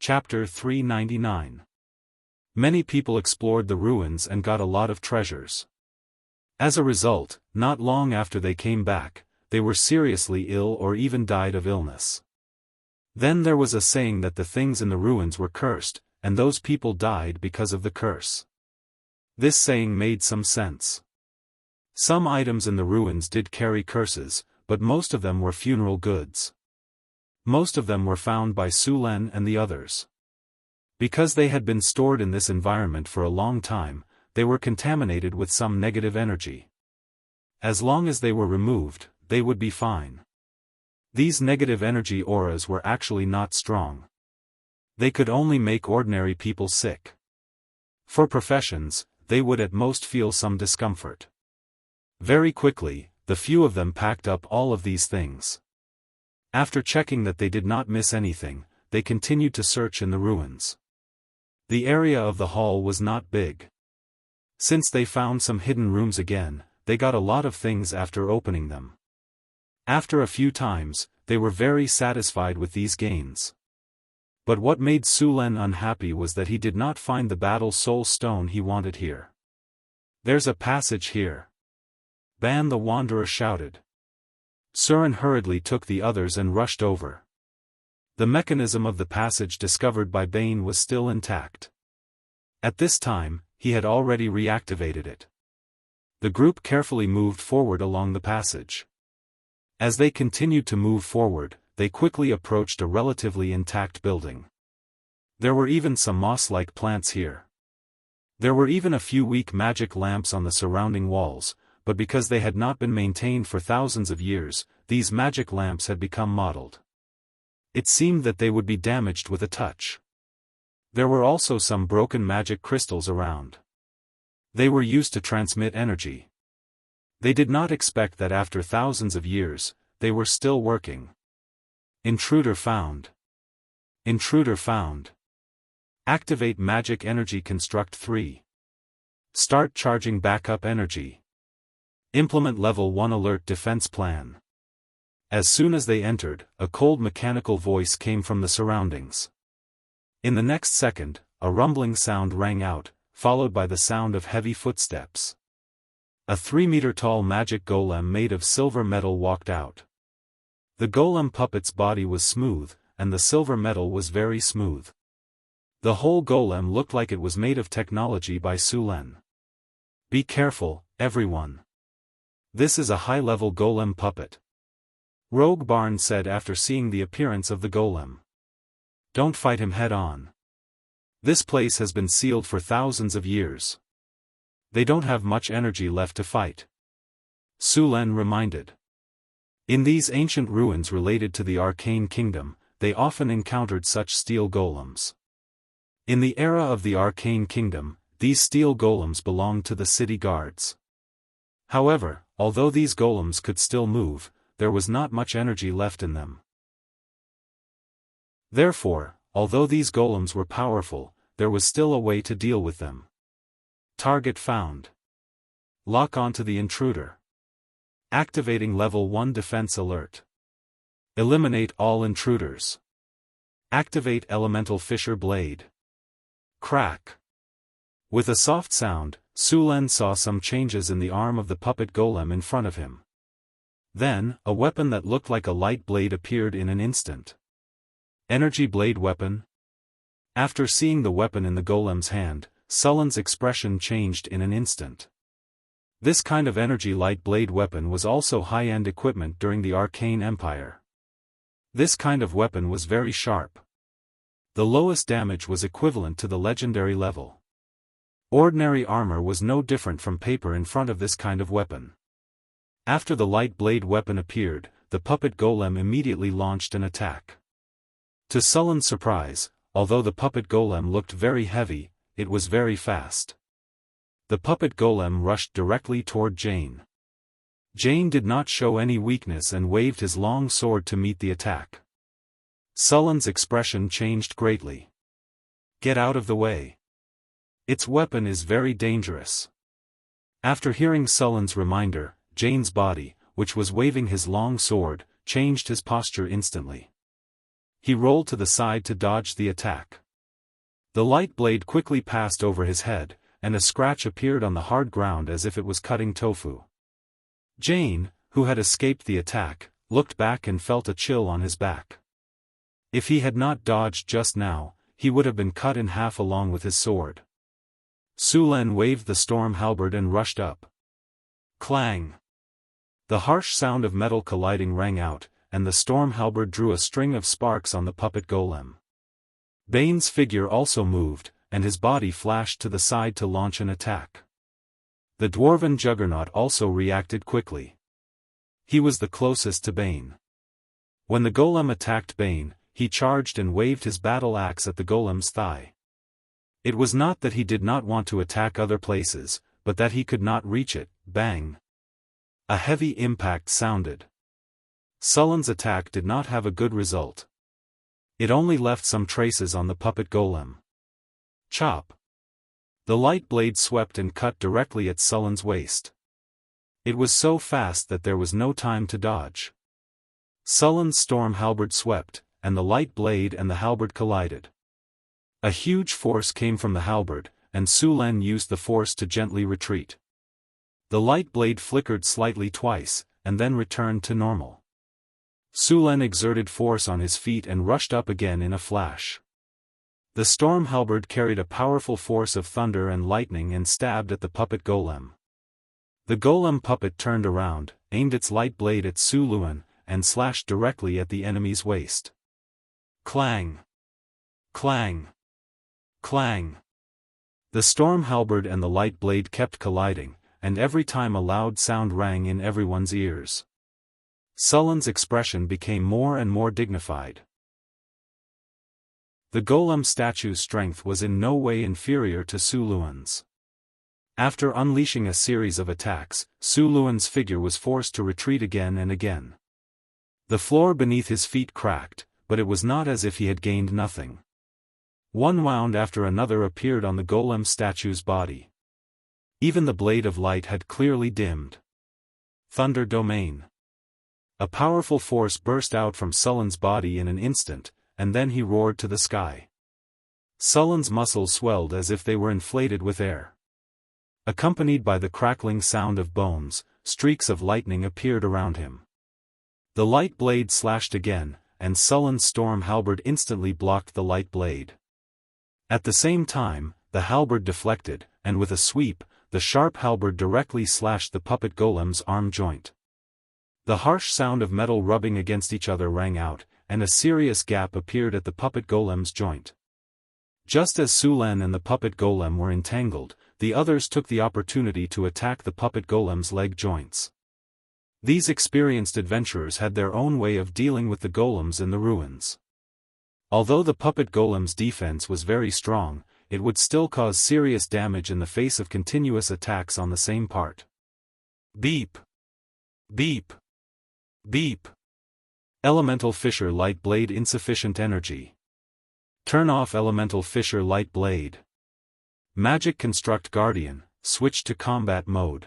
Chapter 399. Many people explored the ruins and got a lot of treasures. As a result, not long after they came back, they were seriously ill or even died of illness. Then there was a saying that the things in the ruins were cursed, and those people died because of the curse. This saying made some sense. Some items in the ruins did carry curses, but most of them were funeral goods. Most of them were found by Su Len and the others. Because they had been stored in this environment for a long time, they were contaminated with some negative energy. As long as they were removed, they would be fine. These negative energy auras were actually not strong. They could only make ordinary people sick. For professions, they would at most feel some discomfort. Very quickly, the few of them packed up all of these things. After checking that they did not miss anything, they continued to search in the ruins. The area of the hall was not big. Since they found some hidden rooms again, they got a lot of things after opening them. After a few times, they were very satisfied with these gains. But what made Su Len unhappy was that he did not find the battle soul stone he wanted here. "There's a passage here," Ban the Wanderer shouted. Surin hurriedly took the others and rushed over. The mechanism of the passage discovered by Bane was still intact. At this time, he had already reactivated it. The group carefully moved forward along the passage. As they continued to move forward, they quickly approached a relatively intact building. There were even some moss-like plants here. There were even a few weak magic lamps on the surrounding walls, but because they had not been maintained for thousands of years, these magic lamps had become mottled. It seemed that they would be damaged with a touch. There were also some broken magic crystals around. They were used to transmit energy. They did not expect that after thousands of years, they were still working. Intruder found. Intruder found. Activate magic energy construct 3. Start charging backup energy. Implement level 1 alert defense plan. As soon as they entered, a cold mechanical voice came from the surroundings. In the next second, a rumbling sound rang out, followed by the sound of heavy footsteps. A 3-meter-tall magic golem made of silver metal walked out. The golem puppet's body was smooth, and the silver metal was very smooth. The whole golem looked like it was made of technology by Su Len. "Be careful, everyone. This is a high-level golem puppet," Rogue Barn said after seeing the appearance of the golem. "Don't fight him head-on. This place has been sealed for thousands of years. They don't have much energy left to fight," Su Len reminded. In these ancient ruins related to the Arcane Kingdom, they often encountered such steel golems. In the era of the Arcane Kingdom, these steel golems belonged to the city guards. However, although these golems could still move, there was not much energy left in them. Therefore, although these golems were powerful, there was still a way to deal with them. Target found. Lock onto the intruder. Activating level 1 defense alert. Eliminate all intruders. Activate elemental fissure blade. Crack. With a soft sound, Su Len saw some changes in the arm of the puppet golem in front of him. Then, a weapon that looked like a light blade appeared in an instant. Energy blade weapon? After seeing the weapon in the golem's hand, Sullen's expression changed in an instant. This kind of energy light blade weapon was also high-end equipment during the Arcane Empire. This kind of weapon was very sharp. The lowest damage was equivalent to the legendary level. Ordinary armor was no different from paper in front of this kind of weapon. After the light blade weapon appeared, the puppet golem immediately launched an attack. To Sullen's surprise, although the puppet golem looked very heavy, it was very fast. The puppet golem rushed directly toward Jane. Jane did not show any weakness and waved his long sword to meet the attack. Sullen's expression changed greatly. "Get out of the way. Its weapon is very dangerous." After hearing Sullen's reminder, Jane's body, which was waving his long sword, changed his posture instantly. he rolled to the side to dodge the attack. The light blade quickly passed over his head, and a scratch appeared on the hard ground as if it was cutting tofu. Jane, who had escaped the attack, looked back and felt a chill on his back. If he had not dodged just now, he would have been cut in half along with his sword. Su Len waved the storm halberd and rushed up. Clang! The harsh sound of metal colliding rang out, and the storm halberd drew a string of sparks on the puppet golem. Bane's figure also moved, and his body flashed to the side to launch an attack. The dwarven juggernaut also reacted quickly. He was the closest to Bane. When the golem attacked Bane, he charged and waved his battle axe at the golem's thigh. It was not that he did not want to attack other places, but that he could not reach it. Bang! A heavy impact sounded. Sullen's attack did not have a good result. It only left some traces on the puppet golem. Chop! The light blade swept and cut directly at Sullen's waist. It was so fast that there was no time to dodge. Sullen's storm halberd swept, and the light blade and the halberd collided. A huge force came from the halberd, and Su Len used the force to gently retreat. The light blade flickered slightly twice, and then returned to normal. Su Len exerted force on his feet and rushed up again in a flash. The storm halberd carried a powerful force of thunder and lightning and stabbed at the puppet golem. The golem puppet turned around, aimed its light blade at Su Len, and slashed directly at the enemy's waist. Clang! Clang! Clang! The storm halberd and the light blade kept colliding, and every time a loud sound rang in everyone's ears. Sullen's expression became more and more dignified. The golem statue's strength was in no way inferior to Su Len's. After unleashing a series of attacks, Su Len's figure was forced to retreat again and again. The floor beneath his feet cracked, but it was not as if he had gained nothing. One wound after another appeared on the golem statue's body. Even the blade of light had clearly dimmed. Thunder domain. A powerful force burst out from Sullen's body in an instant, and then he roared to the sky. Sullen's muscles swelled as if they were inflated with air. Accompanied by the crackling sound of bones, streaks of lightning appeared around him. The light blade slashed again, and Sullen's storm halberd instantly blocked the light blade. At the same time, the halberd deflected, and with a sweep, the sharp halberd directly slashed the puppet golem's arm joint. The harsh sound of metal rubbing against each other rang out, and a serious gap appeared at the puppet golem's joint. Just as Su Len and the puppet golem were entangled, the others took the opportunity to attack the puppet golem's leg joints. These experienced adventurers had their own way of dealing with the golems in the ruins. Although the puppet golem's defense was very strong, it would still cause serious damage in the face of continuous attacks on the same part. Beep! Beep! Beep! Elemental Fissure Light Blade insufficient energy. Turn off Elemental Fissure Light Blade. Magic Construct Guardian, switch to combat mode.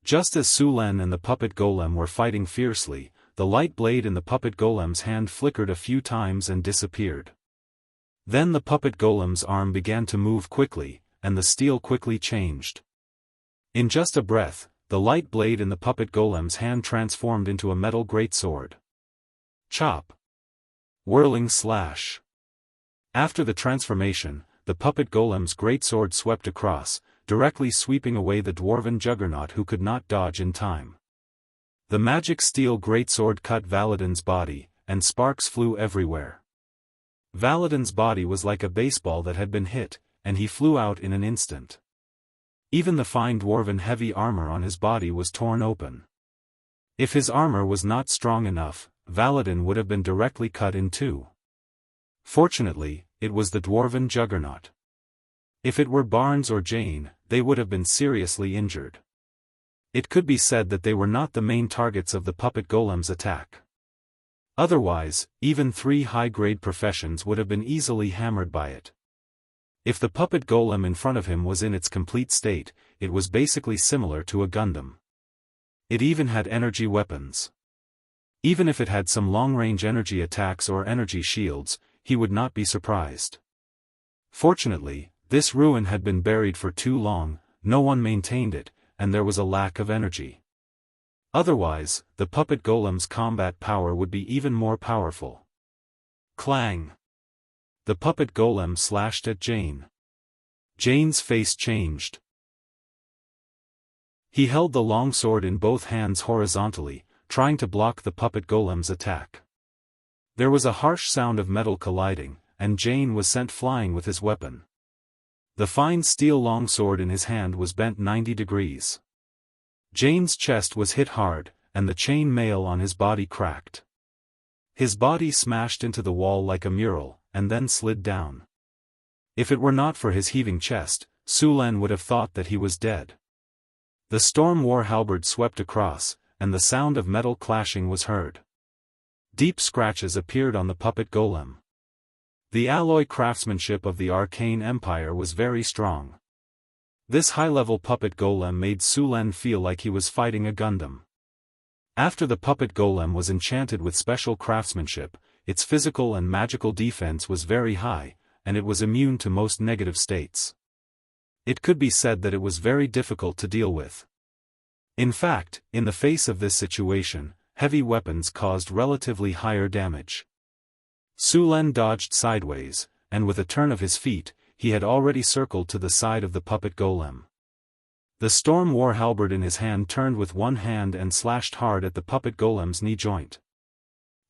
Just as Su Len and the puppet golem were fighting fiercely, the light blade in the puppet golem's hand flickered a few times and disappeared. Then the puppet golem's arm began to move quickly, and the steel quickly changed. In just a breath, the light blade in the puppet golem's hand transformed into a metal greatsword. Chop! Whirling slash! After the transformation, the puppet golem's greatsword swept across, directly sweeping away the dwarven juggernaut who could not dodge in time. The magic steel greatsword cut Valadin's body, and sparks flew everywhere. Valadin's body was like a baseball that had been hit, and he flew out in an instant. Even the fine dwarven heavy armor on his body was torn open. If his armor was not strong enough, Valadin would have been directly cut in two. Fortunately, it was the dwarven juggernaut. If it were Barnes or Jane, they would have been seriously injured. It could be said that they were not the main targets of the puppet golem's attack. Otherwise, even 3 high-grade professions would have been easily hammered by it. If the puppet golem in front of him was in its complete state, it was basically similar to a Gundam. It even had energy weapons. Even if it had some long-range energy attacks or energy shields, he would not be surprised. Fortunately, this ruin had been buried for too long, no one maintained it, and there was a lack of energy. Otherwise, the puppet golem's combat power would be even more powerful. Clang! The puppet golem slashed at Jane. Jane's face changed. He held the long sword in both hands horizontally, trying to block the puppet golem's attack. There was a harsh sound of metal colliding, and Jane was sent flying with his weapon. The fine steel longsword in his hand was bent 90 degrees. Jane's chest was hit hard, and the chain mail on his body cracked. His body smashed into the wall like a mural, and then slid down. If it were not for his heaving chest, Su Len would have thought that he was dead. The storm war halberd swept across, and the sound of metal clashing was heard. Deep scratches appeared on the puppet golem. The alloy craftsmanship of the Arcane Empire was very strong. This high-level puppet golem made Su Len feel like he was fighting a Gundam. After the puppet golem was enchanted with special craftsmanship, its physical and magical defense was very high, and it was immune to most negative states. It could be said that it was very difficult to deal with. In fact, in the face of this situation, heavy weapons caused relatively higher damage. Su Len dodged sideways, and with a turn of his feet, he had already circled to the side of the puppet golem. The storm war halberd in his hand turned with one hand and slashed hard at the puppet golem's knee joint.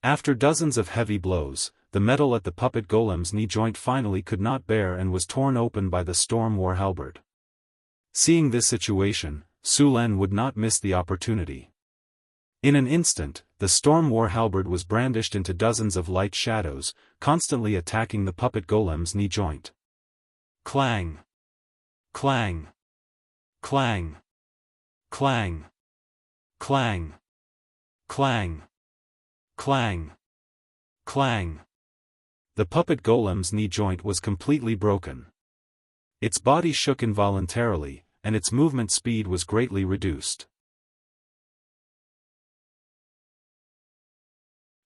After dozens of heavy blows, the metal at the puppet golem's knee joint finally could not bear and was torn open by the storm war halberd. Seeing this situation, Su Len would not miss the opportunity. In an instant, the storm war halberd was brandished into dozens of light shadows, constantly attacking the puppet golem's knee joint. Clang! Clang! Clang! Clang! Clang! Clang! Clang! Clang! The puppet golem's knee joint was completely broken. Its body shook involuntarily, and its movement speed was greatly reduced.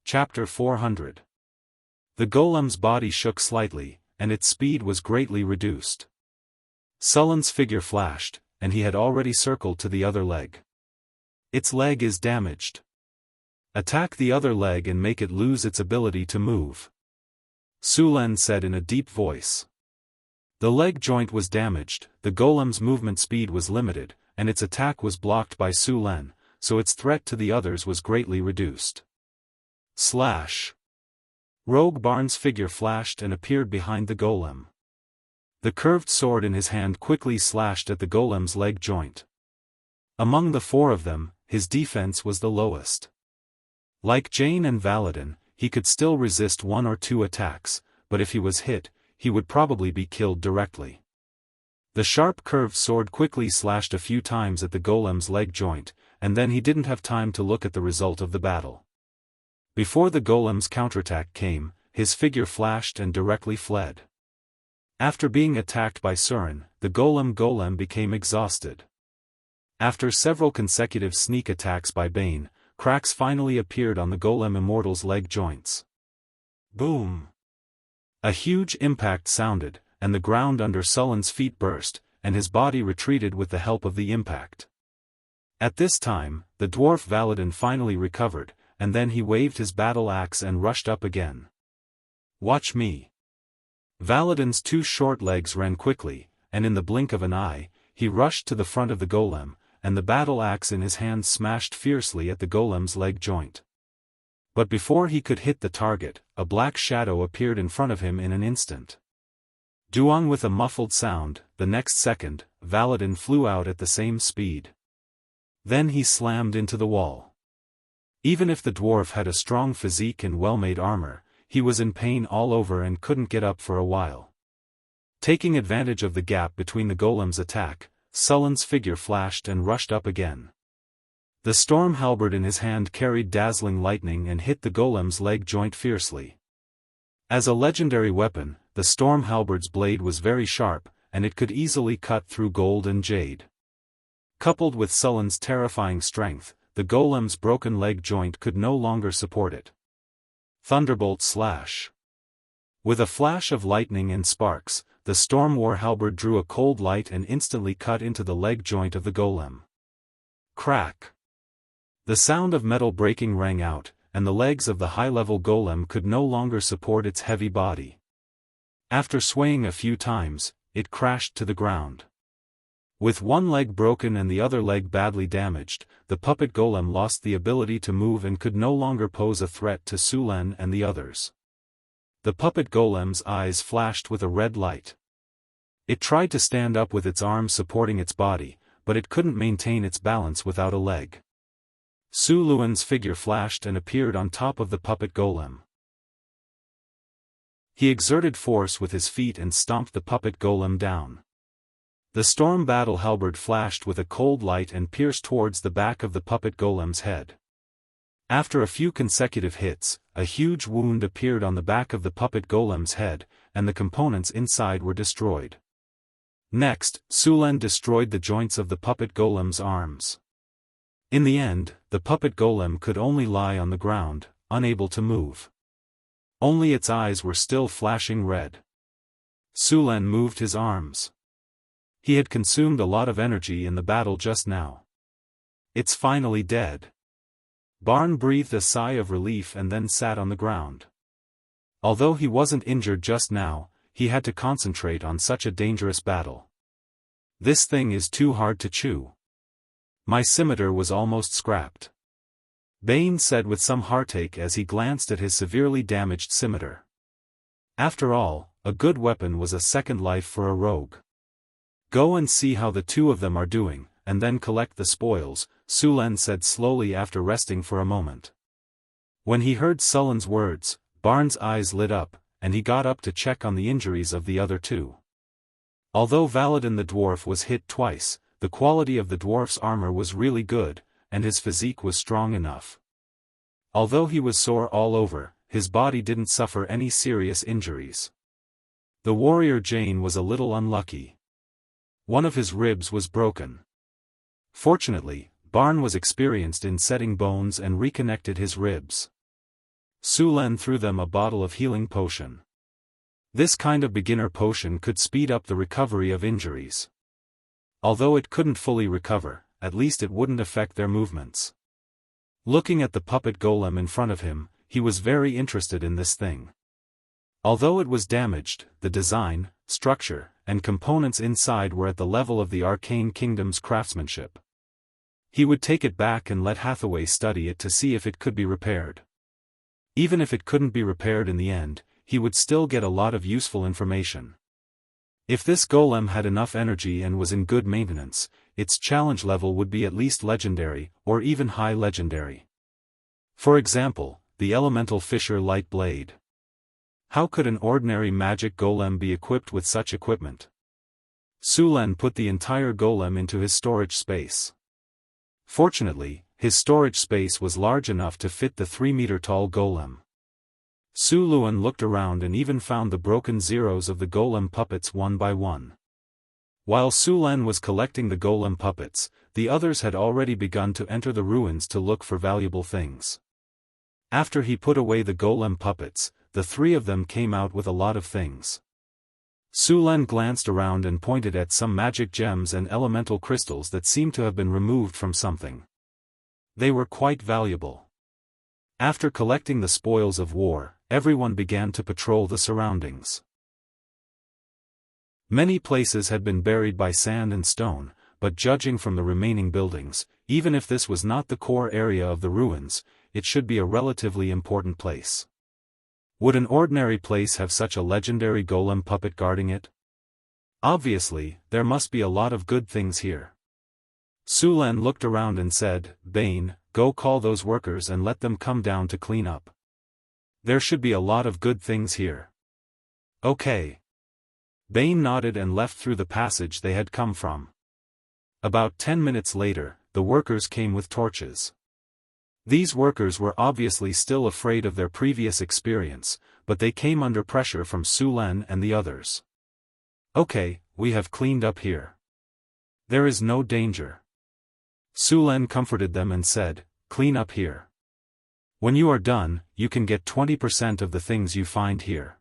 Chapter 400. The golem's body shook slightly, and its speed was greatly reduced. Sullen's figure flashed, and he had already circled to the other leg. Its leg is damaged. Attack the other leg and make it lose its ability to move. Su Len said in a deep voice. The leg joint was damaged, the golem's movement speed was limited, and its attack was blocked by Su Len, so its threat to the others was greatly reduced. Slash! Rogue Barnes' figure flashed and appeared behind the golem. The curved sword in his hand quickly slashed at the golem's leg joint. Among the four of them, his defense was the lowest. Like Jane and Valadin, he could still resist one or two attacks, but if he was hit, he would probably be killed directly. The sharp curved sword quickly slashed a few times at the golem's leg joint, and then he didn't have time to look at the result of the battle. Before the golem's counterattack came, his figure flashed and directly fled. After being attacked by Surin, the golem became exhausted. After several consecutive sneak attacks by Bane, cracks finally appeared on the golem immortal's leg joints. Boom! A huge impact sounded, and the ground under Sullen's feet burst, and his body retreated with the help of the impact. At this time, the dwarf Valadin finally recovered, and then he waved his battle axe and rushed up again. Watch me! Valadin's two short legs ran quickly, and in the blink of an eye, he rushed to the front of the golem, and the battle axe in his hand smashed fiercely at the golem's leg joint. But before he could hit the target, a black shadow appeared in front of him in an instant. Duong with a muffled sound, the next second, Valadin flew out at the same speed. Then he slammed into the wall. Even if the dwarf had a strong physique and well-made armor, he was in pain all over and couldn't get up for a while. Taking advantage of the gap between the golem's attack, Sullen's figure flashed and rushed up again. The storm halberd in his hand carried dazzling lightning and hit the golem's leg joint fiercely. As a legendary weapon, the storm halberd's blade was very sharp, and it could easily cut through gold and jade. Coupled with Sullen's terrifying strength, the golem's broken leg joint could no longer support it. Thunderbolt slash. With a flash of lightning and sparks, the storm war halberd drew a cold light and instantly cut into the leg joint of the golem. Crack. The sound of metal breaking rang out, and the legs of the high-level golem could no longer support its heavy body. After swaying a few times, it crashed to the ground. With one leg broken and the other leg badly damaged, the puppet golem lost the ability to move and could no longer pose a threat to Sulen and the others. The puppet golem's eyes flashed with a red light. It tried to stand up with its arms supporting its body, but it couldn't maintain its balance without a leg. Su Luan's figure flashed and appeared on top of the puppet golem. He exerted force with his feet and stomped the puppet golem down. The storm battle halberd flashed with a cold light and pierced towards the back of the puppet golem's head. After a few consecutive hits, a huge wound appeared on the back of the puppet golem's head, and the components inside were destroyed. Next, Sulen destroyed the joints of the puppet golem's arms. In the end, the puppet golem could only lie on the ground, unable to move. Only its eyes were still flashing red. Sulen moved his arms. He had consumed a lot of energy in the battle just now. It's finally dead. Barn breathed a sigh of relief and then sat on the ground. Although he wasn't injured just now, he had to concentrate on such a dangerous battle. This thing is too hard to chew. My scimitar was almost scrapped. Bane said with some heartache as he glanced at his severely damaged scimitar. After all, a good weapon was a second life for a rogue. Go and see how the two of them are doing, and then collect the spoils, Sulen said slowly after resting for a moment. When he heard Sulen's words, Barn's eyes lit up, and he got up to check on the injuries of the other two. Although Valadin the dwarf was hit twice, the quality of the dwarf's armor was really good, and his physique was strong enough. Although he was sore all over, his body didn't suffer any serious injuries. The warrior Jane was a little unlucky. One of his ribs was broken. Fortunately, Barn was experienced in setting bones and reconnected his ribs. Sulen threw them a bottle of healing potion. This kind of beginner potion could speed up the recovery of injuries. Although it couldn't fully recover, at least it wouldn't affect their movements. Looking at the puppet golem in front of him, he was very interested in this thing. Although it was damaged, the design, structure, and components inside were at the level of the Arcane Kingdom's craftsmanship. He would take it back and let Hathaway study it to see if it could be repaired. Even if it couldn't be repaired in the end, he would still get a lot of useful information. If this golem had enough energy and was in good maintenance, its challenge level would be at least legendary, or even high legendary. For example, the elemental Fisher light blade. How could an ordinary magic golem be equipped with such equipment? Sulen put the entire golem into his storage space. Fortunately, his storage space was large enough to fit the 3-meter-tall golem. Su Luan looked around and even found the broken zeros of the golem puppets one by one. While Sulen was collecting the golem puppets, the others had already begun to enter the ruins to look for valuable things. After he put away the golem puppets, the three of them came out with a lot of things. Sulen glanced around and pointed at some magic gems and elemental crystals that seemed to have been removed from something. They were quite valuable. After collecting the spoils of war, everyone began to patrol the surroundings. Many places had been buried by sand and stone, but judging from the remaining buildings, even if this was not the core area of the ruins, it should be a relatively important place. Would an ordinary place have such a legendary golem puppet guarding it? Obviously, there must be a lot of good things here. Sulen looked around and said, "Bane, go call those workers and let them come down to clean up. There should be a lot of good things here." Okay. Bane nodded and left through the passage they had come from. About 10 minutes later, the workers came with torches. These workers were obviously still afraid of their previous experience, but they came under pressure from Sulen and the others. "Okay, we have cleaned up here. There is no danger." Su Len comforted them and said, "Clean up here. When you are done, you can get 20% of the things you find here.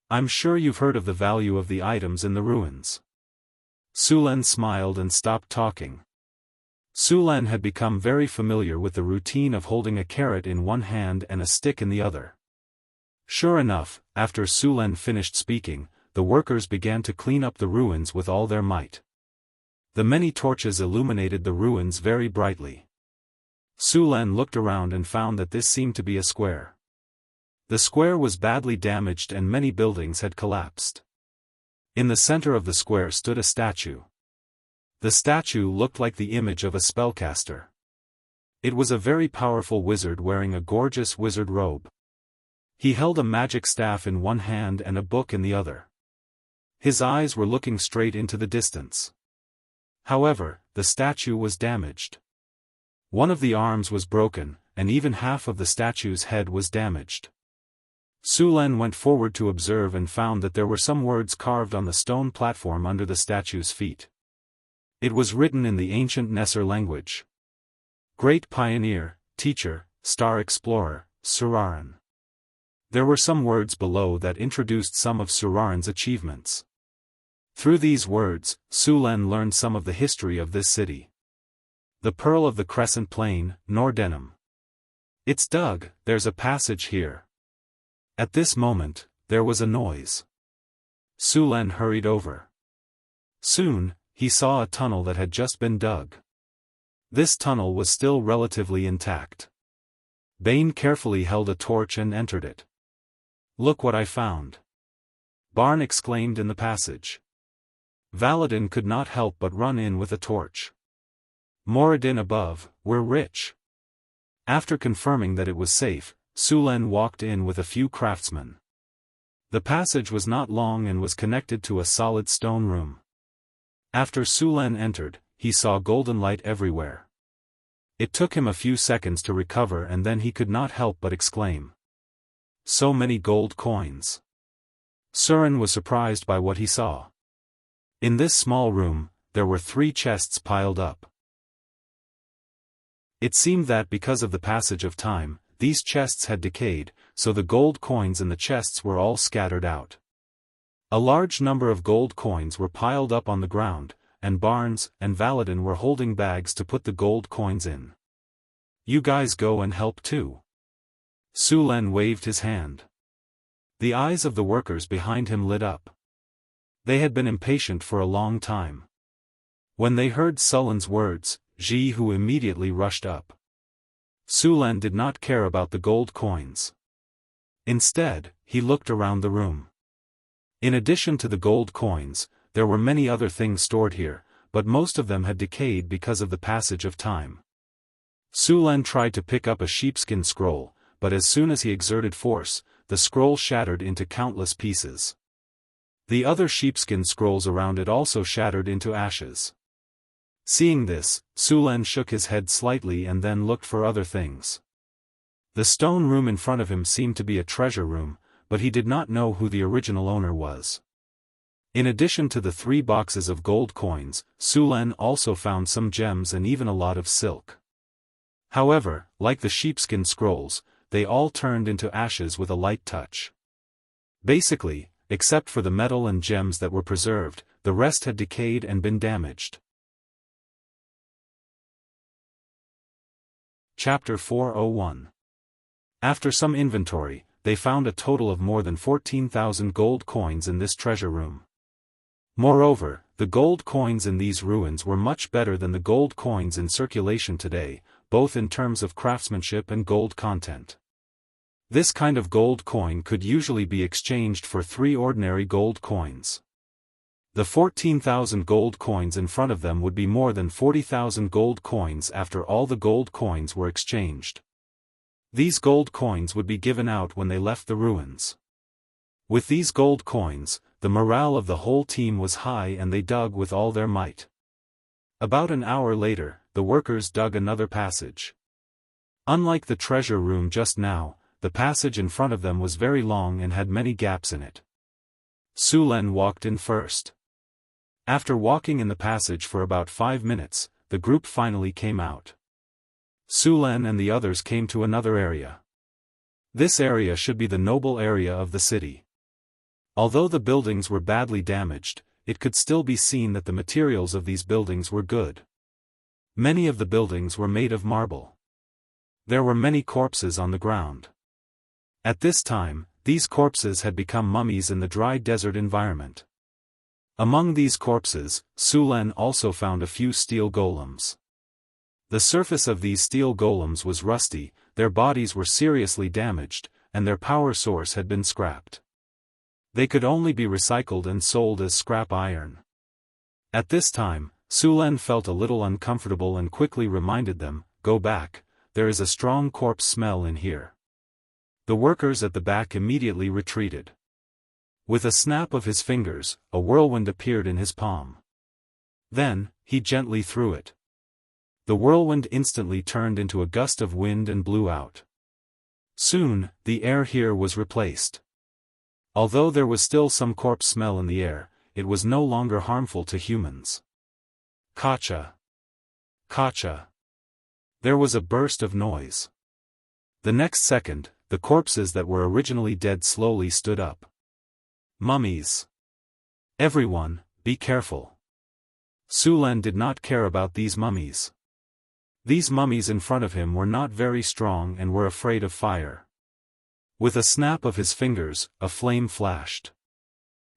I'm sure you've heard of the value of the items in the ruins." Su Len smiled and stopped talking. Su Len had become very familiar with the routine of holding a carrot in one hand and a stick in the other. Sure enough, after Su Len finished speaking, the workers began to clean up the ruins with all their might. The many torches illuminated the ruins very brightly. Su Len looked around and found that this seemed to be a square. The square was badly damaged and many buildings had collapsed. In the center of the square stood a statue. The statue looked like the image of a spellcaster. It was a very powerful wizard wearing a gorgeous wizard robe. He held a magic staff in one hand and a book in the other. His eyes were looking straight into the distance. However, the statue was damaged. One of the arms was broken, and even half of the statue's head was damaged. Su Len went forward to observe and found that there were some words carved on the stone platform under the statue's feet. It was written in the ancient Nesser language. Great Pioneer, Teacher, Star Explorer, Suraran. There were some words below that introduced some of Suraran's achievements. Through these words, Su Len learned some of the history of this city. The Pearl of the Crescent Plain, Nordenham. It's dug, there's a passage here. At this moment, there was a noise. Su Len hurried over. Soon, he saw a tunnel that had just been dug. This tunnel was still relatively intact. Bane carefully held a torch and entered it. "Look what I found!" Barn exclaimed in the passage. Valadin could not help but run in with a torch. "Moradin above, we're rich." After confirming that it was safe, Su Len walked in with a few craftsmen. The passage was not long and was connected to a solid stone room. After Su Len entered, he saw golden light everywhere. It took him a few seconds to recover and then he could not help but exclaim. So many gold coins. Surin was surprised by what he saw. In this small room, there were 3 chests piled up. It seemed that because of the passage of time, these chests had decayed, so the gold coins in the chests were all scattered out. A large number of gold coins were piled up on the ground, and Barnes and Valadin were holding bags to put the gold coins in. "You guys go and help too." Su Len waved his hand. The eyes of the workers behind him lit up. They had been impatient for a long time. When they heard Sullen's words, Jianghu immediately rushed up. Su Len did not care about the gold coins. Instead, he looked around the room. In addition to the gold coins, there were many other things stored here, but most of them had decayed because of the passage of time. Su Len tried to pick up a sheepskin scroll, but as soon as he exerted force, the scroll shattered into countless pieces. The other sheepskin scrolls around it also shattered into ashes. Seeing this, Su Len shook his head slightly and then looked for other things. The stone room in front of him seemed to be a treasure room, but he did not know who the original owner was. In addition to the 3 boxes of gold coins, Su Len also found some gems and even a lot of silk. However, like the sheepskin scrolls, they all turned into ashes with a light touch. Basically, except for the metal and gems that were preserved, the rest had decayed and been damaged. Chapter 401. After some inventory, they found a total of more than 14,000 gold coins in this treasure room. Moreover, the gold coins in these ruins were much better than the gold coins in circulation today, both in terms of craftsmanship and gold content. This kind of gold coin could usually be exchanged for 3 ordinary gold coins. The 14,000 gold coins in front of them would be more than 40,000 gold coins after all the gold coins were exchanged. These gold coins would be given out when they left the ruins. With these gold coins, the morale of the whole team was high and they dug with all their might. About an hour later, the workers dug another passage. Unlike the treasure room just now, the passage in front of them was very long and had many gaps in it. Su Len walked in first. After walking in the passage for about 5 minutes, the group finally came out. Sulen and the others came to another area. This area should be the noble area of the city. Although the buildings were badly damaged, it could still be seen that the materials of these buildings were good. Many of the buildings were made of marble. There were many corpses on the ground. At this time, these corpses had become mummies in the dry desert environment. Among these corpses, Sulen also found a few steel golems. The surface of these steel golems was rusty, their bodies were seriously damaged, and their power source had been scrapped. They could only be recycled and sold as scrap iron. At this time, Sulen felt a little uncomfortable and quickly reminded them, "Go back, there is a strong corpse smell in here." The workers at the back immediately retreated. With a snap of his fingers, a whirlwind appeared in his palm. Then, he gently threw it. The whirlwind instantly turned into a gust of wind and blew out. Soon, the air here was replaced. Although there was still some corpse smell in the air, it was no longer harmful to humans. Kacha! Kacha! There was a burst of noise. The next second, the corpses that were originally dead slowly stood up. Mummies! Everyone, be careful. Sulen did not care about these mummies. These mummies in front of him were not very strong and were afraid of fire. With a snap of his fingers, a flame flashed.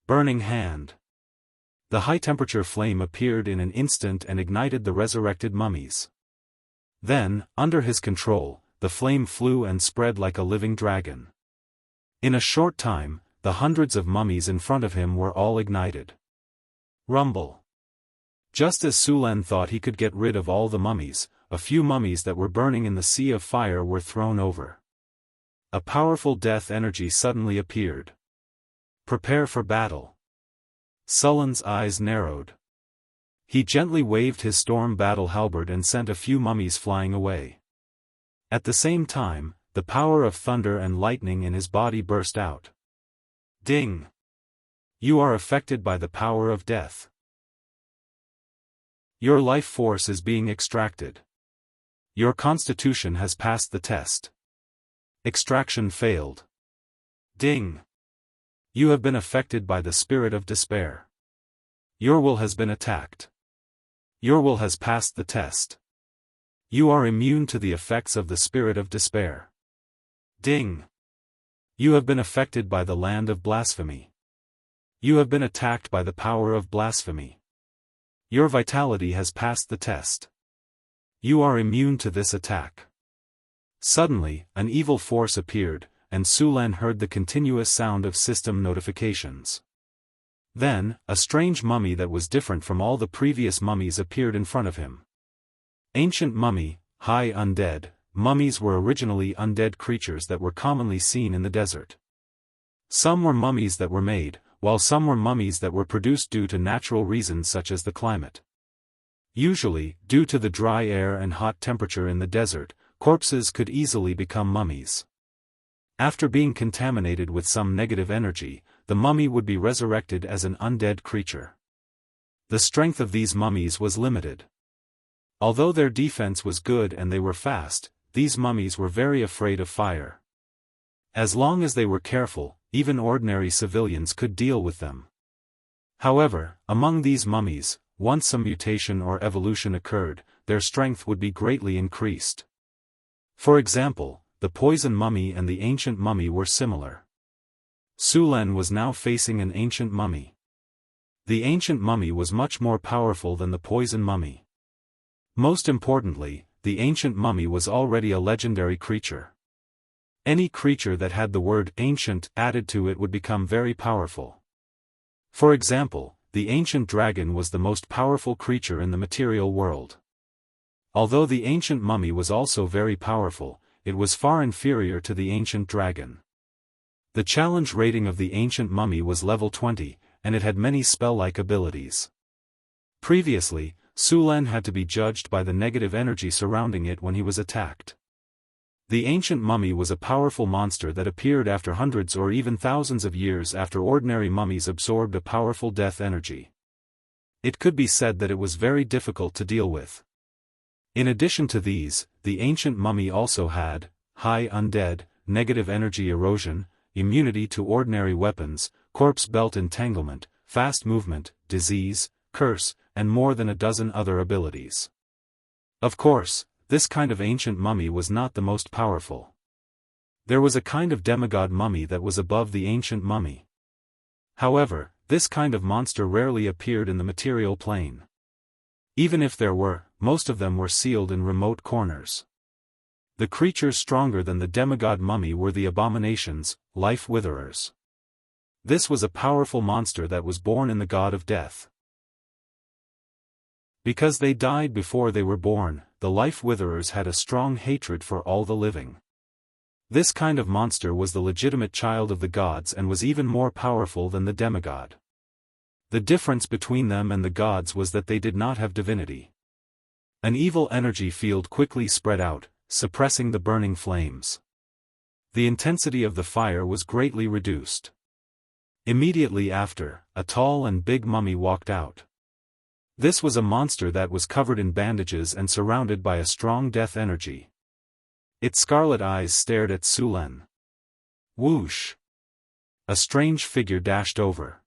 Burning hand. The high-temperature flame appeared in an instant and ignited the resurrected mummies. Then, under his control, the flame flew and spread like a living dragon. In a short time, the hundreds of mummies in front of him were all ignited. Rumble. Just as Sulen thought he could get rid of all the mummies, a few mummies that were burning in the sea of fire were thrown over. A powerful death energy suddenly appeared. Prepare for battle. Sulen's eyes narrowed. He gently waved his storm battle halberd and sent a few mummies flying away. At the same time, the power of thunder and lightning in his body burst out. Ding! You are affected by the power of death. Your life force is being extracted. Your constitution has passed the test. Extraction failed. Ding! You have been affected by the spirit of despair. Your will has been attacked. Your will has passed the test. You are immune to the effects of the spirit of despair. Ding! You have been affected by the land of blasphemy. You have been attacked by the power of blasphemy. Your vitality has passed the test. You are immune to this attack. Suddenly, an evil force appeared, and Sulen heard the continuous sound of system notifications. Then, a strange mummy that was different from all the previous mummies appeared in front of him. Ancient mummy, high undead. Mummies were originally undead creatures that were commonly seen in the desert. Some were mummies that were made, while some were mummies that were produced due to natural reasons such as the climate. Usually, due to the dry air and hot temperature in the desert, corpses could easily become mummies. After being contaminated with some negative energy, the mummy would be resurrected as an undead creature. The strength of these mummies was limited. Although their defense was good and they were fast, these mummies were very afraid of fire. As long as they were careful, even ordinary civilians could deal with them. However, among these mummies, once some mutation or evolution occurred, their strength would be greatly increased. For example, the poison mummy and the ancient mummy were similar. Sulen was now facing an ancient mummy. The ancient mummy was much more powerful than the poison mummy. Most importantly, the ancient mummy was already a legendary creature. Any creature that had the word ancient added to it would become very powerful. For example, the ancient dragon was the most powerful creature in the material world. Although the ancient mummy was also very powerful, it was far inferior to the ancient dragon. The challenge rating of the ancient mummy was level 20, and it had many spell-like abilities. Previously, Sulen had to be judged by the negative energy surrounding it when he was attacked. The ancient mummy was a powerful monster that appeared after hundreds or even thousands of years after ordinary mummies absorbed a powerful death energy. It could be said that it was very difficult to deal with. In addition to these, the ancient mummy also had high undead, negative energy erosion, immunity to ordinary weapons, corpse belt entanglement, fast movement, disease, curse, and more than a dozen other abilities. Of course, this kind of ancient mummy was not the most powerful. There was a kind of demigod mummy that was above the ancient mummy. However, this kind of monster rarely appeared in the material plane. Even if there were, most of them were sealed in remote corners. The creatures stronger than the demigod mummy were the abominations, life witherers. This was a powerful monster that was born in the god of death. Because they died before they were born, the life witherers had a strong hatred for all the living. This kind of monster was the legitimate child of the gods and was even more powerful than the demigod. The difference between them and the gods was that they did not have divinity. An evil energy field quickly spread out, suppressing the burning flames. The intensity of the fire was greatly reduced. Immediately after, a tall and big mummy walked out. This was a monster that was covered in bandages and surrounded by a strong death energy. Its scarlet eyes stared at Sulen. Whoosh! A strange figure dashed over.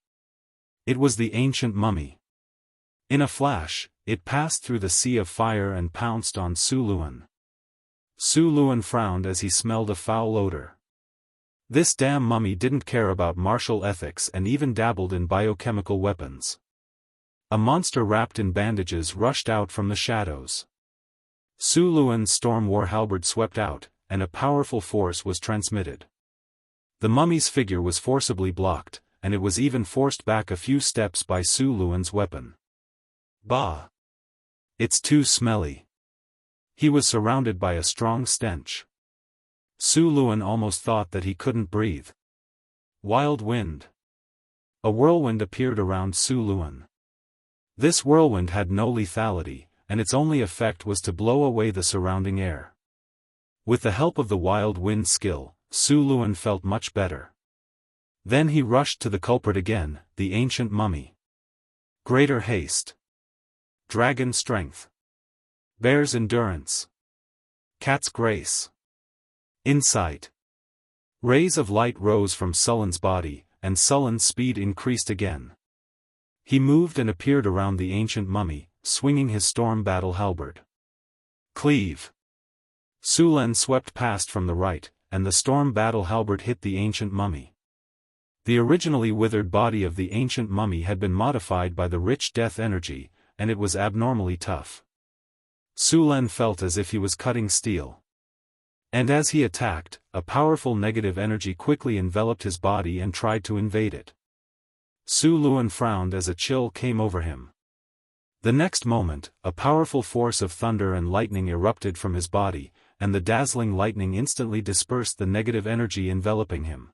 It was the ancient mummy. In a flash, it passed through the sea of fire and pounced on Su Luan. Su Luan frowned as he smelled a foul odor. This damn mummy didn't care about martial ethics and even dabbled in biochemical weapons. A monster wrapped in bandages rushed out from the shadows. Su Luan's storm war halberd swept out, and a powerful force was transmitted. The mummy's figure was forcibly blocked, and it was even forced back a few steps by Su Luan's weapon. Bah! It's too smelly. He was surrounded by a strong stench. Su Luan almost thought that he couldn't breathe. Wild wind. A whirlwind appeared around Su Luan. This whirlwind had no lethality, and its only effect was to blow away the surrounding air. With the help of the wild wind skill, Su Luan felt much better. Then he rushed to the culprit again, the ancient mummy. Greater haste. Dragon strength. Bear's endurance. Cat's grace. Insight. Rays of light rose from Sullen's body, and Sullen's speed increased again. He moved and appeared around the ancient mummy, swinging his storm battle halberd. Cleave. Sulen swept past from the right, and the storm battle halberd hit the ancient mummy. The originally withered body of the ancient mummy had been modified by the rich death energy, and it was abnormally tough. Sulen felt as if he was cutting steel. And as he attacked, a powerful negative energy quickly enveloped his body and tried to invade it. Su Luan frowned as a chill came over him. The next moment, a powerful force of thunder and lightning erupted from his body, and the dazzling lightning instantly dispersed the negative energy enveloping him.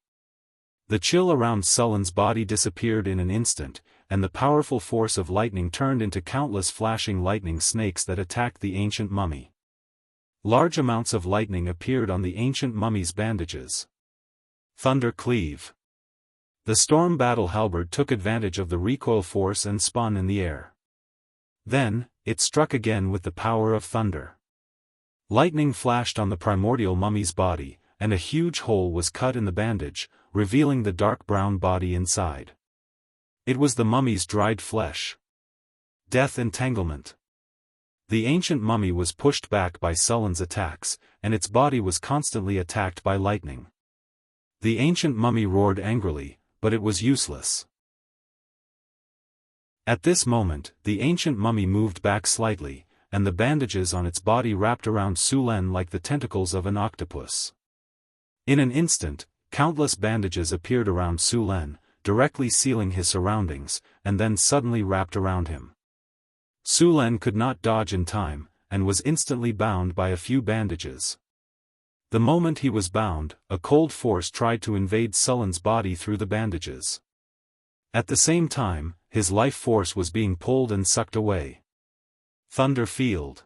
The chill around Sullen's body disappeared in an instant, and the powerful force of lightning turned into countless flashing lightning snakes that attacked the ancient mummy. Large amounts of lightning appeared on the ancient mummy's bandages. Thunder cleave. The storm battle halberd took advantage of the recoil force and spun in the air. Then, it struck again with the power of thunder. Lightning flashed on the primordial mummy's body, and a huge hole was cut in the bandage, revealing the dark brown body inside. It was the mummy's dried flesh. Death entanglement. The ancient mummy was pushed back by Sullen's attacks, and its body was constantly attacked by lightning. The ancient mummy roared angrily, but it was useless. At this moment, the ancient mummy moved back slightly, and the bandages on its body wrapped around Sulen like the tentacles of an octopus. In an instant, countless bandages appeared around Sulen, directly sealing his surroundings, and then suddenly wrapped around him. Sulen could not dodge in time, and was instantly bound by a few bandages. The moment he was bound, a cold force tried to invade Sullen's body through the bandages. At the same time, his life force was being pulled and sucked away. Thunder field.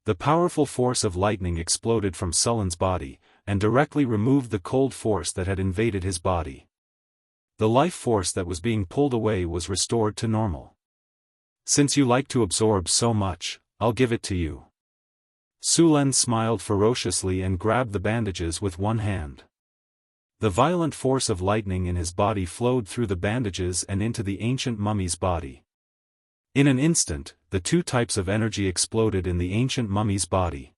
The powerful force of lightning exploded from Sullen's body, and directly removed the cold force that had invaded his body. The life force that was being pulled away was restored to normal. Since you like to absorb so much, I'll give it to you. Su Len smiled ferociously and grabbed the bandages with one hand. The violent force of lightning in his body flowed through the bandages and into the ancient mummy's body. In an instant, the two types of energy exploded in the ancient mummy's body.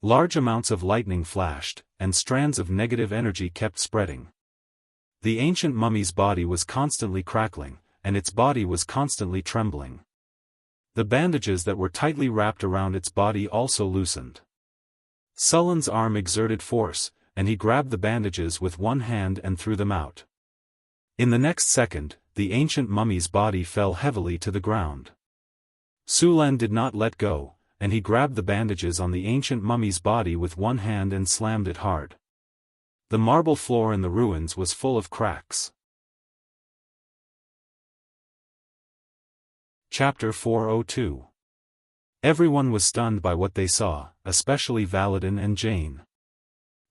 Large amounts of lightning flashed, and strands of negative energy kept spreading. The ancient mummy's body was constantly crackling, and its body was constantly trembling. The bandages that were tightly wrapped around its body also loosened. Sullen's arm exerted force, and he grabbed the bandages with one hand and threw them out. In the next second, the ancient mummy's body fell heavily to the ground. Su Len did not let go, and he grabbed the bandages on the ancient mummy's body with one hand and slammed it hard. The marble floor in the ruins was full of cracks. Chapter 402. Everyone was stunned by what they saw, especially Valadin and Jane.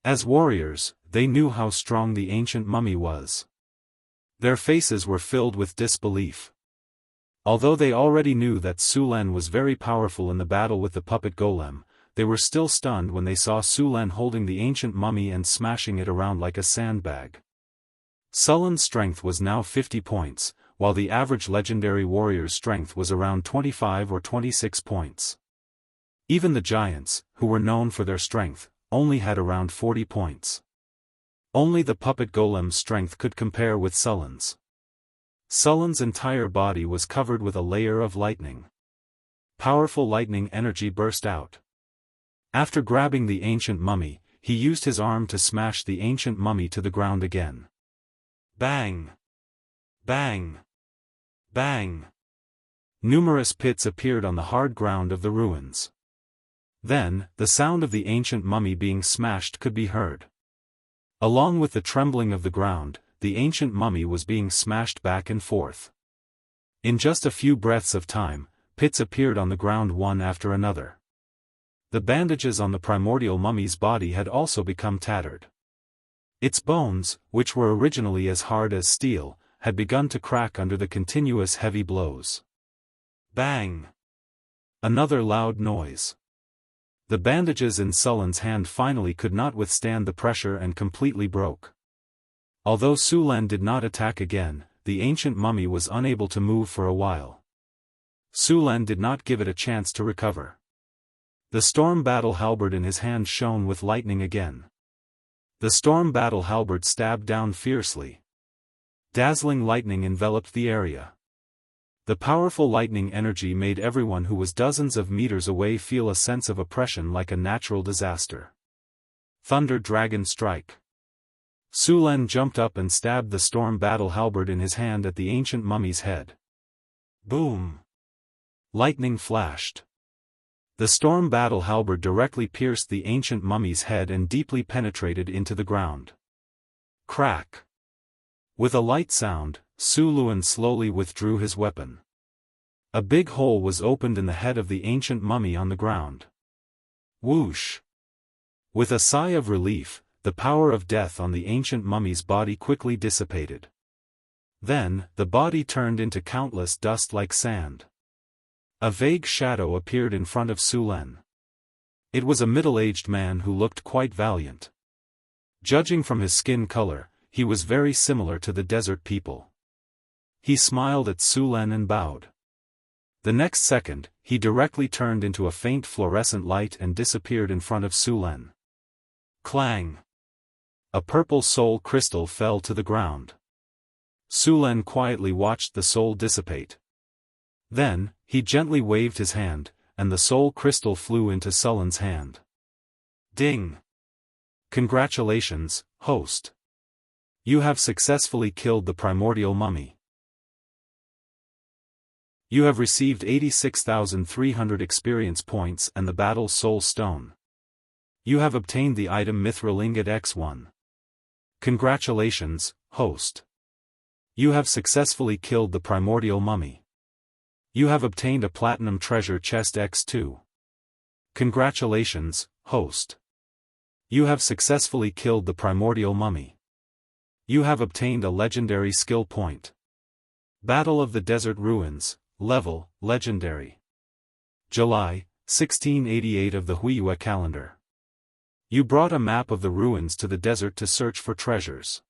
As warriors, they knew how strong the ancient mummy was. Their faces were filled with disbelief. Although they already knew that Su Len was very powerful in the battle with the puppet golem, they were still stunned when they saw Su Len holding the ancient mummy and smashing it around like a sandbag. Sullen's strength was now 50 points, while the average legendary warrior's strength was around 25 or 26 points. Even the giants, who were known for their strength, only had around 40 points. Only the puppet golem's strength could compare with Sullen's. Sullen's entire body was covered with a layer of lightning. Powerful lightning energy burst out. After grabbing the ancient mummy, he used his arm to smash the ancient mummy to the ground again. Bang! Bang! Bang! Numerous pits appeared on the hard ground of the ruins. Then, the sound of the ancient mummy being smashed could be heard. Along with the trembling of the ground, the ancient mummy was being smashed back and forth. In just a few breaths of time, pits appeared on the ground one after another. The bandages on the primordial mummy's body had also become tattered. Its bones, which were originally as hard as steel, had begun to crack under the continuous heavy blows. Bang! Another loud noise. The bandages in Sullen's hand finally could not withstand the pressure and completely broke. Although Su Len did not attack again, the ancient mummy was unable to move for a while. Su Len did not give it a chance to recover. The storm battle halberd in his hand shone with lightning again. The storm battle halberd stabbed down fiercely. Dazzling lightning enveloped the area. The powerful lightning energy made everyone who was dozens of meters away feel a sense of oppression like a natural disaster. Thunder Dragon Strike. Su Len jumped up and stabbed the storm battle halberd in his hand at the ancient mummy's head. Boom! Lightning flashed. The storm battle halberd directly pierced the ancient mummy's head and deeply penetrated into the ground. Crack! With a light sound, Su Len slowly withdrew his weapon. A big hole was opened in the head of the ancient mummy on the ground. Whoosh! With a sigh of relief, the power of death on the ancient mummy's body quickly dissipated. Then, the body turned into countless dust like sand. A vague shadow appeared in front of Su Len. It was a middle-aged man who looked quite valiant. Judging from his skin color, he was very similar to the desert people. He smiled at Su Len and bowed. The next second, he directly turned into a faint fluorescent light and disappeared in front of Su Len. Clang! A purple soul crystal fell to the ground. Su Len quietly watched the soul dissipate. Then, he gently waved his hand, and the soul crystal flew into Sullen's hand. Ding! Congratulations, host. You have successfully killed the primordial mummy. You have received 86,300 experience points and the battle soul stone. You have obtained the item Mithril Ingot X1. Congratulations, host. You have successfully killed the primordial mummy. You have obtained a platinum treasure chest X2. Congratulations, host. You have successfully killed the primordial mummy. You have obtained a legendary skill point. Battle of the Desert Ruins, level, legendary. July, 1688 of the Huiyue calendar. You brought a map of the ruins to the desert to search for treasures.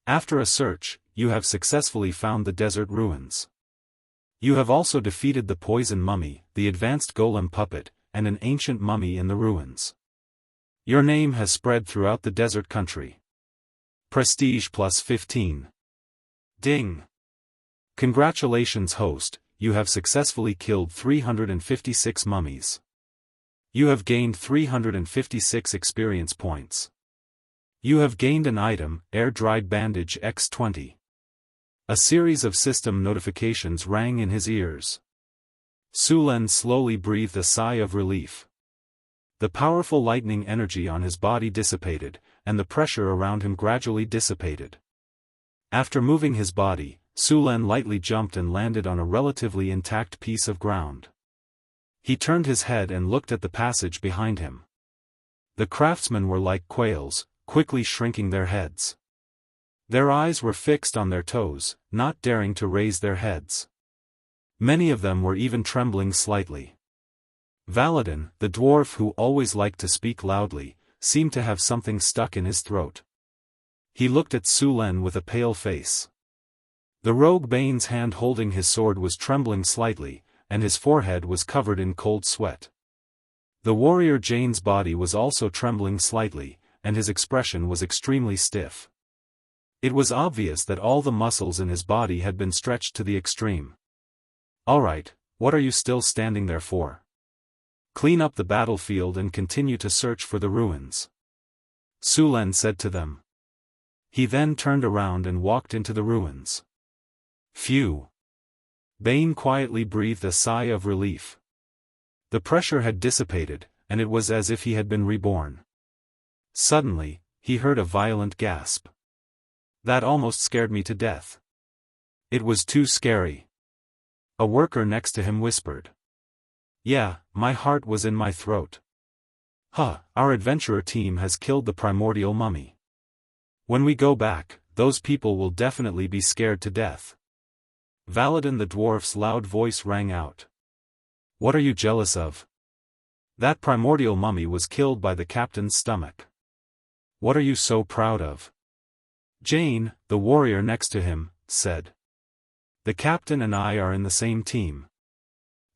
After a search, you have successfully found the desert ruins. You have also defeated the poison mummy, the advanced golem puppet, and an ancient mummy in the ruins. Your name has spread throughout the desert country. Prestige plus 15. Ding! Congratulations, host, you have successfully killed 356 mummies. You have gained 356 experience points. You have gained an item, air-dried bandage X20. A series of system notifications rang in his ears. Sulen slowly breathed a sigh of relief. The powerful lightning energy on his body dissipated, and the pressure around him gradually dissipated. After moving his body, Sulen lightly jumped and landed on a relatively intact piece of ground. He turned his head and looked at the passage behind him. The craftsmen were like quails, quickly shrinking their heads. Their eyes were fixed on their toes, not daring to raise their heads. Many of them were even trembling slightly. Valadin, the dwarf who always liked to speak loudly, seemed to have something stuck in his throat. He looked at Sulen with a pale face. The rogue Bane's hand holding his sword was trembling slightly, and his forehead was covered in cold sweat. The warrior Jane's body was also trembling slightly, and his expression was extremely stiff. It was obvious that all the muscles in his body had been stretched to the extreme. "Alright, what are you still standing there for? Clean up the battlefield and continue to search for the ruins," Sulen said to them. He then turned around and walked into the ruins. Phew! Bane quietly breathed a sigh of relief. The pressure had dissipated, and it was as if he had been reborn. Suddenly, he heard a violent gasp. That almost scared me to death. It was too scary. A worker next to him whispered. Yeah, my heart was in my throat. Huh, our adventurer team has killed the primordial mummy. When we go back, those people will definitely be scared to death. Valadin the dwarf's loud voice rang out. What are you jealous of? That primordial mummy was killed by the captain's stomach. What are you so proud of? Jane, the warrior next to him, said. The captain and I are in the same team.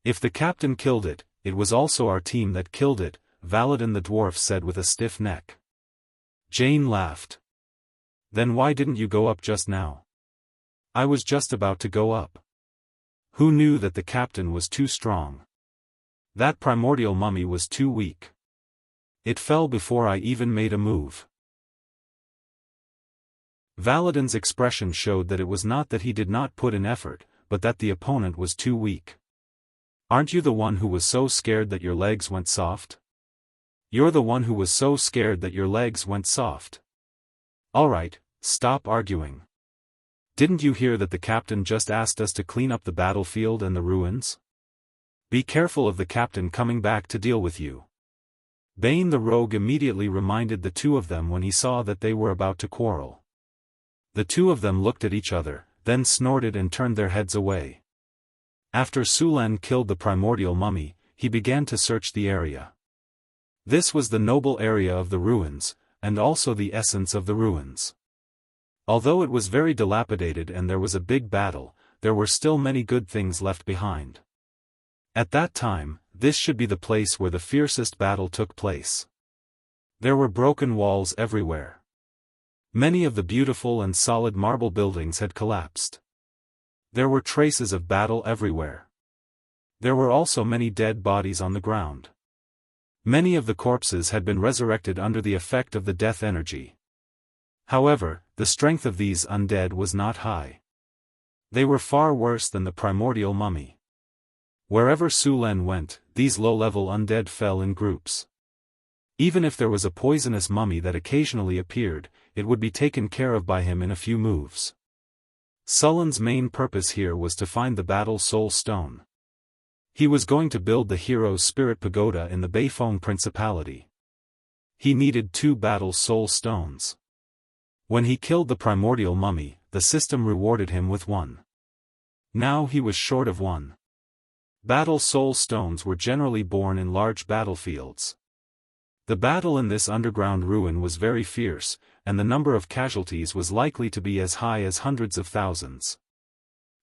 If the captain killed it, it was also our team that killed it, Valadin the dwarf said with a stiff neck. Jane laughed. Then why didn't you go up just now? I was just about to go up. Who knew that the captain was too strong? That primordial mummy was too weak. It fell before I even made a move. Valadin's expression showed that it was not that he did not put in effort, but that the opponent was too weak. Aren't you the one who was so scared that your legs went soft? You're the one who was so scared that your legs went soft. Alright, stop arguing. Didn't you hear that the captain just asked us to clean up the battlefield and the ruins? Be careful of the captain coming back to deal with you. Bane the rogue immediately reminded the two of them when he saw that they were about to quarrel. The two of them looked at each other, then snorted and turned their heads away. After Sulen killed the primordial mummy, he began to search the area. This was the noble area of the ruins, and also the essence of the ruins. Although it was very dilapidated and there was a big battle, there were still many good things left behind. At that time, this should be the place where the fiercest battle took place. There were broken walls everywhere. Many of the beautiful and solid marble buildings had collapsed. There were traces of battle everywhere. There were also many dead bodies on the ground. Many of the corpses had been resurrected under the effect of the death energy. However, the strength of these undead was not high. They were far worse than the primordial mummy. Wherever Sulen went, these low-level undead fell in groups. Even if there was a poisonous mummy that occasionally appeared, it would be taken care of by him in a few moves. Sulen's main purpose here was to find the Battle Soul Stone. He was going to build the hero's spirit pagoda in the Beifeng Principality. He needed 2 Battle Soul Stones. When he killed the primordial mummy, the system rewarded him with 1. Now he was short of 1. Battle soul stones were generally born in large battlefields. The battle in this underground ruin was very fierce, and the number of casualties was likely to be as high as hundreds of thousands.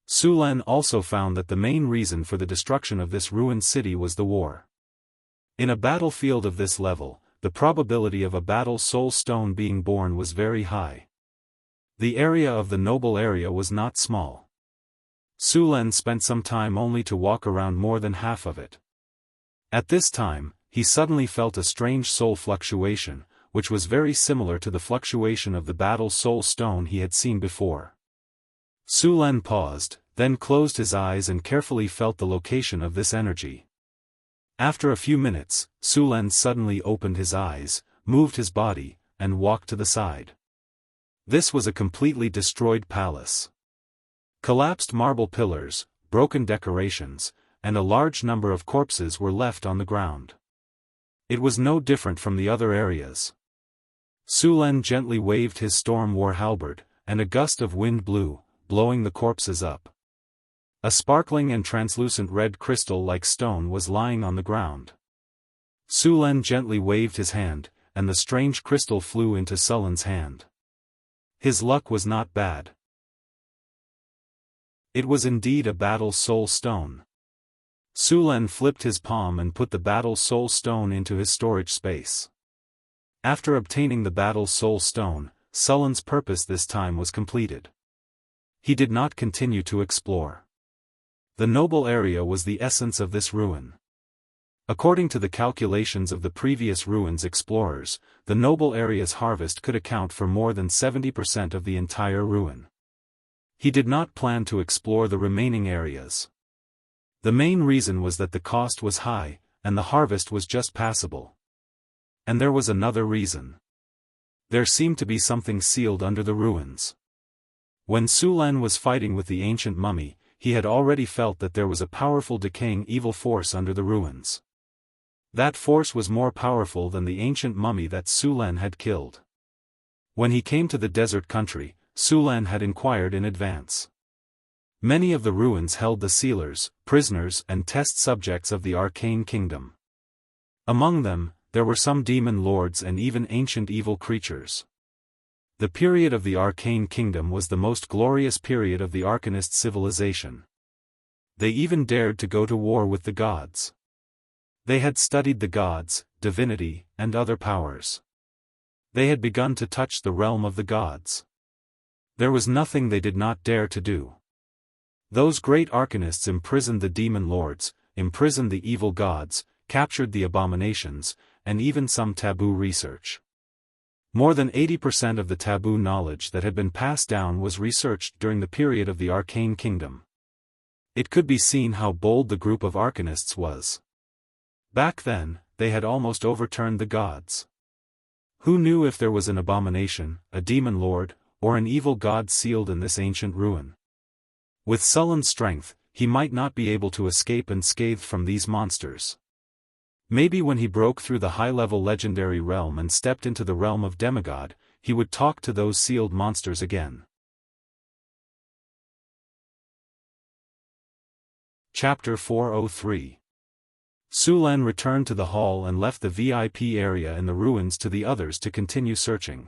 Sulen also found that the main reason for the destruction of this ruined city was the war. In a battlefield of this level, the probability of a battle soul stone being born was very high. The area of the noble area was not small. Sulen spent some time only to walk around more than half of it. At this time, he suddenly felt a strange soul fluctuation, which was very similar to the fluctuation of the battle soul stone he had seen before. Sulen paused, then closed his eyes and carefully felt the location of this energy. After a few minutes, Sulen suddenly opened his eyes, moved his body, and walked to the side. This was a completely destroyed palace. Collapsed marble pillars, broken decorations, and a large number of corpses were left on the ground. It was no different from the other areas. Sulen gently waved his storm war halberd, and a gust of wind blew, blowing the corpses up. A sparkling and translucent red crystal-like stone was lying on the ground. Sulen gently waved his hand, and the strange crystal flew into Sulen's hand. His luck was not bad. It was indeed a battle soul stone. Sulen flipped his palm and put the battle soul stone into his storage space. After obtaining the battle soul stone, Sulen's purpose this time was completed. He did not continue to explore. The noble area was the essence of this ruin. According to the calculations of the previous ruins explorers, the noble area's harvest could account for more than 70% of the entire ruin. He did not plan to explore the remaining areas. The main reason was that the cost was high, and the harvest was just passable. And there was another reason. There seemed to be something sealed under the ruins. When Sulen was fighting with the ancient mummy, he had already felt that there was a powerful decaying evil force under the ruins. That force was more powerful than the ancient mummy that Sulen had killed. When he came to the desert country, Sulen had inquired in advance. Many of the ruins held the sealers, prisoners and test subjects of the arcane kingdom. Among them, there were some demon lords and even ancient evil creatures. The period of the arcane kingdom was the most glorious period of the Arcanist civilization. They even dared to go to war with the gods. They had studied the gods, divinity, and other powers. They had begun to touch the realm of the gods. There was nothing they did not dare to do. Those great arcanists imprisoned the demon lords, imprisoned the evil gods, captured the abominations, and even some taboo research. More than 80% of the taboo knowledge that had been passed down was researched during the period of the arcane kingdom. It could be seen how bold the group of arcanists was. Back then, they had almost overturned the gods. Who knew if there was an abomination, a demon lord, or an evil god sealed in this ancient ruin? With sullen strength, he might not be able to escape unscathed from these monsters. Maybe when he broke through the high-level legendary realm and stepped into the realm of demigod, he would talk to those sealed monsters again. Chapter 403. Sulen returned to the hall and left the VIP area in the ruins to the others to continue searching.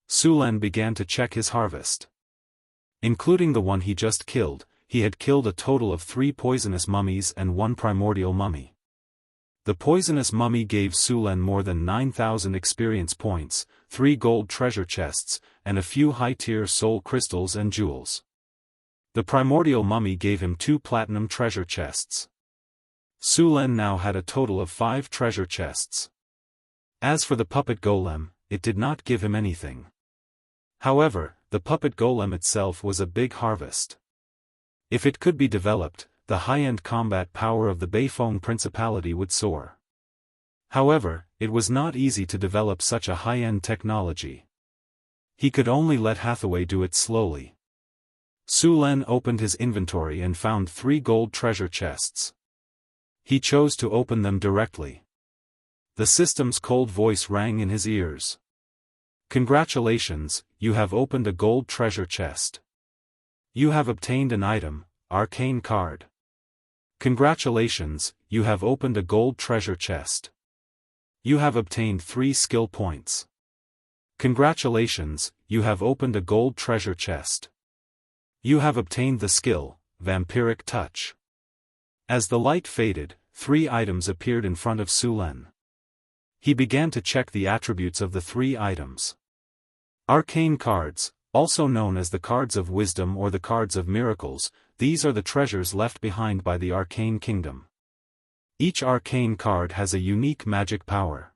Sulen began to check his harvest. Including the one he just killed, he had killed a total of 3 poisonous mummies and 1 primordial mummy. The poisonous mummy gave Sulen more than 9,000 experience points, 3 gold treasure chests, and a few high-tier soul crystals and jewels. The primordial mummy gave him 2 platinum treasure chests. Sulen now had a total of 5 treasure chests. As for the puppet golem, it did not give him anything. However, the puppet golem itself was a big harvest. If it could be developed, the high-end combat power of the Beifeng Principality would soar. However, it was not easy to develop such a high-end technology. He could only let Hathaway do it slowly. Sulen opened his inventory and found 3 gold treasure chests. He chose to open them directly. The system's cold voice rang in his ears. "Congratulations, you have opened a gold treasure chest. You have obtained an item, arcane card. Congratulations, you have opened a gold treasure chest. You have obtained 3 skill points. Congratulations, you have opened a gold treasure chest. You have obtained the skill, Vampiric Touch. As the light faded, 3 items appeared in front of Su Lin. He began to check the attributes of the 3 items. Arcane cards, also known as the cards of wisdom or the cards of miracles, these are the treasures left behind by the Arcane Kingdom. Each arcane card has a unique magic power.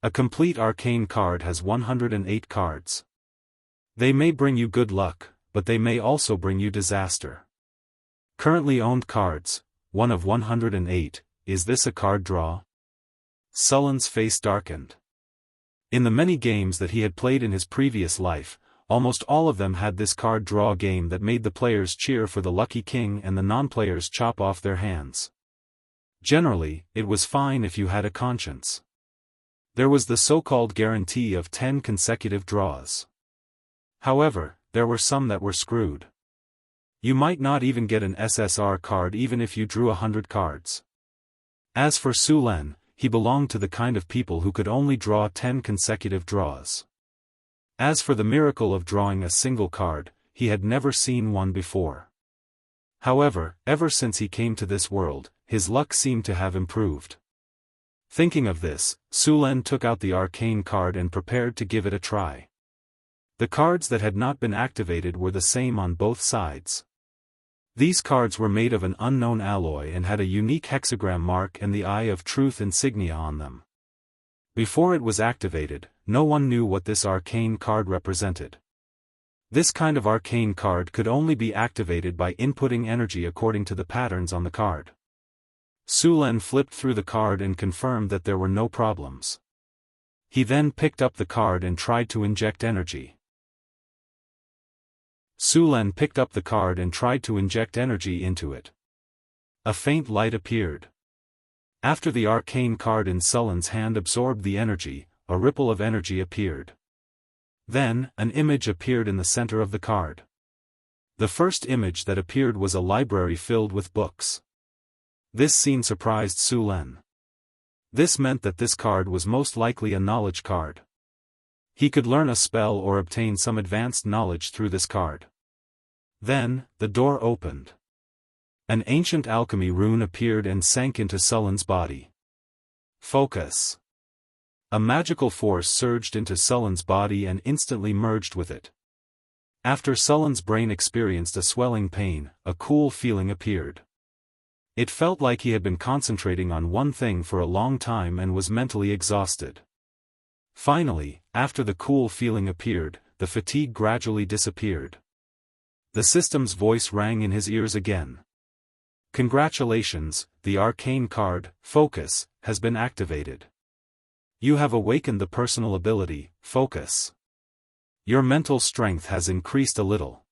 A complete arcane card has 108 cards. They may bring you good luck, but they may also bring you disaster. Currently owned cards, 1 of 108, is this a card draw? Sulin's face darkened. In the many games that he had played in his previous life, almost all of them had this card draw game that made the players cheer for the lucky king and the non-players chop off their hands. Generally, it was fine if you had a conscience. There was the so-called guarantee of 10 consecutive draws. However, there were some that were screwed. You might not even get an SSR card even if you drew 100 cards. As for Su Lin, he belonged to the kind of people who could only draw 10 consecutive draws. As for the miracle of drawing a single card, he had never seen one before. However, ever since he came to this world, his luck seemed to have improved. Thinking of this, Su Lin took out the arcane card and prepared to give it a try. The cards that had not been activated were the same on both sides. These cards were made of an unknown alloy and had a unique hexagram mark and the Eye of Truth insignia on them. Before it was activated, no one knew what this arcane card represented. This kind of arcane card could only be activated by inputting energy according to the patterns on the card. Su Lin flipped through the card and confirmed that there were no problems. He then picked up the card and tried to inject energy. Su Lin picked up the card and tried to inject energy into it. A faint light appeared. After the arcane card in Su Lin's hand absorbed the energy, a ripple of energy appeared. Then, an image appeared in the center of the card. The first image that appeared was a library filled with books. This scene surprised Su Lin. This meant that this card was most likely a knowledge card. He could learn a spell or obtain some advanced knowledge through this card. Then, the door opened. An ancient alchemy rune appeared and sank into Su Lin's body. Focus. A magical force surged into Su Lin's body and instantly merged with it. After Su Lin's brain experienced a swelling pain, a cool feeling appeared. It felt like he had been concentrating on one thing for a long time and was mentally exhausted. Finally, after the cool feeling appeared, the fatigue gradually disappeared. The system's voice rang in his ears again. Congratulations, the arcane card, Focus, has been activated. You have awakened the personal ability, Focus. Your mental strength has increased a little.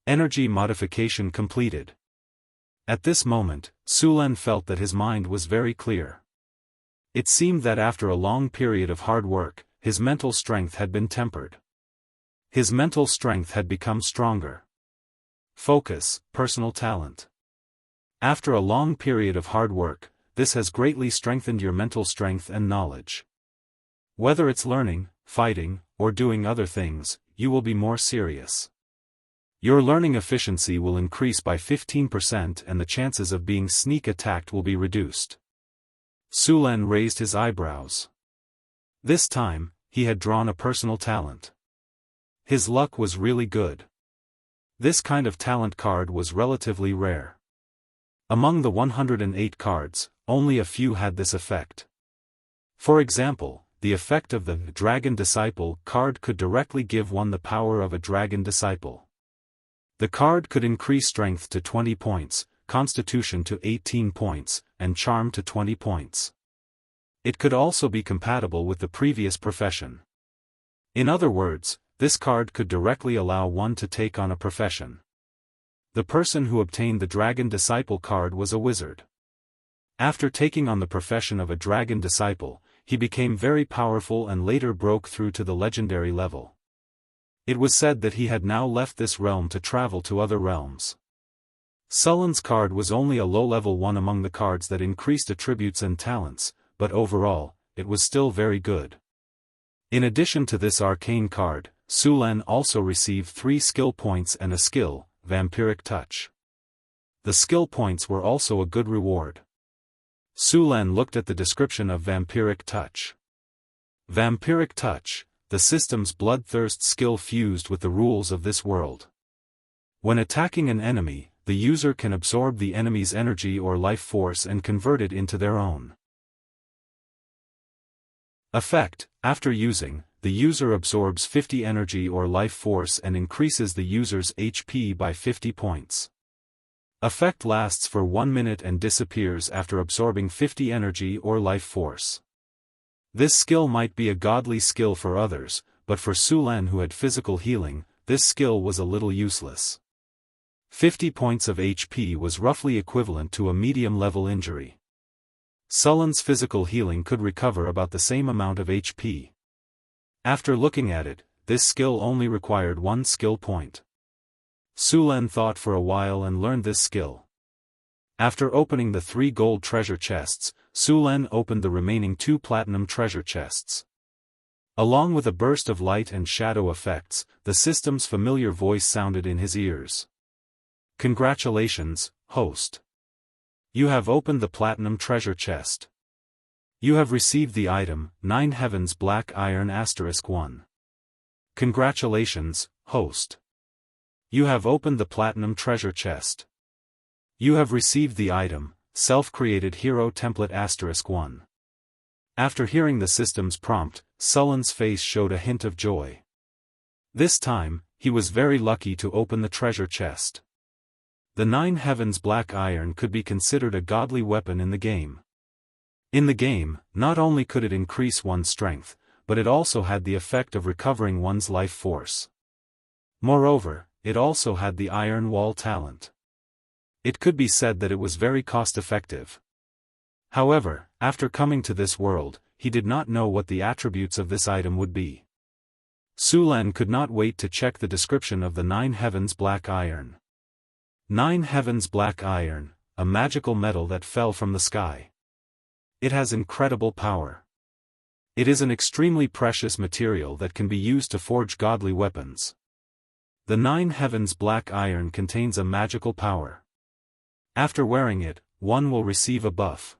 Energy modification completed. At this moment, Su Lin felt that his mind was very clear. It seemed that after a long period of hard work, his mental strength had been tempered. His mental strength had become stronger. Focus, personal talent. After a long period of hard work, this has greatly strengthened your mental strength and knowledge. Whether it's learning, fighting, or doing other things, you will be more serious. Your learning efficiency will increase by 15% and the chances of being sneak attacked will be reduced. Su Lin raised his eyebrows. This time, he had drawn a personal talent. His luck was really good. This kind of talent card was relatively rare. Among the 108 cards, only a few had this effect. For example, the effect of the Dragon Disciple card could directly give one the power of a Dragon Disciple. The card could increase strength to 20 points, constitution to 18 points, and charm to 20 points. It could also be compatible with the previous profession. In other words, this card could directly allow one to take on a profession. The person who obtained the Dragon Disciple card was a wizard. After taking on the profession of a Dragon Disciple, he became very powerful and later broke through to the legendary level. It was said that he had now left this realm to travel to other realms. Sullen's card was only a low-level one among the cards that increased attributes and talents, but overall, it was still very good. In addition to this arcane card, Sulen also received 3 skill points and a skill, Vampiric Touch. The skill points were also a good reward. Sulen looked at the description of Vampiric Touch. Vampiric Touch, the system's bloodthirst skill fused with the rules of this world. When attacking an enemy, the user can absorb the enemy's energy or life force and convert it into their own. Effect: after using, the user absorbs 50 energy or life force and increases the user's HP by 50 points. Effect lasts for 1 minute and disappears after absorbing 50 energy or life force. This skill might be a godly skill for others, but for Sulen who had physical healing, this skill was a little useless. 50 points of HP was roughly equivalent to a medium-level injury. Sullen's physical healing could recover about the same amount of HP. After looking at it, this skill only required 1 skill point. Sulen thought for a while and learned this skill. After opening the 3 gold treasure chests, Sulen opened the remaining 2 platinum treasure chests. Along with a burst of light and shadow effects, the system's familiar voice sounded in his ears. "Congratulations, host. You have opened the platinum treasure chest. You have received the item, 9 Heavens Black Iron *1. Congratulations, host. You have opened the platinum treasure chest. You have received the item, Self-Created Hero Template *1. After hearing the system's prompt, Sullen's face showed a hint of joy. This time, he was very lucky to open the treasure chest. The 9 Heavens Black Iron could be considered a godly weapon in the game. In the game, not only could it increase one's strength, but it also had the effect of recovering one's life force. Moreover, it also had the Iron Wall talent. It could be said that it was very cost-effective. However, after coming to this world, he did not know what the attributes of this item would be. Sulen could not wait to check the description of the 9 Heavens Black Iron. 9 Heavens Black Iron, a magical metal that fell from the sky. It has incredible power. It is an extremely precious material that can be used to forge godly weapons. The 9 Heavens Black Iron contains a magical power. After wearing it, one will receive a buff.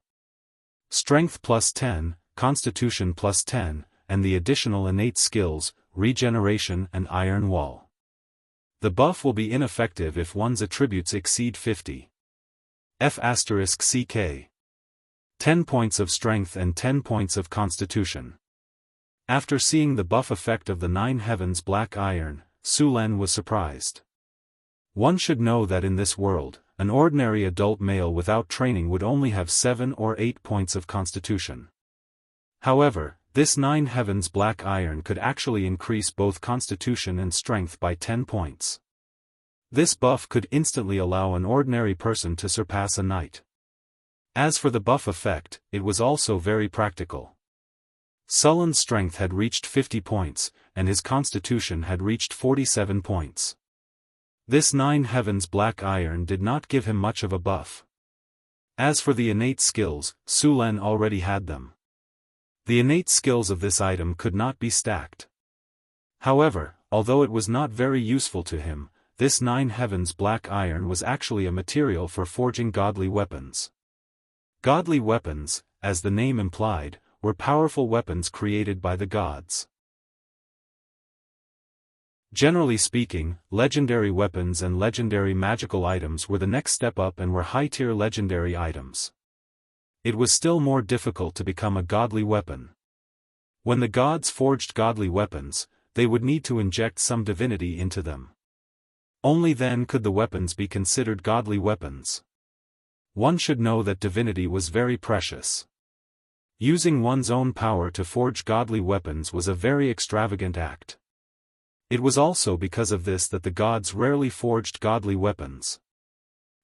Strength +10, Constitution +10, and the additional innate skills, Regeneration and Iron Wall. The buff will be ineffective if one's attributes exceed 50. F***CK. 10 points of strength and 10 points of constitution. After seeing the buff effect of the 9 Heavens Black Iron, Sulen was surprised. One should know that in this world, an ordinary adult male without training would only have 7 or 8 points of constitution. However, this 9 Heavens Black Iron could actually increase both constitution and strength by 10 points. This buff could instantly allow an ordinary person to surpass a knight. As for the buff effect, it was also very practical. Sullen's strength had reached 50 points, and his constitution had reached 47 points. This 9 Heavens Black Iron did not give him much of a buff. As for the innate skills, Sulen already had them. The innate skills of this item could not be stacked. However, although it was not very useful to him, this 9 Heavens Black Iron was actually a material for forging godly weapons. Godly weapons, as the name implied, were powerful weapons created by the gods. Generally speaking, legendary weapons and legendary magical items were the next step up and were high-tier legendary items. It was still more difficult to become a godly weapon. When the gods forged godly weapons, they would need to inject some divinity into them. Only then could the weapons be considered godly weapons. One should know that divinity was very precious. Using one's own power to forge godly weapons was a very extravagant act. It was also because of this that the gods rarely forged godly weapons.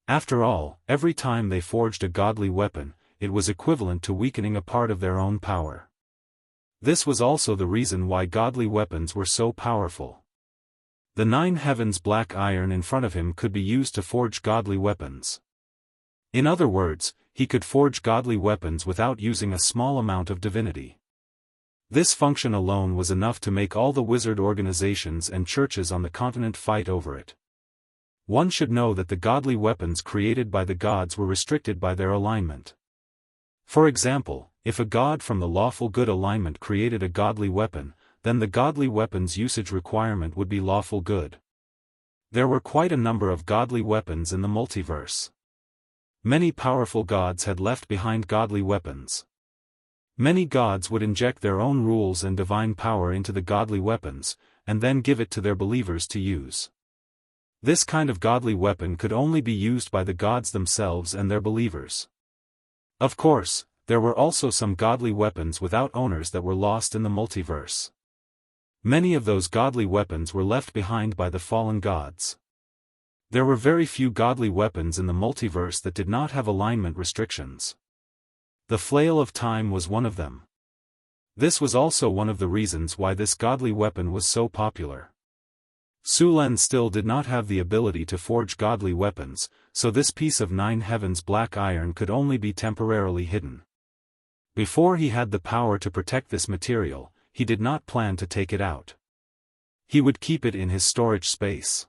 After all, every time they forged a godly weapon, it was equivalent to weakening a part of their own power. This was also the reason why godly weapons were so powerful. The 9 heavens black iron in front of him could be used to forge godly weapons. In other words, he could forge godly weapons without using a small amount of divinity. This function alone was enough to make all the wizard organizations and churches on the continent fight over it. One should know that the godly weapons created by the gods were restricted by their alignment. For example, if a god from the lawful good alignment created a godly weapon, then the godly weapon's usage requirement would be lawful good. There were quite a number of godly weapons in the multiverse. Many powerful gods had left behind godly weapons. Many gods would inject their own rules and divine power into the godly weapons, and then give it to their believers to use. This kind of godly weapon could only be used by the gods themselves and their believers. Of course, there were also some godly weapons without owners that were lost in the multiverse. Many of those godly weapons were left behind by the fallen gods. There were very few godly weapons in the multiverse that did not have alignment restrictions. The Flail of Time was one of them. This was also one of the reasons why this godly weapon was so popular. Sulen still did not have the ability to forge godly weapons, so this piece of 9 heavens black iron could only be temporarily hidden. Before he had the power to protect this material, he did not plan to take it out. He would keep it in his storage space.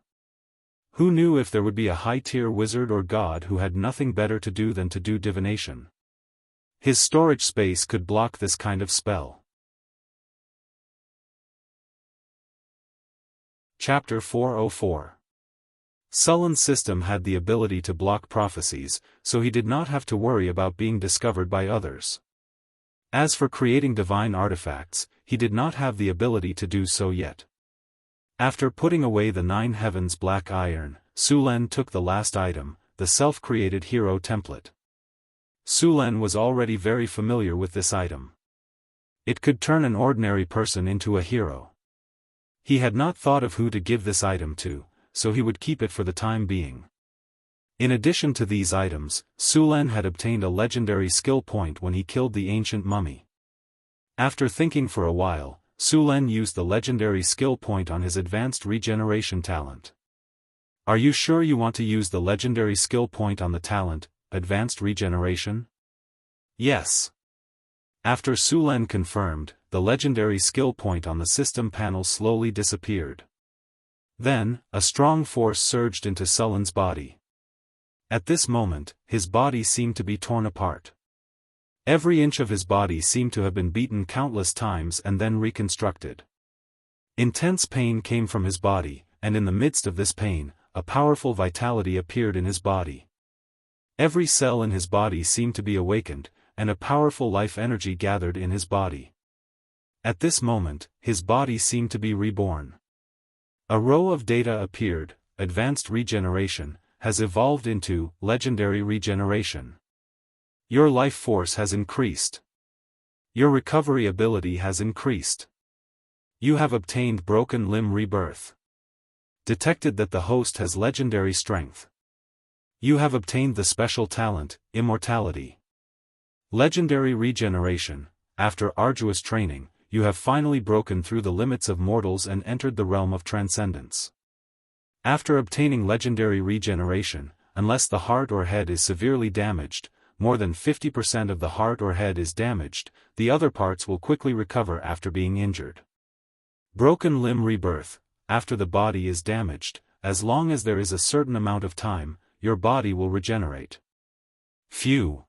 Who knew if there would be a high-tier wizard or god who had nothing better to do than to do divination? His storage space could block this kind of spell. Chapter 404. Sullen's system had the ability to block prophecies, so he did not have to worry about being discovered by others. As for creating divine artifacts, he did not have the ability to do so yet. After putting away the 9 heavens black iron, Sulen took the last item, the self-created hero template. Sulen was already very familiar with this item. It could turn an ordinary person into a hero. He had not thought of who to give this item to, so he would keep it for the time being. In addition to these items, Sulen had obtained a legendary skill point when he killed the ancient mummy. After thinking for a while, Sulen used the legendary skill point on his advanced regeneration talent. Are you sure you want to use the legendary skill point on the talent, advanced regeneration? Yes. After Sulen confirmed, the legendary skill point on the system panel slowly disappeared. Then, a strong force surged into Sulen's body. At this moment, his body seemed to be torn apart. Every inch of his body seemed to have been beaten countless times and then reconstructed. Intense pain came from his body, and in the midst of this pain, a powerful vitality appeared in his body. Every cell in his body seemed to be awakened, and a powerful life energy gathered in his body. At this moment, his body seemed to be reborn. A row of data appeared: advanced regeneration has evolved into legendary regeneration. Your life force has increased. Your recovery ability has increased. You have obtained broken limb rebirth. Detected that the host has legendary strength. You have obtained the special talent, Immortality. Legendary regeneration. After arduous training, you have finally broken through the limits of mortals and entered the realm of transcendence. After obtaining legendary regeneration, unless the heart or head is severely damaged, more than 50% of the heart or head is damaged, the other parts will quickly recover after being injured. Broken limb rebirth. After the body is damaged, as long as there is a certain amount of time, your body will regenerate. Phew.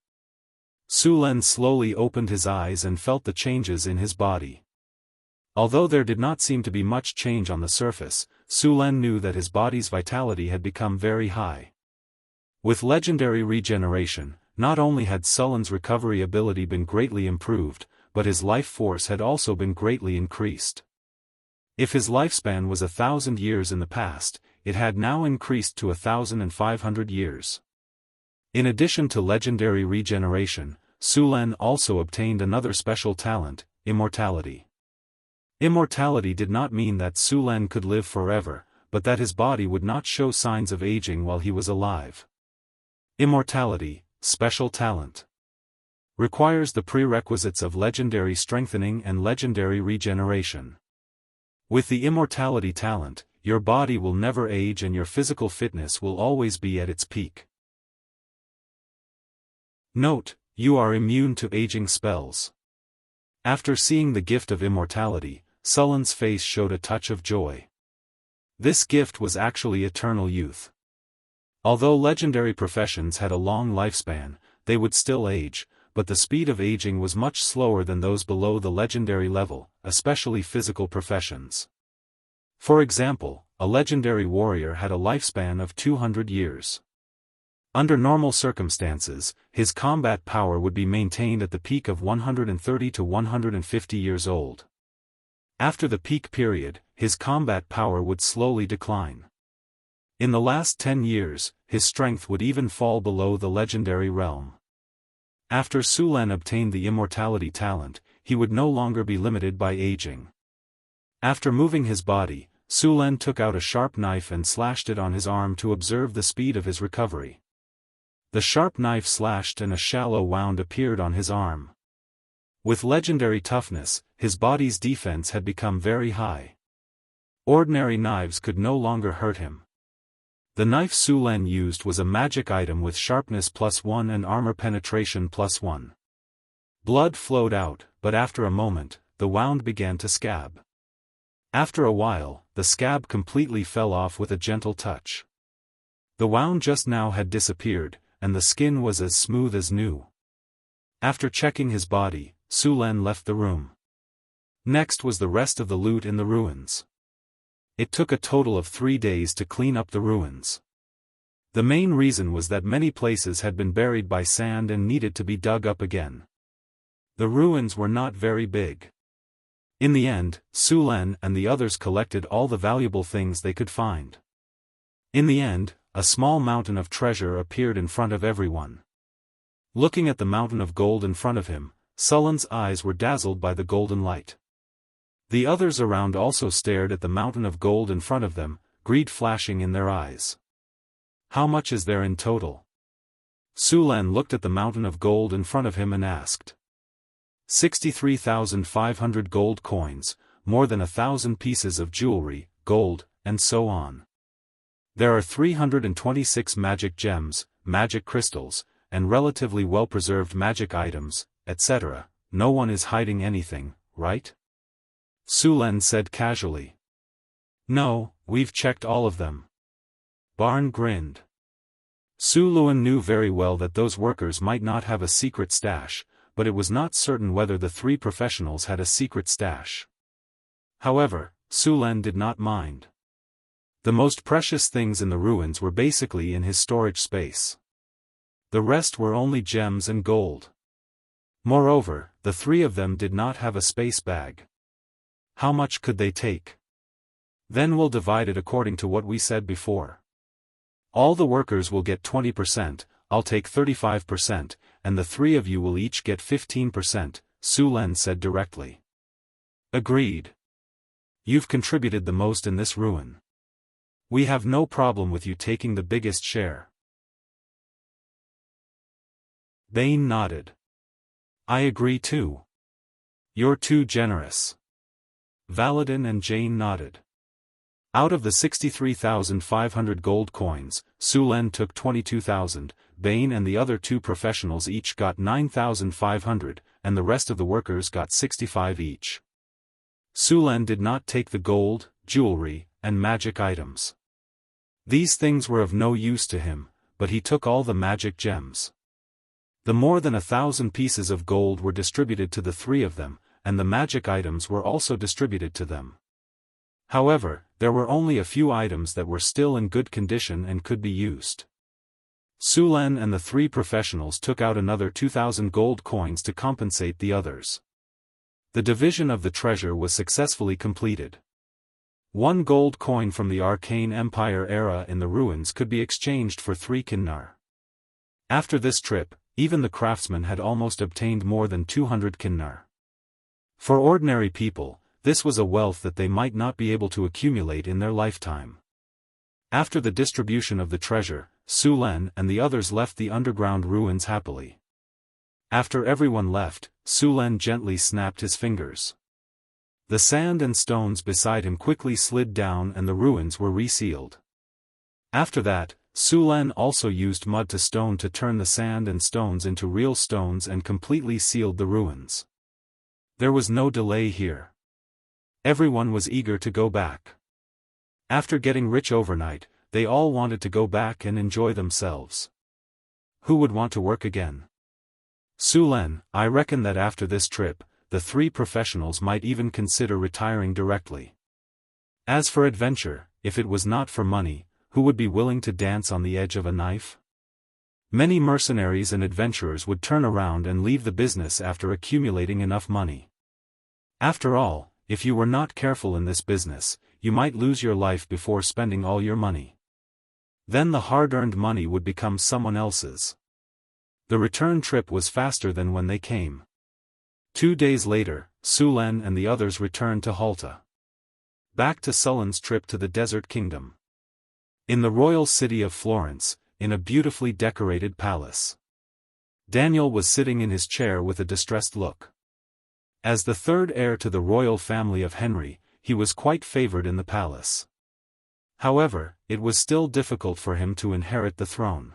Sulen slowly opened his eyes and felt the changes in his body. Although there did not seem to be much change on the surface, Sulen knew that his body's vitality had become very high. With legendary regeneration, not only had Sulen's recovery ability been greatly improved, but his life force had also been greatly increased. If his lifespan was 1,000 years in the past, it had now increased to 1,500 years. In addition to legendary regeneration, Sulen also obtained another special talent, Immortality. Immortality did not mean that Sulen could live forever, but that his body would not show signs of aging while he was alive. Immortality, special talent. Requires the prerequisites of legendary strengthening and legendary regeneration. With the Immortality talent, your body will never age and your physical fitness will always be at its peak. Note, you are immune to aging spells. After seeing the gift of immortality, Sullen's face showed a touch of joy. This gift was actually eternal youth. Although legendary professions had a long lifespan, they would still age, but the speed of aging was much slower than those below the legendary level, especially physical professions. For example, a legendary warrior had a lifespan of 200 years. Under normal circumstances, his combat power would be maintained at the peak of 130 to 150 years old. After the peak period, his combat power would slowly decline. In the last 10 years, his strength would even fall below the legendary realm. After Sulen obtained the immortality talent, he would no longer be limited by aging. After moving his body, Sulen took out a sharp knife and slashed it on his arm to observe the speed of his recovery. The sharp knife slashed and a shallow wound appeared on his arm. With legendary toughness, his body's defense had become very high. Ordinary knives could no longer hurt him. The knife Sulen used was a magic item with sharpness +1 and armor penetration +1. Blood flowed out, but after a moment, the wound began to scab. After a while, the scab completely fell off with a gentle touch. The wound just now had disappeared, and the skin was as smooth as new. After checking his body, Sulen left the room. Next was the rest of the loot in the ruins. It took a total of 3 days to clean up the ruins. The main reason was that many places had been buried by sand and needed to be dug up again. The ruins were not very big. In the end, Sulen and the others collected all the valuable things they could find. In the end, a small mountain of treasure appeared in front of everyone. Looking at the mountain of gold in front of him, Sullen's eyes were dazzled by the golden light. The others around also stared at the mountain of gold in front of them, greed flashing in their eyes. How much is there in total? Sulen looked at the mountain of gold in front of him and asked. 63,500 gold coins, more than 1,000 pieces of jewelry, gold, and so on. There are 326 magic gems, magic crystals, and relatively well-preserved magic items, etc. No one is hiding anything, right? Sulen said casually. No, we've checked all of them. Barn grinned. Suluan knew very well that those workers might not have a secret stash, but it was not certain whether the 3 professionals had a secret stash. However, Sulen did not mind. The most precious things in the ruins were basically in his storage space. The rest were only gems and gold. Moreover, the 3 of them did not have a space bag. How much could they take? Then we'll divide it according to what we said before. All the workers will get 20%, I'll take 35%, and the 3 of you will each get 15%, Sulen said directly. Agreed. You've contributed the most in this ruin. We have no problem with you taking the biggest share. Bane nodded. I agree too. You're too generous. Valadin and Jane nodded. Out of the 63,500 gold coins, Sulen took 22,000, Bane and the other 2 professionals each got 9,500, and the rest of the workers got 65 each. Sulen did not take the gold, jewelry, and magic items. These things were of no use to him, but he took all the magic gems. The more than 1,000 pieces of gold were distributed to the 3 of them, and the magic items were also distributed to them. However, there were only a few items that were still in good condition and could be used. Sulen and the 3 professionals took out another 2,000 gold coins to compensate the others. The division of the treasure was successfully completed. 1 gold coin from the Arcane Empire era in the ruins could be exchanged for 3 kinnar. After this trip, even the craftsmen had almost obtained more than 200 kinnar. For ordinary people, this was a wealth that they might not be able to accumulate in their lifetime. After the distribution of the treasure, Sulen and the others left the underground ruins happily. After everyone left, Sulen gently snapped his fingers. The sand and stones beside him quickly slid down and the ruins were resealed. After that, Su Len also used mud to stone to turn the sand and stones into real stones and completely sealed the ruins. There was no delay here. Everyone was eager to go back. After getting rich overnight, they all wanted to go back and enjoy themselves. Who would want to work again? Su Len, I reckon that after this trip, the three professionals might even consider retiring directly. As for adventure, if it was not for money, who would be willing to dance on the edge of a knife? Many mercenaries and adventurers would turn around and leave the business after accumulating enough money. After all, if you were not careful in this business, you might lose your life before spending all your money. Then the hard-earned money would become someone else's. The return trip was faster than when they came. 2 days later, Su Len and the others returned to Halta. Back to Sullen's trip to the Desert Kingdom. In the royal city of Florence, in a beautifully decorated palace. Daniel was sitting in his chair with a distressed look. As the third heir to the royal family of Henry, he was quite favored in the palace. However, it was still difficult for him to inherit the throne.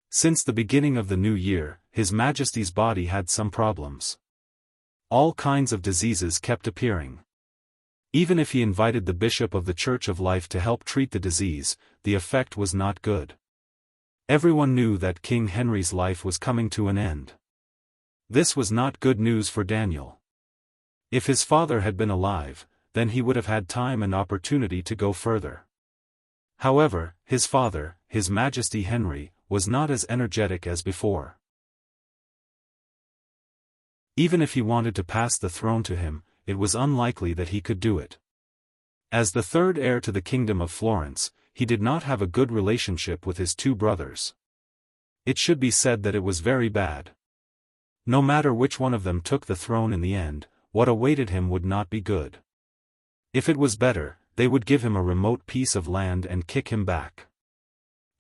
Since the beginning of the new year, His Majesty's body had some problems. All kinds of diseases kept appearing. Even if he invited the bishop of the Church of Life to help treat the disease, the effect was not good. Everyone knew that King Henry's life was coming to an end. This was not good news for Daniel. If his father had been alive, then he would have had time and opportunity to go further. However, his father, His Majesty Henry, was not as energetic as before. Even if he wanted to pass the throne to him, it was unlikely that he could do it. As the third heir to the Kingdom of Florence, he did not have a good relationship with his two brothers. It should be said that it was very bad. No matter which one of them took the throne in the end, what awaited him would not be good. If it was better, they would give him a remote piece of land and kick him back.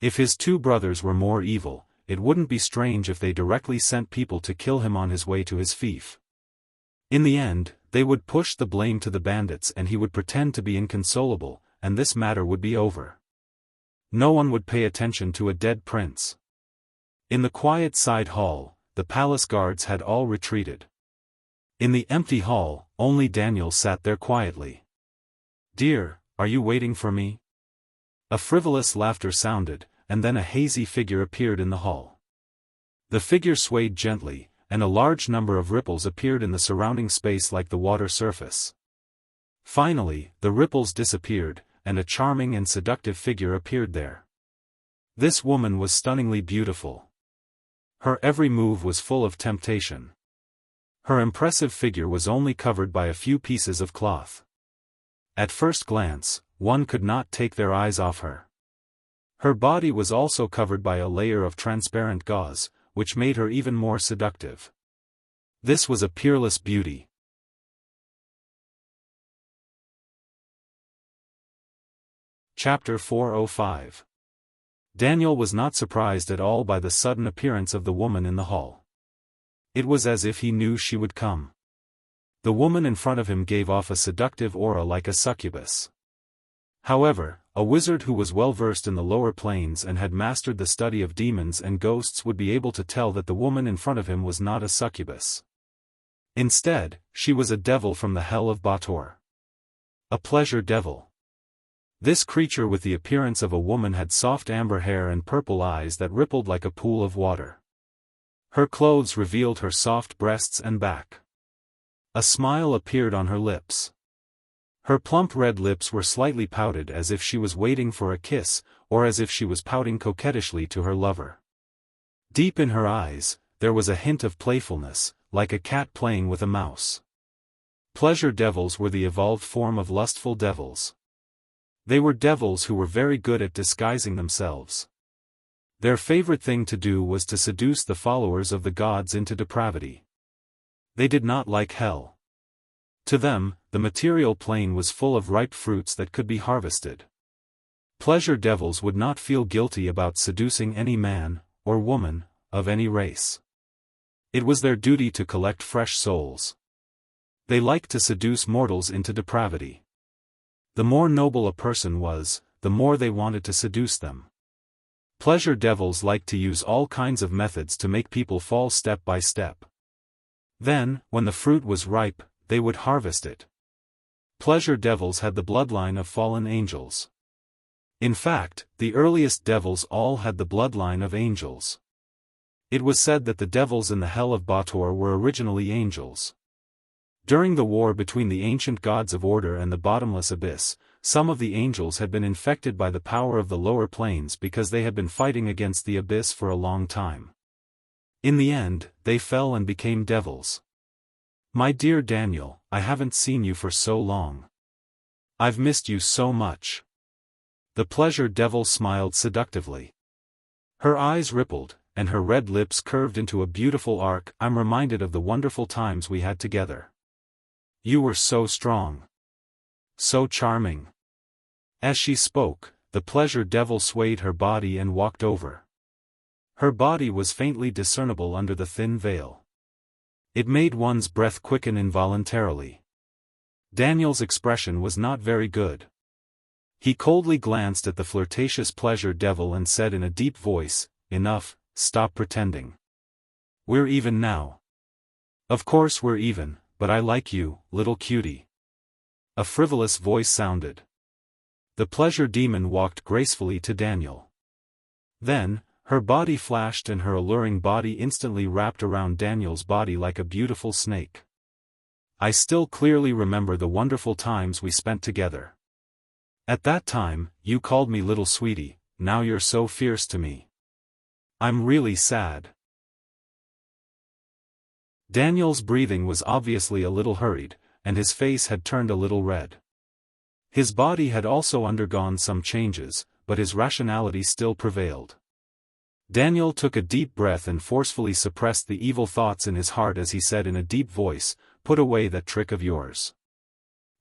If his two brothers were more evil, it wouldn't be strange if they directly sent people to kill him on his way to his fief. In the end, they would push the blame to the bandits and he would pretend to be inconsolable, and this matter would be over. No one would pay attention to a dead prince. In the quiet side hall, the palace guards had all retreated. In the empty hall, only Daniel sat there quietly. "Dear, are you waiting for me?" A frivolous laughter sounded, and then a hazy figure appeared in the hall. The figure swayed gently, and a large number of ripples appeared in the surrounding space like the water surface. Finally, the ripples disappeared, and a charming and seductive figure appeared there. This woman was stunningly beautiful. Her every move was full of temptation. Her impressive figure was only covered by a few pieces of cloth. At first glance, one could not take their eyes off her. Her body was also covered by a layer of transparent gauze, which made her even more seductive. This was a peerless beauty. Chapter 405. Daniel was not surprised at all by the sudden appearance of the woman in the hall. It was as if he knew she would come. The woman in front of him gave off a seductive aura like a succubus. However, a wizard who was well versed in the lower planes and had mastered the study of demons and ghosts would be able to tell that the woman in front of him was not a succubus. Instead, she was a devil from the hell of Bator. A pleasure devil. This creature with the appearance of a woman had soft amber hair and purple eyes that rippled like a pool of water. Her clothes revealed her soft breasts and back. A smile appeared on her lips. Her plump red lips were slightly pouted as if she was waiting for a kiss, or as if she was pouting coquettishly to her lover. Deep in her eyes, there was a hint of playfulness, like a cat playing with a mouse. Pleasure devils were the evolved form of lustful devils. They were devils who were very good at disguising themselves. Their favorite thing to do was to seduce the followers of the gods into depravity. They did not like hell. To them, the material plane was full of ripe fruits that could be harvested. Pleasure devils would not feel guilty about seducing any man, or woman, of any race. It was their duty to collect fresh souls. They liked to seduce mortals into depravity. The more noble a person was, the more they wanted to seduce them. Pleasure devils liked to use all kinds of methods to make people fall step by step. Then, when the fruit was ripe, they would harvest it. Pleasure devils had the bloodline of fallen angels. In fact, the earliest devils all had the bloodline of angels. It was said that the devils in the hell of Bator were originally angels. During the war between the ancient gods of order and the bottomless abyss, some of the angels had been infected by the power of the lower planes because they had been fighting against the abyss for a long time. In the end, they fell and became devils. My dear Daniel, I haven't seen you for so long. I've missed you so much. The pleasure devil smiled seductively. Her eyes rippled, and her red lips curved into a beautiful arc. I'm reminded of the wonderful times we had together. You were so strong. So charming. As she spoke, the pleasure devil swayed her body and walked over. Her body was faintly discernible under the thin veil. It made one's breath quicken involuntarily. Daniel's expression was not very good. He coldly glanced at the flirtatious pleasure devil and said in a deep voice, "Enough, stop pretending. We're even now." "Of course we're even, but I like you, little cutie." A frivolous voice sounded. The pleasure demon walked gracefully to Daniel. Then, her body flashed and her alluring body instantly wrapped around Daniel's body like a beautiful snake. I still clearly remember the wonderful times we spent together. At that time, you called me little sweetie, now you're so fierce to me. I'm really sad. Daniel's breathing was obviously a little hurried, and his face had turned a little red. His body had also undergone some changes, but his rationality still prevailed. Daniel took a deep breath and forcefully suppressed the evil thoughts in his heart as he said in a deep voice, "Put away that trick of yours.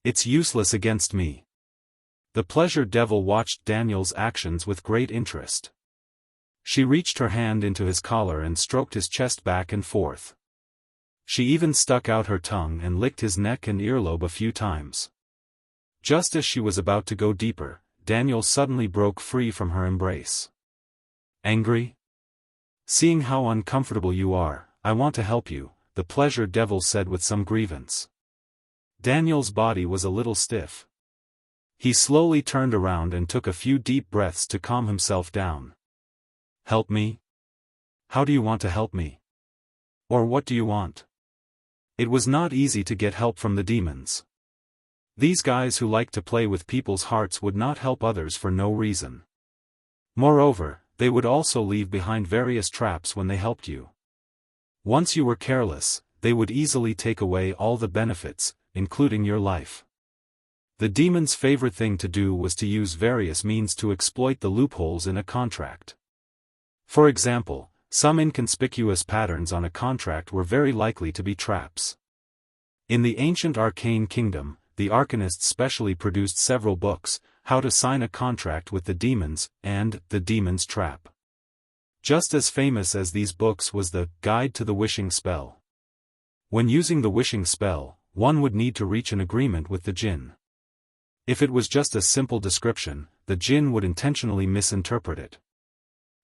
It's useless against me." The pleasure devil watched Daniel's actions with great interest. She reached her hand into his collar and stroked his chest back and forth. She even stuck out her tongue and licked his neck and earlobe a few times. Just as she was about to go deeper, Daniel suddenly broke free from her embrace. "Angry? Seeing how uncomfortable you are, I want to help you," the pleasure devil said with some grievance. Daniel's body was a little stiff. He slowly turned around and took a few deep breaths to calm himself down. "Help me? How do you want to help me? Or what do you want?" It was not easy to get help from the demons. These guys who like to play with people's hearts would not help others for no reason. Moreover, they would also leave behind various traps when they helped you. Once you were careless, they would easily take away all the benefits, including your life. The demon's favorite thing to do was to use various means to exploit the loopholes in a contract. For example, some inconspicuous patterns on a contract were very likely to be traps. In the ancient arcane kingdom, the arcanists specially produced several books, How to Sign a Contract with the Demons, and The Demon's Trap. Just as famous as these books was the Guide to the Wishing Spell. When using the wishing spell, one would need to reach an agreement with the jinn. If it was just a simple description, the jinn would intentionally misinterpret it.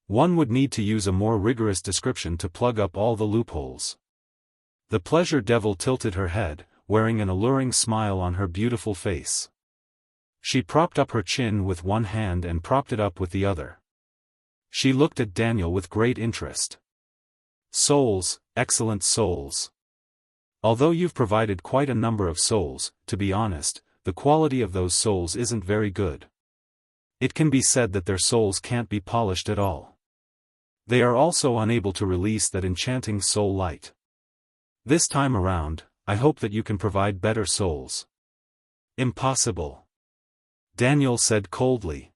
One would need to use a more rigorous description to plug up all the loopholes. The pleasure devil tilted her head, wearing an alluring smile on her beautiful face. She propped up her chin with one hand and propped it up with the other. She looked at Daniel with great interest. "Souls, excellent souls. Although you've provided quite a number of souls, to be honest, the quality of those souls isn't very good. It can be said that their souls can't be polished at all. They are also unable to release that enchanting soul light. This time around, I hope that you can provide better souls." "Impossible," Daniel said coldly.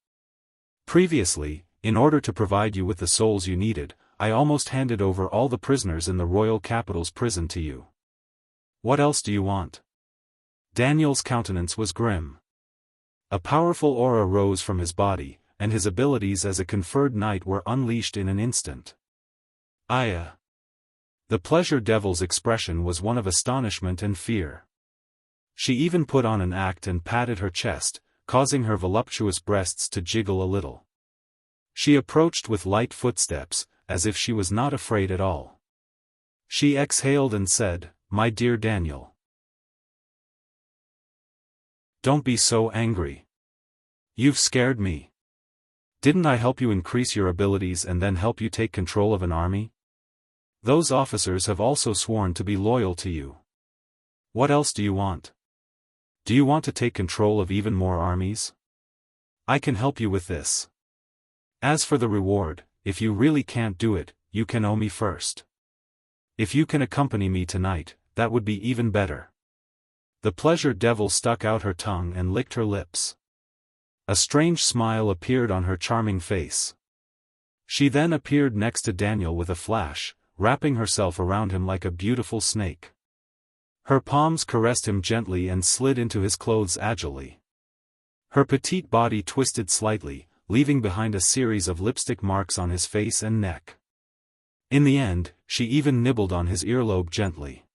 "Previously, in order to provide you with the souls you needed, I almost handed over all the prisoners in the royal capital's prison to you. What else do you want?" Daniel's countenance was grim. A powerful aura rose from his body, and his abilities as a conferred knight were unleashed in an instant. The pleasure devil's expression was one of astonishment and fear. She even put on an act and patted her chest, causing her voluptuous breasts to jiggle a little. She approached with light footsteps, as if she was not afraid at all. She exhaled and said, "My dear Daniel. Don't be so angry. You've scared me. Didn't I help you increase your abilities and then help you take control of an army? Those officers have also sworn to be loyal to you. What else do you want? Do you want to take control of even more armies? I can help you with this. As for the reward, if you really can't do it, you can owe me first. If you can accompany me tonight, that would be even better." The pleasure devil stuck out her tongue and licked her lips. A strange smile appeared on her charming face. She then appeared next to Daniel with a flash, wrapping herself around him like a beautiful snake. Her palms caressed him gently and slid into his clothes agilely. Her petite body twisted slightly, leaving behind a series of lipstick marks on his face and neck. In the end, she even nibbled on his earlobe gently.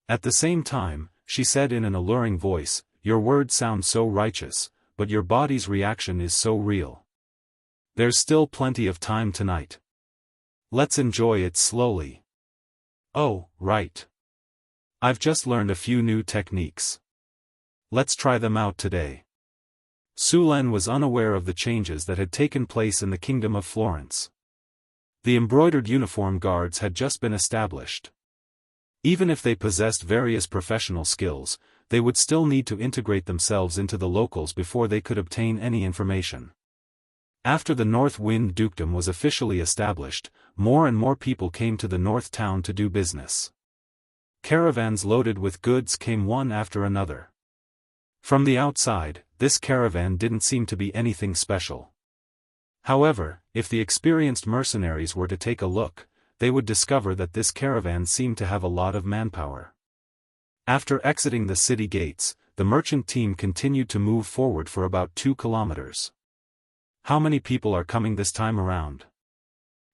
At the same time, she said in an alluring voice, "Your words sound so righteous, but your body's reaction is so real. There's still plenty of time tonight. Let's enjoy it slowly." "Oh, right. I've just learned a few new techniques. Let's try them out today." Sulen was unaware of the changes that had taken place in the Kingdom of Florence. The embroidered uniform guards had just been established. Even if they possessed various professional skills, they would still need to integrate themselves into the locals before they could obtain any information. After the North Wind Dukedom was officially established, more and more people came to the North Town to do business. Caravans loaded with goods came one after another. From the outside, this caravan didn't seem to be anything special. However, if the experienced mercenaries were to take a look, they would discover that this caravan seemed to have a lot of manpower. After exiting the city gates, the merchant team continued to move forward for about 2 kilometers. "How many people are coming this time around?"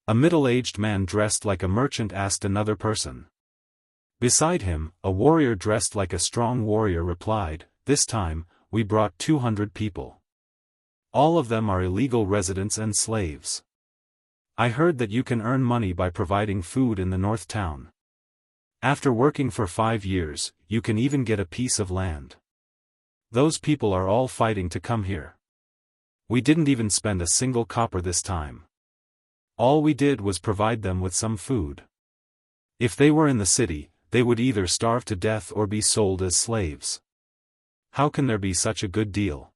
A middle-aged man dressed like a merchant asked another person. Beside him, a warrior dressed like a strong warrior replied, "This time, we brought 200 people. All of them are illegal residents and slaves. I heard that you can earn money by providing food in the North Town. After working for 5 years, you can even get a piece of land. Those people are all fighting to come here. We didn't even spend a single copper this time. All we did was provide them with some food. If they were in the city, they would either starve to death or be sold as slaves. How can there be such a good deal?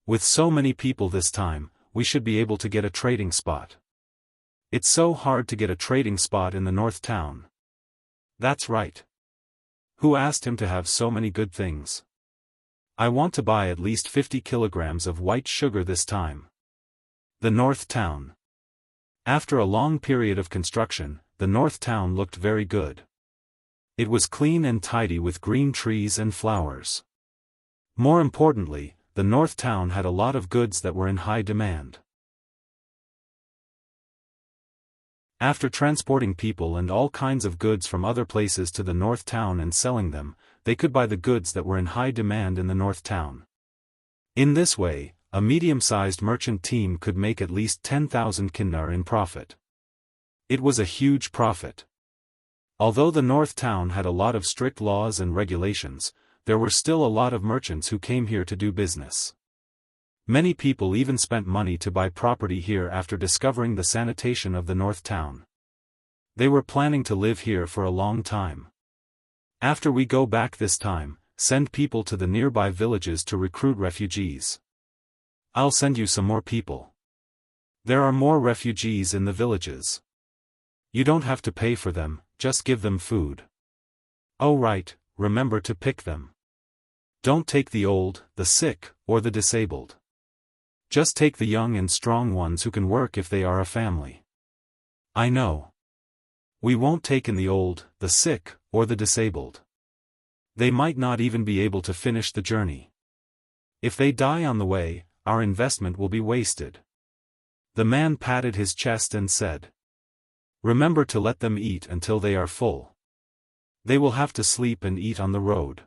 With so many people this time, we should be able to get a trading spot. It's so hard to get a trading spot in the North Town." "That's right. Who asked him to have so many good things? I want to buy at least 50 kilograms of white sugar this time." The North Town. After a long period of construction, the North Town looked very good. It was clean and tidy with green trees and flowers. More importantly, the North Town had a lot of goods that were in high demand. After transporting people and all kinds of goods from other places to the North Town and selling them, they could buy the goods that were in high demand in the North Town. In this way, a medium-sized merchant team could make at least 10,000 kinar in profit. It was a huge profit. Although the North Town had a lot of strict laws and regulations, there were still a lot of merchants who came here to do business. Many people even spent money to buy property here after discovering the sanitation of the North Town. They were planning to live here for a long time. "After we go back this time, send people to the nearby villages to recruit refugees. I'll send you some more people. There are more refugees in the villages. You don't have to pay for them, just give them food. Oh right, remember to pick them. Don't take the old, the sick, or the disabled. Just take the young and strong ones who can work if they are a family." "I know. We won't take in the old, the sick, or the disabled. They might not even be able to finish the journey. If they die on the way, our investment will be wasted." The man patted his chest and said, "Remember to let them eat until they are full. They will have to sleep and eat on the road.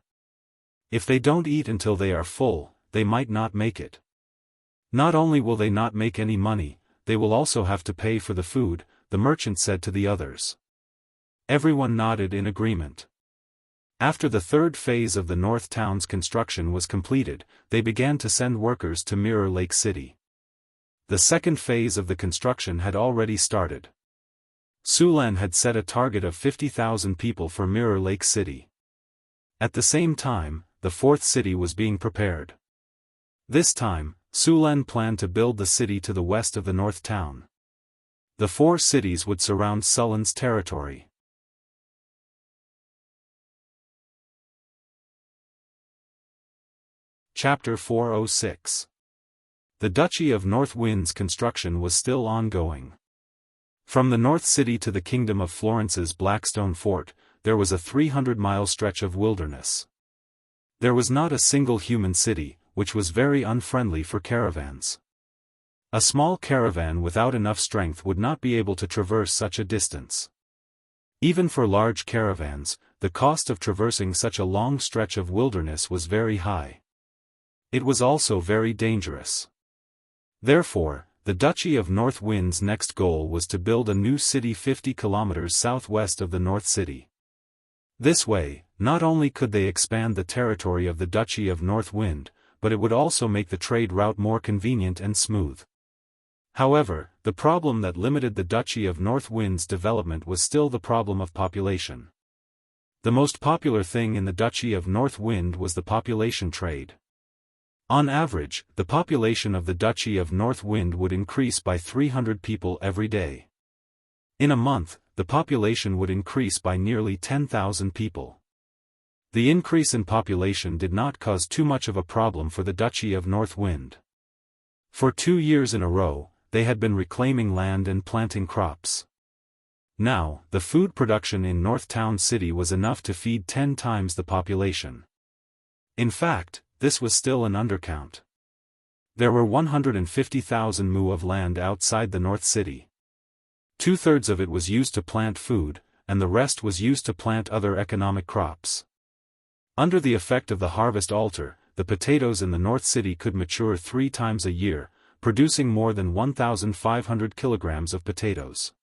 If they don't eat until they are full, they might not make it. Not only will they not make any money, they will also have to pay for the food, the merchant said to the others. Everyone nodded in agreement. After the third phase of the North Town's construction was completed, they began to send workers to Mirror Lake City. The second phase of the construction had already started. Sulan had set a target of 50,000 people for Mirror Lake City. At the same time, the fourth city was being prepared. This time, Sulan planned to build the city to the west of the North Town. The 4 cities would surround Sulan's territory. Chapter 406. The Duchy of North Wind's construction was still ongoing. From the North City to the Kingdom of Florence's Blackstone Fort, there was a 300-mile stretch of wilderness. There was not a single human city, which was very unfriendly for caravans. A small caravan without enough strength would not be able to traverse such a distance. Even for large caravans, the cost of traversing such a long stretch of wilderness was very high. It was also very dangerous. Therefore, the Duchy of North Wind's next goal was to build a new city 50 kilometers southwest of the North City. This way, not only could they expand the territory of the Duchy of North Wind, but it would also make the trade route more convenient and smooth. However, the problem that limited the Duchy of North Wind's development was still the problem of population. The most popular thing in the Duchy of North Wind was the population trade. On average, the population of the Duchy of North Wind would increase by 300 people every day. In a month, the population would increase by nearly 10,000 people. The increase in population did not cause too much of a problem for the Duchy of North Wind. For 2 years in a row, they had been reclaiming land and planting crops. Now, the food production in North Town City was enough to feed 10 times the population. In fact, this was still an undercount. There were 150,000 mu of land outside the North City. 2/3 of it was used to plant food, and the rest was used to plant other economic crops. Under the effect of the harvest altar, the potatoes in the North City could mature 3 times a year, producing more than 1,500 kilograms of potatoes.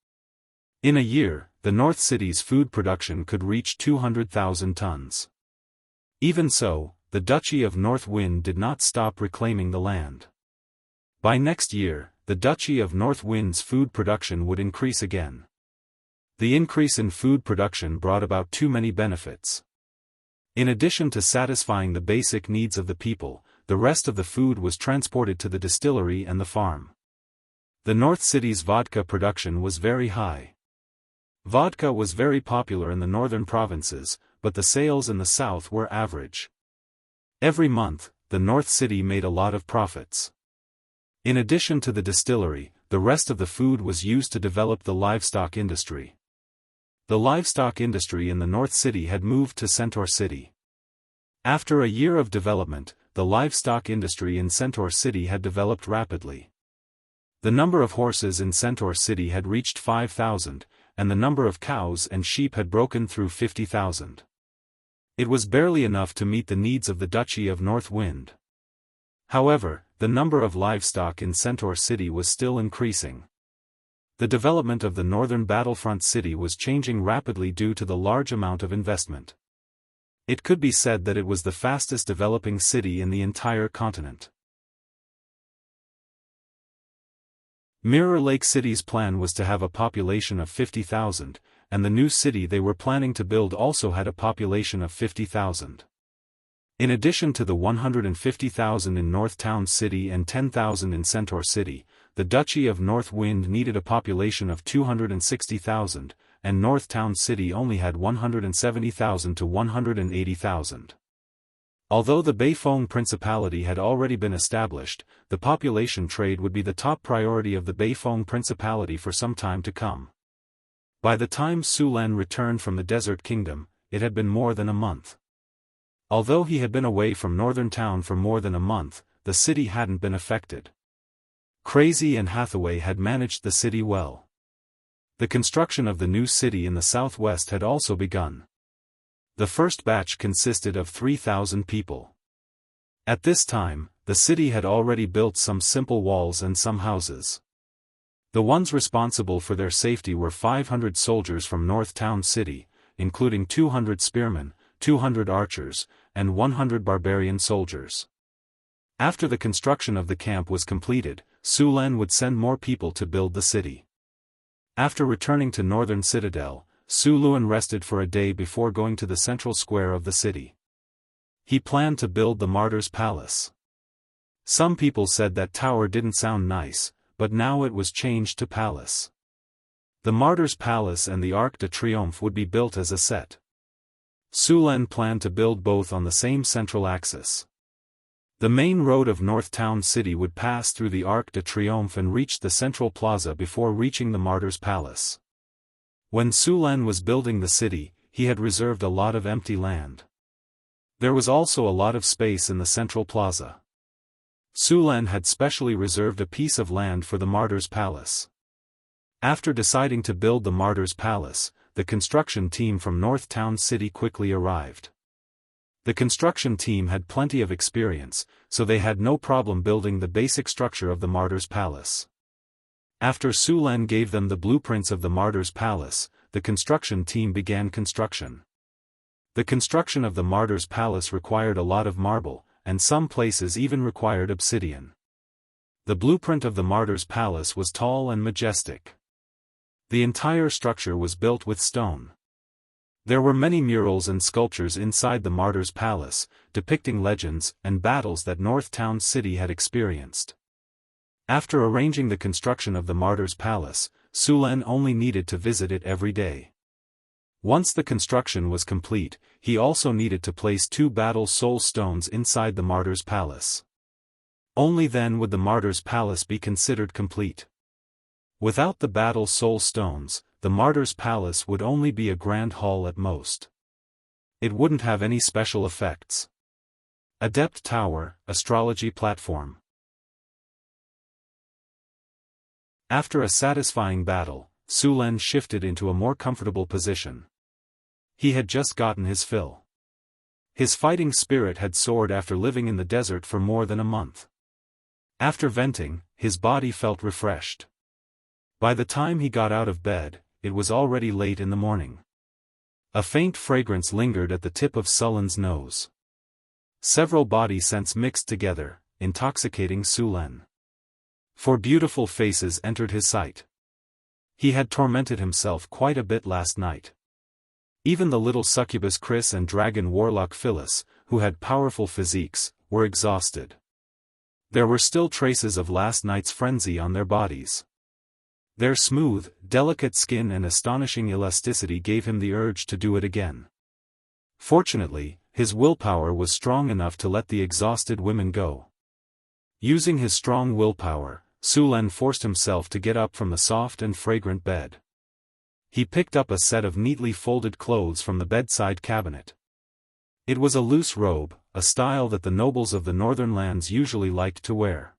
In a year, the North City's food production could reach 200,000 tons. Even so, the Duchy of North Wind did not stop reclaiming the land. By next year, the Duchy of North Wind's food production would increase again. The increase in food production brought about too many benefits. In addition to satisfying the basic needs of the people, the rest of the food was transported to the distillery and the farm. The North City's vodka production was very high. Vodka was very popular in the northern provinces, but the sales in the south were average. Every month, the North City made a lot of profits. In addition to the distillery, the rest of the food was used to develop the livestock industry. The livestock industry in the North City had moved to Centaur City. After a year of development, the livestock industry in Centaur City had developed rapidly. The number of horses in Centaur City had reached 5,000, and the number of cows and sheep had broken through 50,000. It was barely enough to meet the needs of the Duchy of North Wind. However, the number of livestock in Centaur City was still increasing. The development of the northern battlefront city was changing rapidly due to the large amount of investment. It could be said that it was the fastest developing city in the entire continent. Mirror Lake City's plan was to have a population of 50,000, and the new city they were planning to build also had a population of 50,000. In addition to the 150,000 in North Town City and 10,000 in Centaur City, the Duchy of North Wind needed a population of 260,000, and North Town City only had 170,000 to 180,000. Although the Beifeng Principality had already been established, the population trade would be the top priority of the Beifeng Principality for some time to come. By the time Sulan returned from the Desert Kingdom, it had been more than a month. Although he had been away from Northern Town for more than a month, the city hadn't been affected. Crazy and Hathaway had managed the city well. The construction of the new city in the southwest had also begun. The first batch consisted of 3,000 people. At this time, the city had already built some simple walls and some houses. The ones responsible for their safety were 500 soldiers from North Town City, including 200 spearmen, 200 archers, and 100 barbarian soldiers. After the construction of the camp was completed, Su Len would send more people to build the city. After returning to Northern Citadel, Su Luen rested for a day before going to the central square of the city. He planned to build the Martyr's Palace. Some people said that tower didn't sound nice, but now it was changed to palace. The Martyr's Palace and the Arc de Triomphe would be built as a set. Su Len planned to build both on the same central axis. The main road of North Town City would pass through the Arc de Triomphe and reach the central plaza before reaching the Martyr's Palace. When Su Len was building the city, he had reserved a lot of empty land. There was also a lot of space in the central plaza. Su Len had specially reserved a piece of land for the Martyr's Palace. After deciding to build the Martyr's Palace, the construction team from North Town City quickly arrived. The construction team had plenty of experience, so they had no problem building the basic structure of the Martyr's Palace. After Su Len gave them the blueprints of the Martyr's Palace, the construction team began construction. The construction of the Martyr's Palace required a lot of marble, and some places even required obsidian. The blueprint of the Martyr's Palace was tall and majestic. The entire structure was built with stone. There were many murals and sculptures inside the Martyr's Palace, depicting legends and battles that North Town City had experienced. After arranging the construction of the Martyr's Palace, Su Len only needed to visit it every day. Once the construction was complete, he also needed to place 2 battle soul stones inside the Martyr's Palace. Only then would the Martyr's Palace be considered complete. Without the battle soul stones, the Martyr's Palace would only be a grand hall at most. It wouldn't have any special effects. Adept Tower, Astrology Platform. After a satisfying battle, Su Len shifted into a more comfortable position. He had just gotten his fill. His fighting spirit had soared after living in the desert for more than a month. After venting, his body felt refreshed. By the time he got out of bed, it was already late in the morning. A faint fragrance lingered at the tip of Su Len's nose. Several body scents mixed together, intoxicating Su Len. 4 beautiful faces entered his sight. He had tormented himself quite a bit last night. Even the little succubus Chris and dragon warlock Phyllis, who had powerful physiques, were exhausted. There were still traces of last night's frenzy on their bodies. Their smooth, delicate skin and astonishing elasticity gave him the urge to do it again. Fortunately, his willpower was strong enough to let the exhausted women go. Using his strong willpower, Su Len forced himself to get up from the soft and fragrant bed. He picked up a set of neatly folded clothes from the bedside cabinet. It was a loose robe, a style that the nobles of the northern lands usually liked to wear.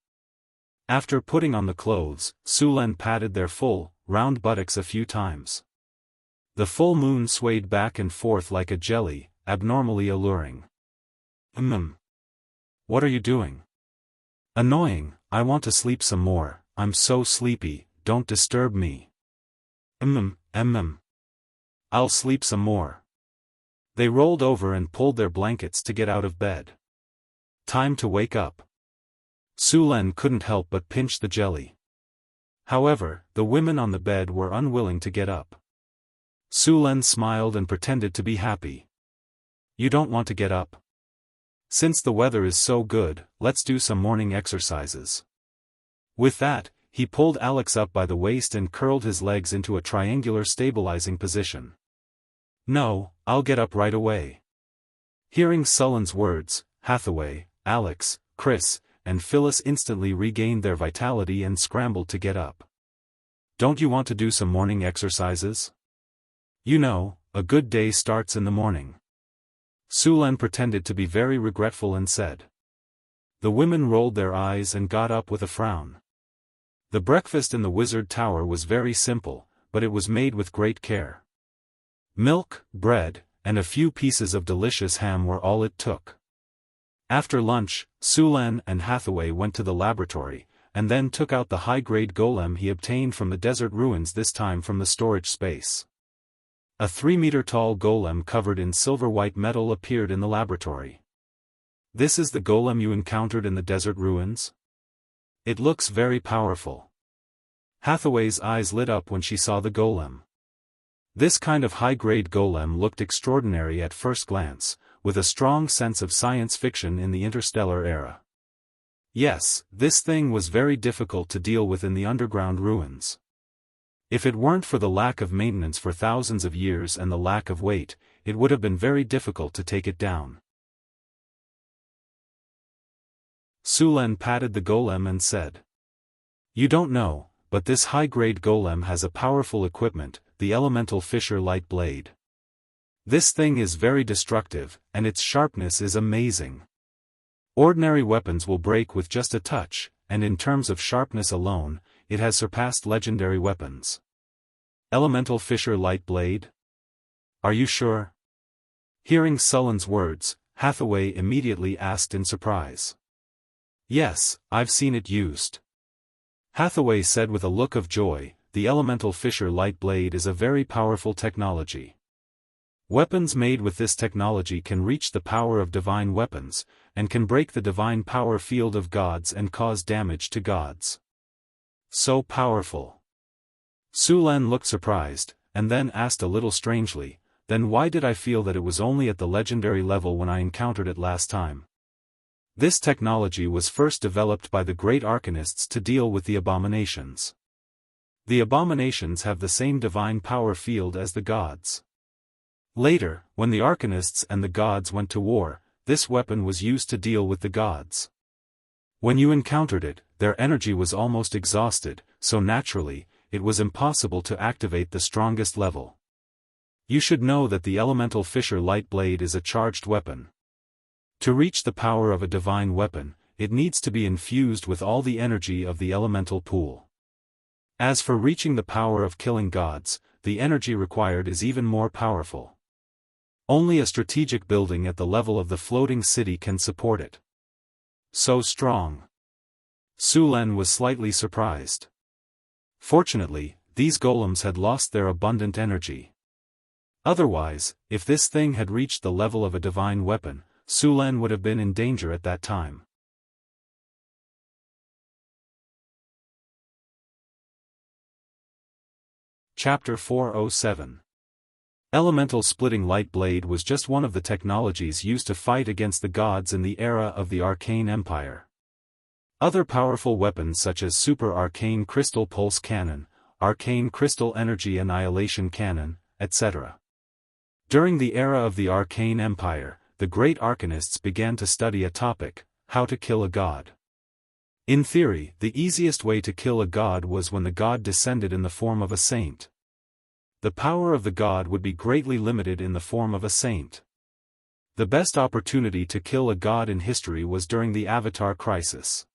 After putting on the clothes, Su Len patted their full, round buttocks a few times. The full moon swayed back and forth like a jelly, abnormally alluring. What are you doing? Annoying, I want to sleep some more, I'm so sleepy, don't disturb me. I'll sleep some more. They rolled over and pulled their blankets to get out of bed. Time to wake up. Su Len couldn't help but pinch the jelly. However, the women on the bed were unwilling to get up. Su Len smiled and pretended to be happy. You don't want to get up? Since the weather is so good, let's do some morning exercises. With that, he pulled Alex up by the waist and curled his legs into a triangular stabilizing position. No, I'll get up right away. Hearing Su Len's words, Hathaway, Alex, Chris, and Phyllis instantly regained their vitality and scrambled to get up. Don't you want to do some morning exercises? You know, a good day starts in the morning. Su Len pretended to be very regretful and said. The women rolled their eyes and got up with a frown. The breakfast in the Wizard Tower was very simple, but it was made with great care. Milk, bread, and a few pieces of delicious ham were all it took. After lunch, Sulan and Hathaway went to the laboratory, and then took out the high-grade golem he obtained from the desert ruins, this time from the storage space. A 3-meter-tall golem covered in silver-white metal appeared in the laboratory. "This is the golem you encountered in the desert ruins? It looks very powerful." Hathaway's eyes lit up when she saw the golem. This kind of high-grade golem looked extraordinary at first glance, with a strong sense of science fiction in the interstellar era. Yes, this thing was very difficult to deal with in the underground ruins. If it weren't for the lack of maintenance for thousands of years and the lack of weight, it would have been very difficult to take it down. Sulan patted the golem and said, "You don't know, but this high-grade golem has a powerful equipment, the elemental fissure light blade. This thing is very destructive, and its sharpness is amazing. Ordinary weapons will break with just a touch, and in terms of sharpness alone, it has surpassed legendary weapons." "Elemental fissure light blade? Are you sure?" Hearing Sulan's words, Hathaway immediately asked in surprise. "Yes, I've seen it used." Hathaway said with a look of joy, "The elemental fissure light blade is a very powerful technology. Weapons made with this technology can reach the power of divine weapons, and can break the divine power field of gods and cause damage to gods." "So powerful." Sulan looked surprised, and then asked a little strangely, "Then why did I feel that it was only at the legendary level when I encountered it last time?" This technology was first developed by the great arcanists to deal with the abominations. The abominations have the same divine power field as the gods. Later, when the arcanists and the gods went to war, this weapon was used to deal with the gods. When you encountered it, their energy was almost exhausted, so naturally, it was impossible to activate the strongest level. You should know that the elemental fissure light blade is a charged weapon. To reach the power of a divine weapon, it needs to be infused with all the energy of the elemental pool. As for reaching the power of killing gods, the energy required is even more powerful. Only a strategic building at the level of the floating city can support it. So strong. Sulan was slightly surprised. Fortunately, these golems had lost their abundant energy. Otherwise, if this thing had reached the level of a divine weapon, Sulan would have been in danger at that time. Chapter 407. Elemental splitting light blade was just one of the technologies used to fight against the gods in the era of the Arcane Empire. Other powerful weapons such as Super Arcane Crystal Pulse Cannon, Arcane Crystal Energy Annihilation Cannon, etc. During the era of the Arcane Empire, the great arcanists began to study a topic: how to kill a god. In theory, the easiest way to kill a god was when the god descended in the form of a saint. The power of the god would be greatly limited in the form of a saint. The best opportunity to kill a god in history was during the Avatar Crisis.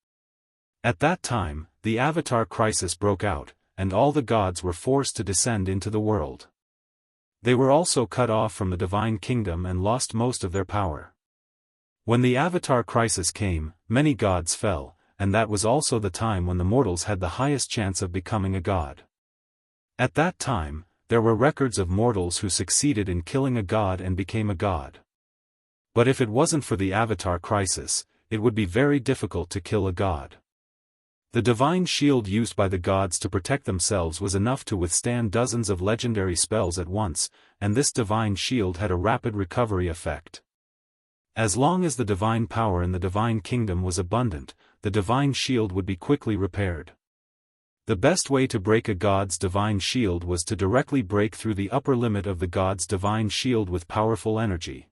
At that time, the Avatar Crisis broke out, and all the gods were forced to descend into the world. They were also cut off from the divine kingdom and lost most of their power. When the Avatar Crisis came, many gods fell, and that was also the time when the mortals had the highest chance of becoming a god. At that time, there were records of mortals who succeeded in killing a god and became a god. But if it wasn't for the Avatar Crisis, it would be very difficult to kill a god. The divine shield used by the gods to protect themselves was enough to withstand dozens of legendary spells at once, and this divine shield had a rapid recovery effect. As long as the divine power in the divine kingdom was abundant, the divine shield would be quickly repaired. The best way to break a god's divine shield was to directly break through the upper limit of the god's divine shield with powerful energy.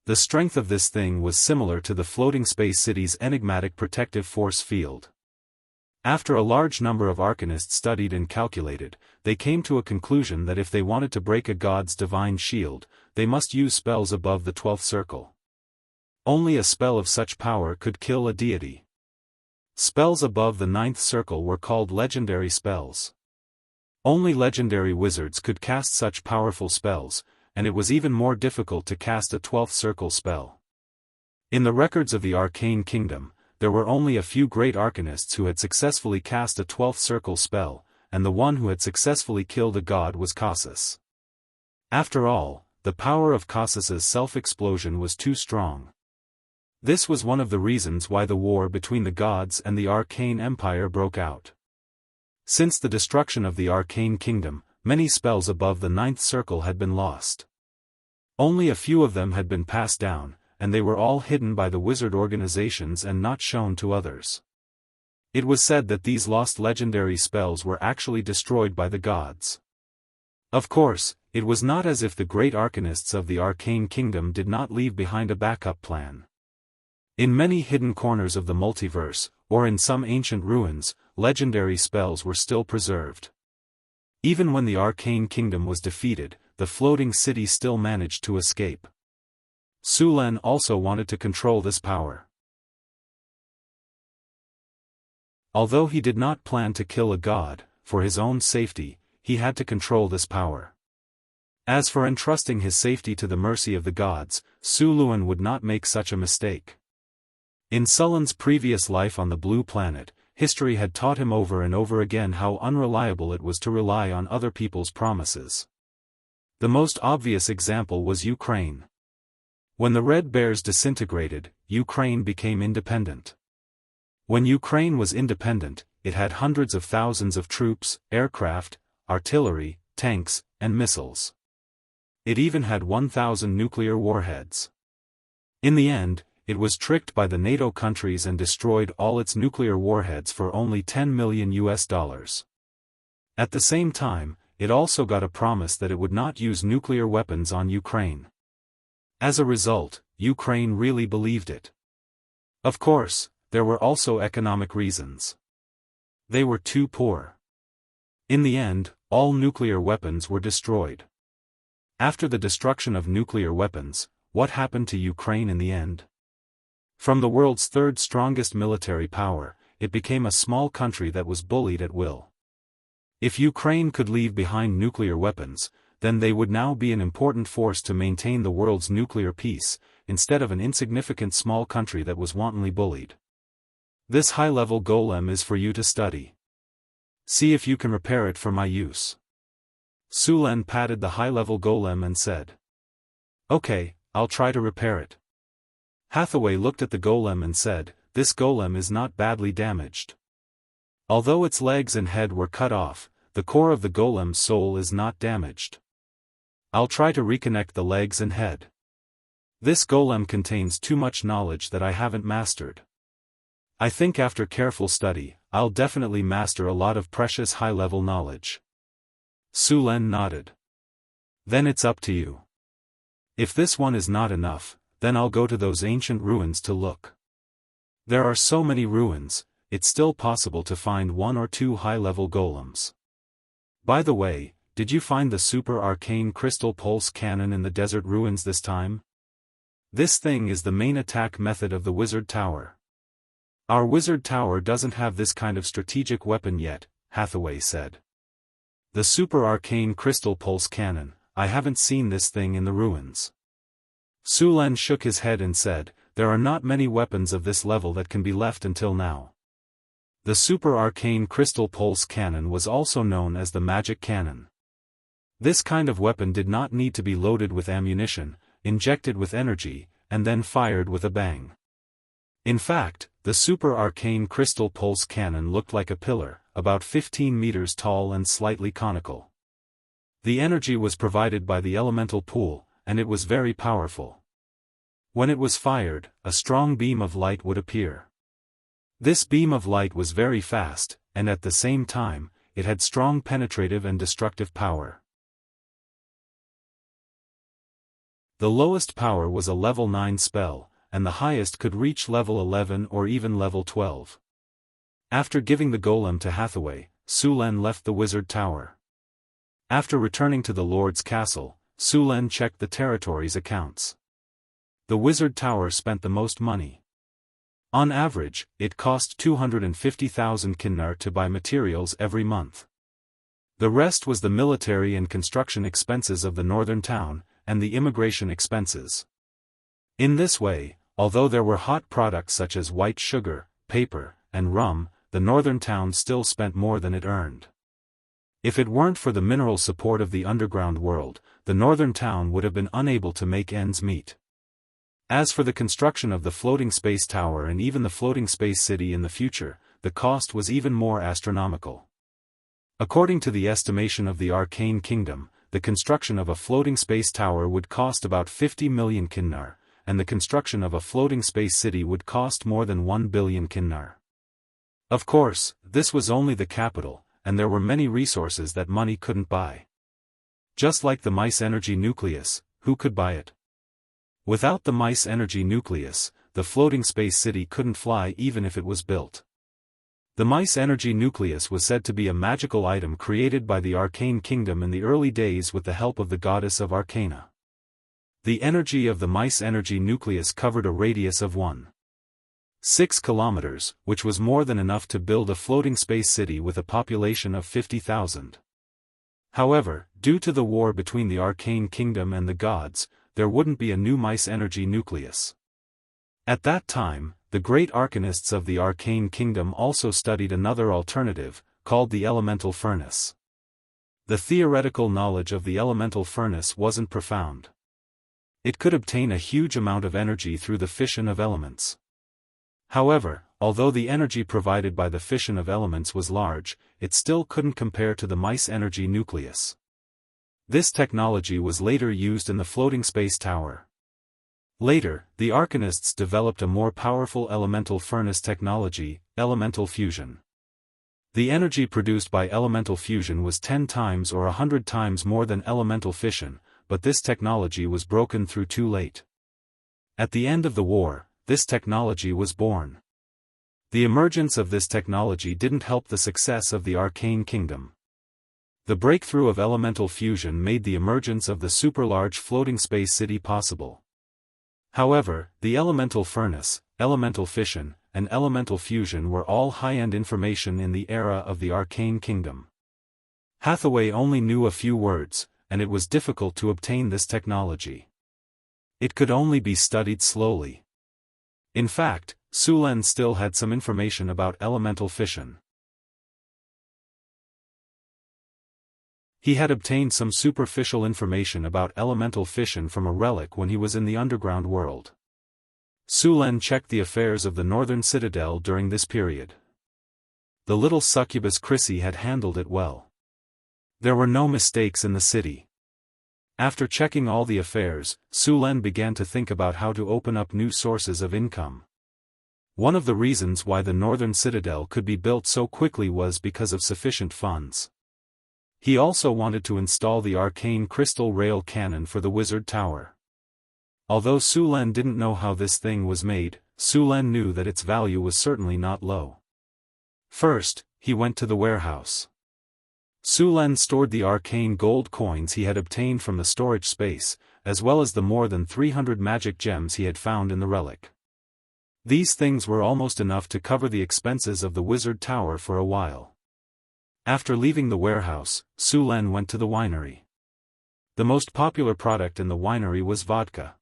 The strength of this thing was similar to the floating space city's enigmatic protective force field. After a large number of arcanists studied and calculated, they came to a conclusion that if they wanted to break a god's divine shield, they must use spells above the 12th circle. Only a spell of such power could kill a deity. Spells above the 9th circle were called legendary spells. Only legendary wizards could cast such powerful spells, and it was even more difficult to cast a 12th circle spell. In the records of the Arcane Kingdom, there were only a few great arcanists who had successfully cast a 12th circle spell, and the one who had successfully killed a god was Casus. After all, the power of Casus's self-explosion was too strong. This was one of the reasons why the war between the gods and the Arcane Empire broke out. Since the destruction of the Arcane Kingdom, many spells above the 9th circle had been lost. Only a few of them had been passed down, and they were all hidden by the wizard organizations and not shown to others. It was said that these lost legendary spells were actually destroyed by the gods. Of course, it was not as if the great arcanists of the Arcane Kingdom did not leave behind a backup plan. In many hidden corners of the multiverse, or in some ancient ruins, legendary spells were still preserved. Even when the Arcane Kingdom was defeated, the floating city still managed to escape. Su Lin also wanted to control this power. Although he did not plan to kill a god, for his own safety, he had to control this power. As for entrusting his safety to the mercy of the gods, Su Lin would not make such a mistake. In Sullen's previous life on the Blue Planet, history had taught him over and over again how unreliable it was to rely on other people's promises. The most obvious example was Ukraine. When the Red Bears disintegrated, Ukraine became independent. When Ukraine was independent, it had hundreds of thousands of troops, aircraft, artillery, tanks, and missiles. It even had 1,000 nuclear warheads. In the end, it was tricked by the NATO countries and destroyed all its nuclear warheads for only $10 million. At the same time, it also got a promise that it would not use nuclear weapons on Ukraine. As a result, Ukraine really believed it. Of course, there were also economic reasons. They were too poor. In the end, all nuclear weapons were destroyed. After the destruction of nuclear weapons, what happened to Ukraine in the end? From the world's third strongest military power, it became a small country that was bullied at will. If Ukraine could leave behind nuclear weapons, then they would now be an important force to maintain the world's nuclear peace, instead of an insignificant small country that was wantonly bullied. This high-level golem is for you to study. See if you can repair it for my use. Su Lin patted the high-level golem and said, "Okay, I'll try to repair it." Hathaway looked at the golem and said, "This golem is not badly damaged. Although its legs and head were cut off, the core of the golem's soul is not damaged. I'll try to reconnect the legs and head. This golem contains too much knowledge that I haven't mastered. I think after careful study, I'll definitely master a lot of precious high-level knowledge." Su Lin nodded. "Then it's up to you. If this one is not enough, then I'll go to those ancient ruins to look. There are so many ruins, it's still possible to find one or two high-level golems. By the way, did you find the super arcane crystal pulse cannon in the desert ruins this time? This thing is the main attack method of the wizard tower. Our wizard tower doesn't have this kind of strategic weapon yet," Hathaway said. "The super arcane crystal pulse cannon, I haven't seen this thing in the ruins." Su Lin shook his head and said, "There are not many weapons of this level that can be left until now." The super arcane crystal pulse cannon was also known as the magic cannon. This kind of weapon did not need to be loaded with ammunition, injected with energy, and then fired with a bang. In fact, the super arcane crystal pulse cannon looked like a pillar, about 15 meters tall and slightly conical. The energy was provided by the elemental pool, and it was very powerful. When it was fired, a strong beam of light would appear. This beam of light was very fast, and at the same time, it had strong penetrative and destructive power. The lowest power was a level 9 spell, and the highest could reach level 11 or even level 12. After giving the golem to Hathaway, Su Lin left the wizard tower. After returning to the Lord's castle, Su Lin checked the territory's accounts. The wizard tower spent the most money. On average, it cost 250,000 kinnar to buy materials every month. The rest was the military and construction expenses of the northern town, and the immigration expenses. In this way, although there were hot products such as white sugar, paper, and rum, the northern town still spent more than it earned. If it weren't for the mineral support of the underground world, the northern town would have been unable to make ends meet. As for the construction of the floating space tower and even the floating space city in the future, the cost was even more astronomical. According to the estimation of the Arcane Kingdom, the construction of a floating space tower would cost about 50 million kinnar, and the construction of a floating space city would cost more than 1 billion kinnar. Of course, this was only the capital, and there were many resources that money couldn't buy. Just like the mice energy nucleus, who could buy it? Without the mice energy nucleus, the floating space city couldn't fly even if it was built. The mice energy nucleus was said to be a magical item created by the Arcane Kingdom in the early days with the help of the goddess of Arcana. The energy of the mice energy nucleus covered a radius of 1.6 kilometers, which was more than enough to build a floating space city with a population of 50,000. However, due to the war between the Arcane Kingdom and the gods, there wouldn't be a new mice energy nucleus. At that time, the great arcanists of the Arcane Kingdom also studied another alternative, called the elemental furnace. The theoretical knowledge of the elemental furnace wasn't profound. It could obtain a huge amount of energy through the fission of elements. However, although the energy provided by the fission of elements was large, it still couldn't compare to the mice energy nucleus. This technology was later used in the floating space tower. Later, the arcanists developed a more powerful elemental furnace technology, elemental fusion. The energy produced by elemental fusion was 10 times or 100 times more than elemental fission, but this technology was broken through too late. At the end of the war, this technology was born. The emergence of this technology didn't help the success of the Arcane Kingdom. The breakthrough of elemental fusion made the emergence of the super-large floating space city possible. However, the elemental furnace, elemental fission, and elemental fusion were all high-end information in the era of the Arcane Kingdom. Hathaway only knew a few words, and it was difficult to obtain this technology. It could only be studied slowly. In fact, Sulen still had some information about elemental fission. He had obtained some superficial information about elemental fission from a relic when he was in the underground world. Sulen checked the affairs of the northern citadel during this period. The little succubus Chrissy had handled it well. There were no mistakes in the city. After checking all the affairs, Sulen began to think about how to open up new sources of income. One of the reasons why the northern citadel could be built so quickly was because of sufficient funds. He also wanted to install the arcane crystal rail cannon for the wizard tower. Although Sulen didn't know how this thing was made, Sulen knew that its value was certainly not low. First, he went to the warehouse. Sulen stored the arcane gold coins he had obtained from the storage space, as well as the more than 300 magic gems he had found in the relic. These things were almost enough to cover the expenses of the wizard tower for a while. After leaving the warehouse, Sulen went to the winery. The most popular product in the winery was vodka.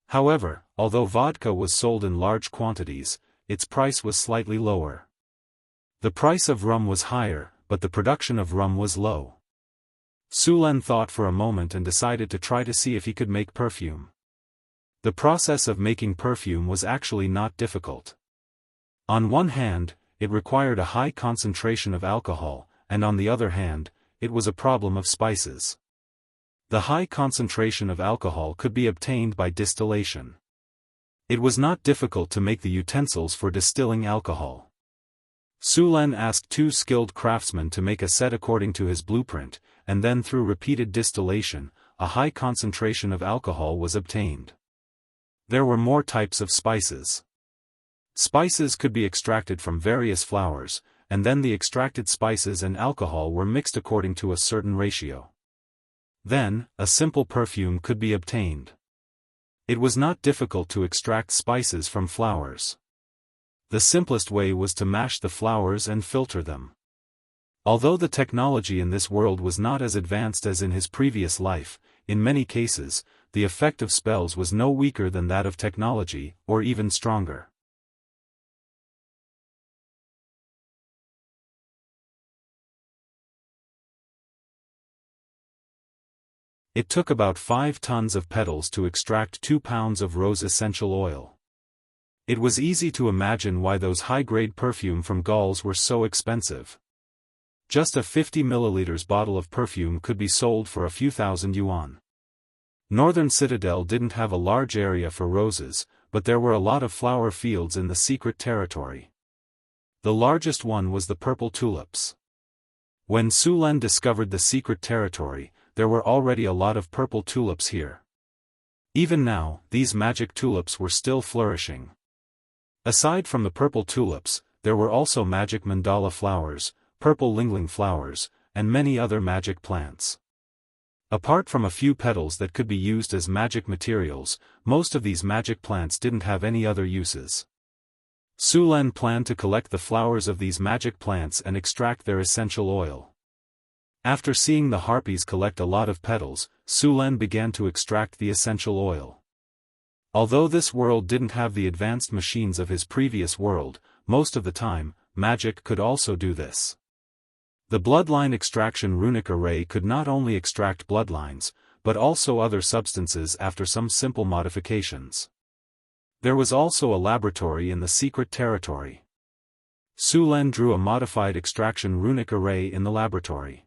However, although vodka was sold in large quantities, its price was slightly lower. The price of rum was higher, but the production of rum was low. Sulen thought for a moment and decided to try to see if he could make perfume. The process of making perfume was actually not difficult. On one hand, it required a high concentration of alcohol, and on the other hand, it was a problem of spices. The high concentration of alcohol could be obtained by distillation. It was not difficult to make the utensils for distilling alcohol. Sulen asked 2 skilled craftsmen to make a set according to his blueprint, and then through repeated distillation, a high concentration of alcohol was obtained. There were more types of spices. Spices could be extracted from various flowers, and then the extracted spices and alcohol were mixed according to a certain ratio. Then, a simple perfume could be obtained. It was not difficult to extract spices from flowers. The simplest way was to mash the flowers and filter them. Although the technology in this world was not as advanced as in his previous life, in many cases, the effect of spells was no weaker than that of technology, or even stronger. It took about 5 tons of petals to extract 2 pounds of rose essential oil. It was easy to imagine why those high-grade perfume from galls were so expensive. Just a 50 milliliters bottle of perfume could be sold for a few thousand yuan. Northern Citadel didn't have a large area for roses, but there were a lot of flower fields in the secret territory. The largest one was the purple tulips. When Su Len discovered the secret territory, there were already a lot of purple tulips here. Even now, these magic tulips were still flourishing. Aside from the purple tulips, there were also magic mandala flowers, purple lingling flowers, and many other magic plants. Apart from a few petals that could be used as magic materials, most of these magic plants didn't have any other uses. Su Len planned to collect the flowers of these magic plants and extract their essential oil. After seeing the harpies collect a lot of petals, Su Len began to extract the essential oil. Although this world didn't have the advanced machines of his previous world, most of the time, magic could also do this. The bloodline extraction runic array could not only extract bloodlines, but also other substances after some simple modifications. There was also a laboratory in the secret territory. Su Len drew a modified extraction runic array in the laboratory.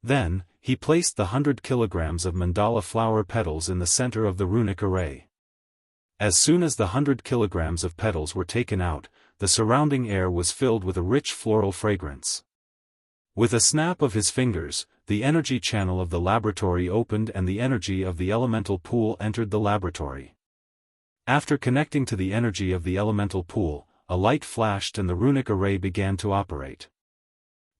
Then, he placed the 100 kilograms of mandala flower petals in the center of the runic array. As soon as the 100 kilograms of petals were taken out, the surrounding air was filled with a rich floral fragrance. With a snap of his fingers, the energy channel of the laboratory opened and the energy of the elemental pool entered the laboratory. After connecting to the energy of the elemental pool, a light flashed and the runic array began to operate.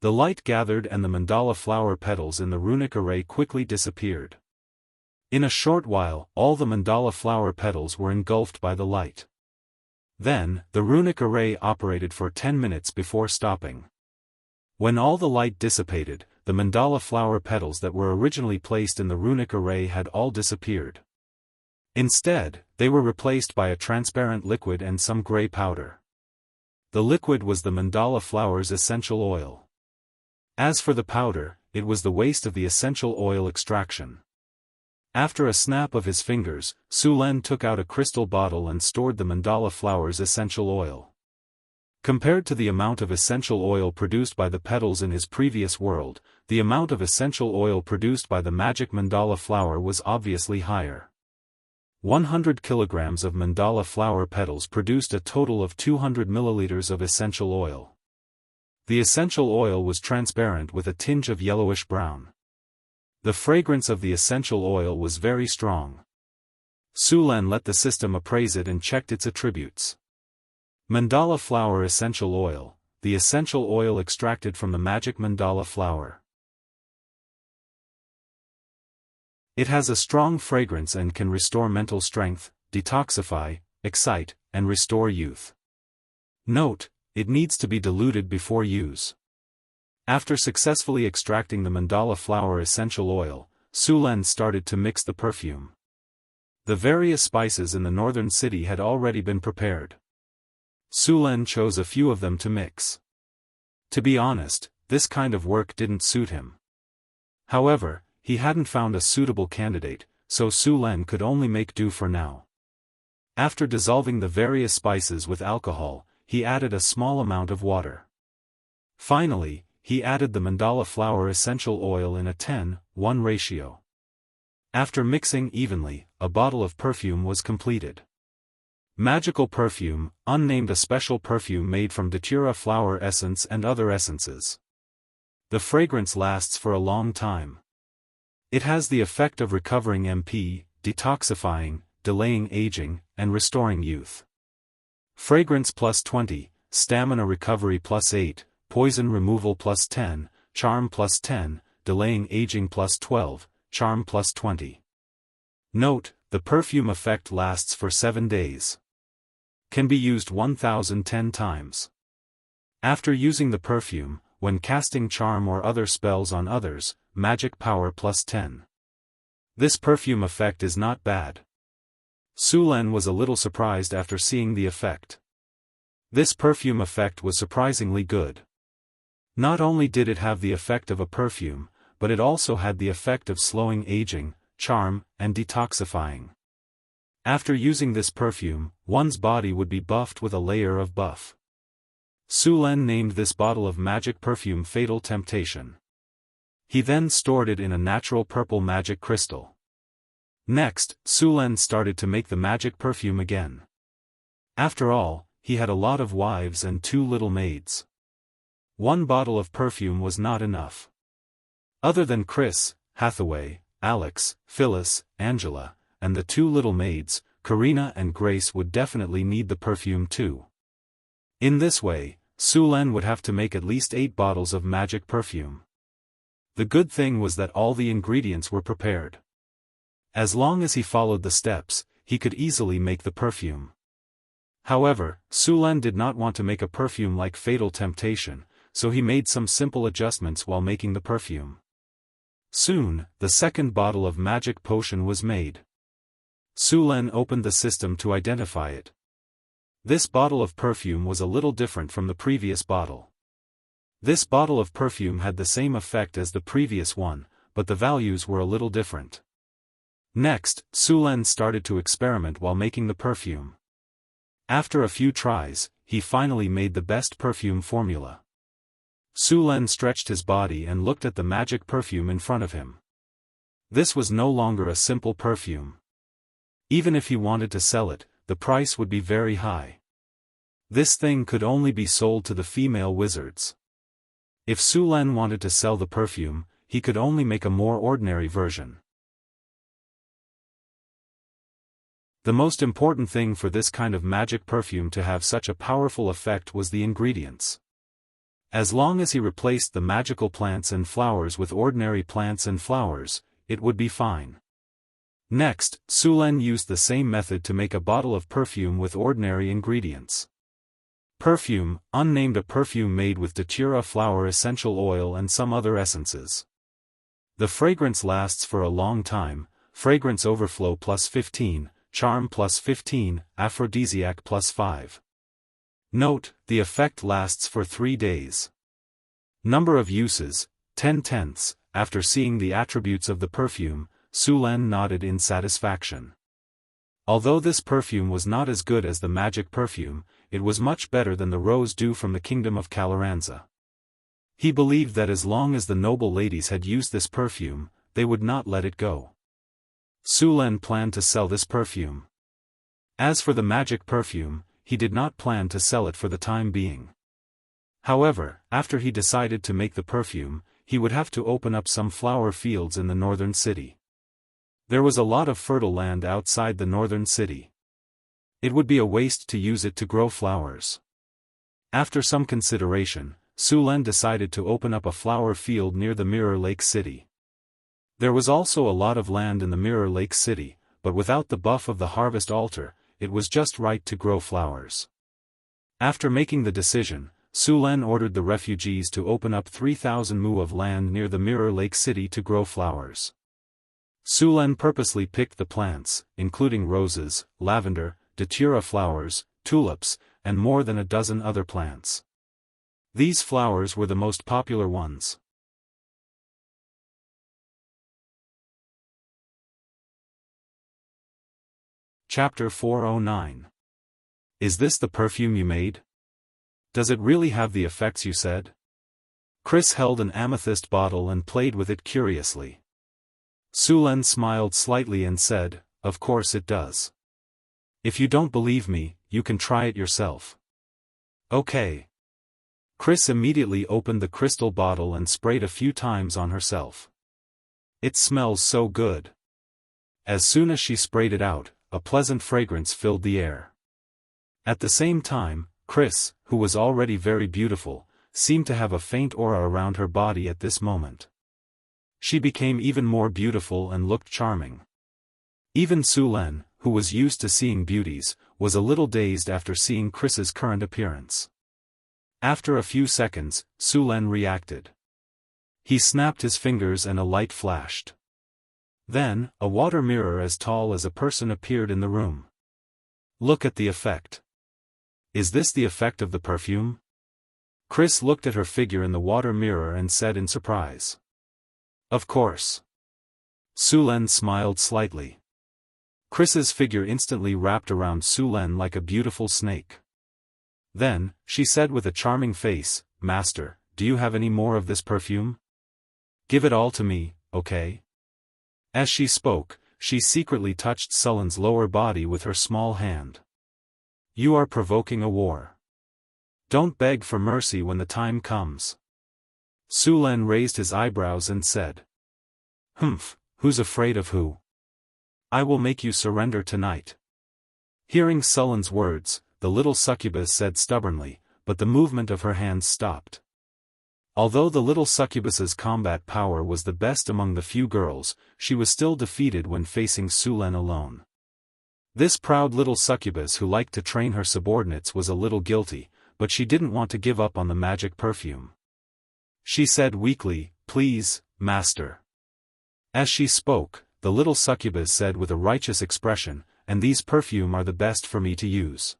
The light gathered and the mandala flower petals in the runic array quickly disappeared. In a short while, all the mandala flower petals were engulfed by the light. Then, the runic array operated for 10 minutes before stopping. When all the light dissipated, the mandala flower petals that were originally placed in the runic array had all disappeared. Instead, they were replaced by a transparent liquid and some gray powder. The liquid was the mandala flower's essential oil. As for the powder, it was the waste of the essential oil extraction. After a snap of his fingers, Su Len took out a crystal bottle and stored the mandala flower's essential oil. Compared to the amount of essential oil produced by the petals in his previous world, the amount of essential oil produced by the magic mandala flower was obviously higher. 100 kilograms of mandala flower petals produced a total of 200 milliliters of essential oil. The essential oil was transparent with a tinge of yellowish brown. The fragrance of the essential oil was very strong. Su Len let the system appraise it and checked its attributes. Mandala flower essential oil, the essential oil extracted from the magic mandala flower. It has a strong fragrance and can restore mental strength, detoxify, excite, and restore youth. Note: it needs to be diluted before use. After successfully extracting the mandala flower essential oil, Su Len started to mix the perfume. The various spices in the northern city had already been prepared. Su Len chose a few of them to mix. To be honest, this kind of work didn't suit him. However, he hadn't found a suitable candidate, so Su Len could only make do for now. After dissolving the various spices with alcohol, he added a small amount of water. Finally, he added the mandala flower essential oil in a 10:1 ratio. After mixing evenly, a bottle of perfume was completed. Magical perfume, unnamed, a special perfume made from datura flower essence and other essences. The fragrance lasts for a long time. It has the effect of recovering MP, detoxifying, delaying aging, and restoring youth. Fragrance plus 20, stamina recovery plus 8, poison removal plus 10, charm plus 10, delaying aging plus 12, charm plus 20. Note: the perfume effect lasts for 7 days. Can be used 1010 times. After using the perfume, when casting charm or other spells on others, magic power plus 10. This perfume effect is not bad. Su Len was a little surprised after seeing the effect. This perfume effect was surprisingly good. Not only did it have the effect of a perfume, but it also had the effect of slowing aging, charm, and detoxifying. After using this perfume, one's body would be buffed with a layer of buff. Su Len named this bottle of magic perfume Fatal Temptation. He then stored it in a natural purple magic crystal. Next, Su Len started to make the magic perfume again. After all, he had a lot of wives and 2 little maids. One bottle of perfume was not enough. Other than Chris, Hathaway, Alex, Phyllis, Angela, and the 2 little maids, Karina and Grace would definitely need the perfume too. In this way, Su Len would have to make at least 8 bottles of magic perfume. The good thing was that all the ingredients were prepared. As long as he followed the steps, he could easily make the perfume. However, Su Len did not want to make a perfume like Fatal Temptation, so he made some simple adjustments while making the perfume. Soon, the second bottle of magic potion was made. Su Len opened the system to identify it. This bottle of perfume was a little different from the previous bottle. This bottle of perfume had the same effect as the previous one, but the values were a little different. Next, Su Len started to experiment while making the perfume. After a few tries, he finally made the best perfume formula. Su Len stretched his body and looked at the magic perfume in front of him. This was no longer a simple perfume. Even if he wanted to sell it, the price would be very high. This thing could only be sold to the female wizards. If Su Len wanted to sell the perfume, he could only make a more ordinary version. The most important thing for this kind of magic perfume to have such a powerful effect was the ingredients. As long as he replaced the magical plants and flowers with ordinary plants and flowers, it would be fine. Next, Su Len used the same method to make a bottle of perfume with ordinary ingredients. Perfume, unnamed, a perfume made with datura flower essential oil and some other essences. The fragrance lasts for a long time, fragrance overflow +15, charm +15, aphrodisiac +5. Note, the effect lasts for 3 days. Number of uses, 10/10. After seeing the attributes of the perfume, Su Len nodded in satisfaction. Although this perfume was not as good as the magic perfume, it was much better than the rose dew from the kingdom of Caloranza. He believed that as long as the noble ladies had used this perfume, they would not let it go. Su Len planned to sell this perfume. As for the magic perfume, he did not plan to sell it for the time being. However, after he decided to make the perfume, he would have to open up some flower fields in the northern city. There was a lot of fertile land outside the northern city. It would be a waste to use it to grow flowers. After some consideration, Su Len decided to open up a flower field near the Mirror Lake City. There was also a lot of land in the Mirror Lake City, but without the buff of the harvest altar, it was just right to grow flowers. After making the decision, Su Len ordered the refugees to open up 3,000 mu of land near the Mirror Lake City to grow flowers. Su Len purposely picked the plants, including roses, lavender, datura flowers, tulips, and more than a dozen other plants. These flowers were the most popular ones. Chapter 409. Is this the perfume you made? Does it really have the effects you said? Chris held an amethyst bottle and played with it curiously. Su Len smiled slightly and said, "Of course it does. If you don't believe me, you can try it yourself." Okay. Chris immediately opened the crystal bottle and sprayed a few times on herself. It smells so good. As soon as she sprayed it out, a pleasant fragrance filled the air. At the same time, Chris, who was already very beautiful, seemed to have a faint aura around her body at this moment. She became even more beautiful and looked charming. Even Su Len, who was used to seeing beauties, was a little dazed after seeing Chris's current appearance. After a few seconds, Su Len reacted. He snapped his fingers and a light flashed. Then, a water mirror as tall as a person appeared in the room. Look at the effect. Is this the effect of the perfume? Chris looked at her figure in the water mirror and said in surprise. Of course. Sulen smiled slightly. Chris's figure instantly wrapped around Sulen like a beautiful snake. Then, she said with a charming face, Master, do you have any more of this perfume? Give it all to me, okay? As she spoke, she secretly touched Sulen's lower body with her small hand. You are provoking a war. Don't beg for mercy when the time comes. Sulen raised his eyebrows and said. Humph, who's afraid of who? I will make you surrender tonight. Hearing Sulen's words, the little succubus said stubbornly, but the movement of her hands stopped. Although the little succubus's combat power was the best among the few girls, she was still defeated when facing Sulen alone. This proud little succubus who liked to train her subordinates was a little guilty, but she didn't want to give up on the magic perfume. She said weakly, Please, Master. As she spoke, the little succubus said with a righteous expression, And these perfume are the best for me to use.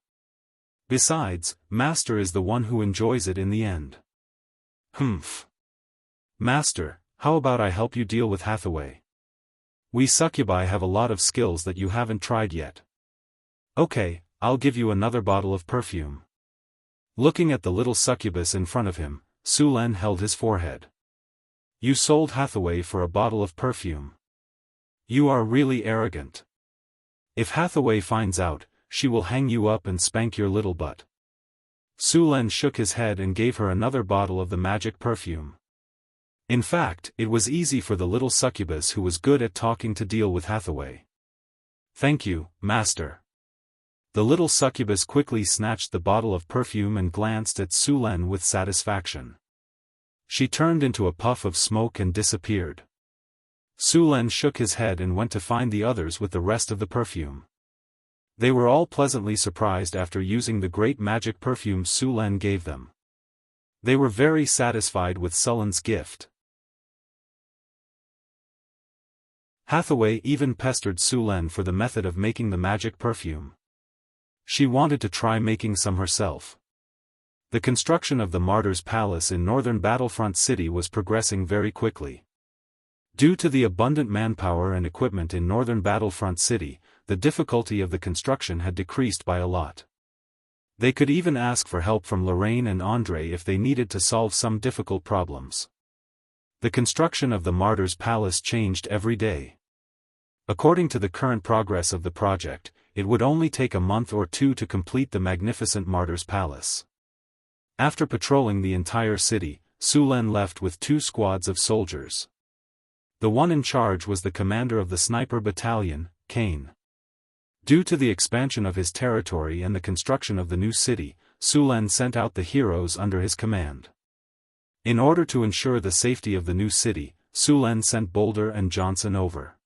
Besides, Master is the one who enjoys it in the end. Humph. Master, how about I help you deal with Hathaway? We succubi have a lot of skills that you haven't tried yet. Okay, I'll give you another bottle of perfume. Looking at the little succubus in front of him, Sulen held his forehead. You sold Hathaway for a bottle of perfume. You are really arrogant. If Hathaway finds out, she will hang you up and spank your little butt. Sulen shook his head and gave her another bottle of the magic perfume. In fact, it was easy for the little succubus who was good at talking to deal with Hathaway. Thank you, Master. The little succubus quickly snatched the bottle of perfume and glanced at Sulen with satisfaction. She turned into a puff of smoke and disappeared. Sulen shook his head and went to find the others with the rest of the perfume. They were all pleasantly surprised after using the great magic perfume Sulen gave them. They were very satisfied with Sulen's gift. Hathaway even pestered Sulen for the method of making the magic perfume. She wanted to try making some herself. The construction of the Martyr's Palace in northern Battlefront City was progressing very quickly. Due to the abundant manpower and equipment in northern Battlefront City, the difficulty of the construction had decreased by a lot. They could even ask for help from Lorraine and Andre if they needed to solve some difficult problems. The construction of the Martyr's Palace changed every day. According to the current progress of the project, it would only take a month or two to complete the magnificent Martyr's Palace. After patrolling the entire city, Sulen left with 2 squads of soldiers. The one in charge was the commander of the sniper battalion, Kane. Due to the expansion of his territory and the construction of the new city, Sulen sent out the heroes under his command. In order to ensure the safety of the new city, Sulen sent Boulder and Johnson over.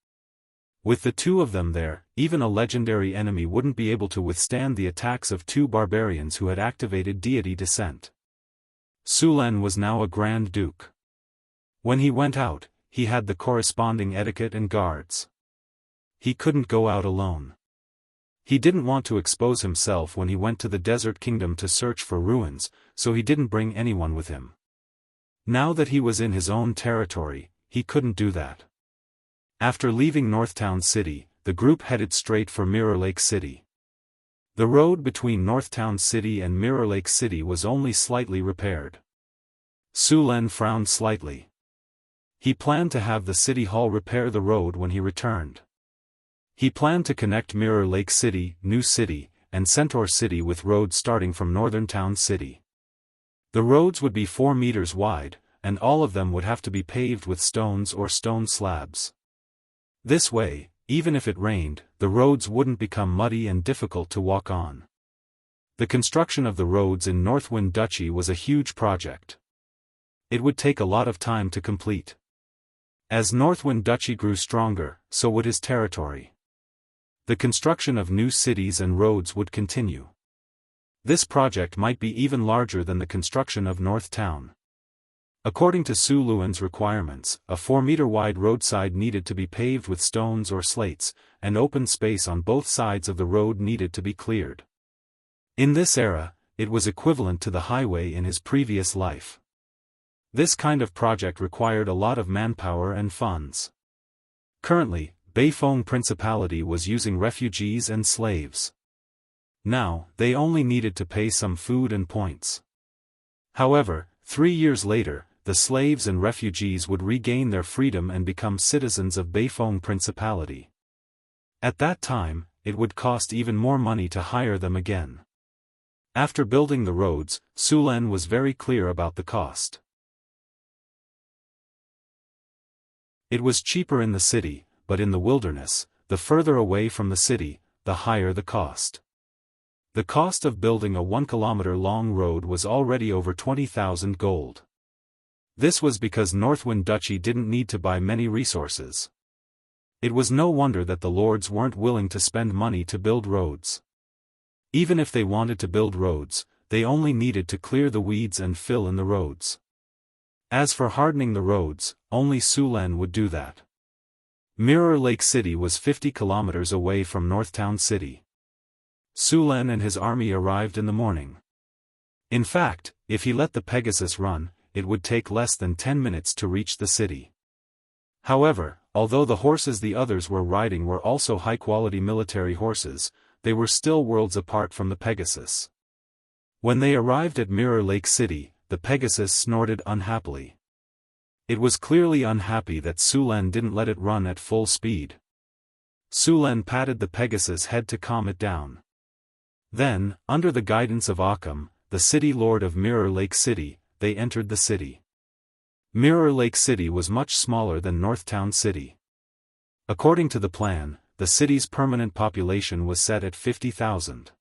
With the 2 of them there, even a legendary enemy wouldn't be able to withstand the attacks of 2 barbarians who had activated deity descent. Sulen was now a Grand Duke. When he went out, he had the corresponding etiquette and guards. He couldn't go out alone. He didn't want to expose himself when he went to the Desert Kingdom to search for ruins, so he didn't bring anyone with him. Now that he was in his own territory, he couldn't do that. After leaving Northtown City, the group headed straight for Mirror Lake City. The road between Northtown City and Mirror Lake City was only slightly repaired. Sulen frowned slightly. He planned to have the City Hall repair the road when he returned. He planned to connect Mirror Lake City, New City, and Centaur City with roads starting from Northern Town City. The roads would be 4 meters wide, and all of them would have to be paved with stones or stone slabs. This way, even if it rained, the roads wouldn't become muddy and difficult to walk on. The construction of the roads in Northwind Duchy was a huge project. It would take a lot of time to complete. As Northwind Duchy grew stronger, so would his territory. The construction of new cities and roads would continue. This project might be even larger than the construction of North Town. According to Su Luan's requirements, a 4-meter-wide roadside needed to be paved with stones or slates, and open space on both sides of the road needed to be cleared. In this era, it was equivalent to the highway in his previous life. This kind of project required a lot of manpower and funds. Currently, Beifeng Principality was using refugees and slaves. Now, they only needed to pay some food and points. However, 3 years later, the slaves and refugees would regain their freedom and become citizens of Beifeng Principality. At that time, it would cost even more money to hire them again. After building the roads, Su Lan was very clear about the cost. It was cheaper in the city, but in the wilderness, the further away from the city, the higher the cost. The cost of building a 1-kilometer-long road was already over 20,000 gold. This was because Northwind Duchy didn't need to buy many resources. It was no wonder that the lords weren't willing to spend money to build roads. Even if they wanted to build roads, they only needed to clear the weeds and fill in the roads. As for hardening the roads, only Su Lan would do that. Mirror Lake City was 50 kilometers away from Northtown City. Su Lan and his army arrived in the morning. In fact, if he let the Pegasus run, it would take less than 10 minutes to reach the city. However, although the horses the others were riding were also high-quality military horses, they were still worlds apart from the Pegasus. When they arrived at Mirror Lake City, the Pegasus snorted unhappily. It was clearly unhappy that Su Lan didn't let it run at full speed. Su Lan patted the Pegasus' head to calm it down. Then, under the guidance of Occam, the city lord of Mirror Lake City, they entered the city. Mirror Lake City was much smaller than Northtown City. According to the plan, the city's permanent population was set at 50,000.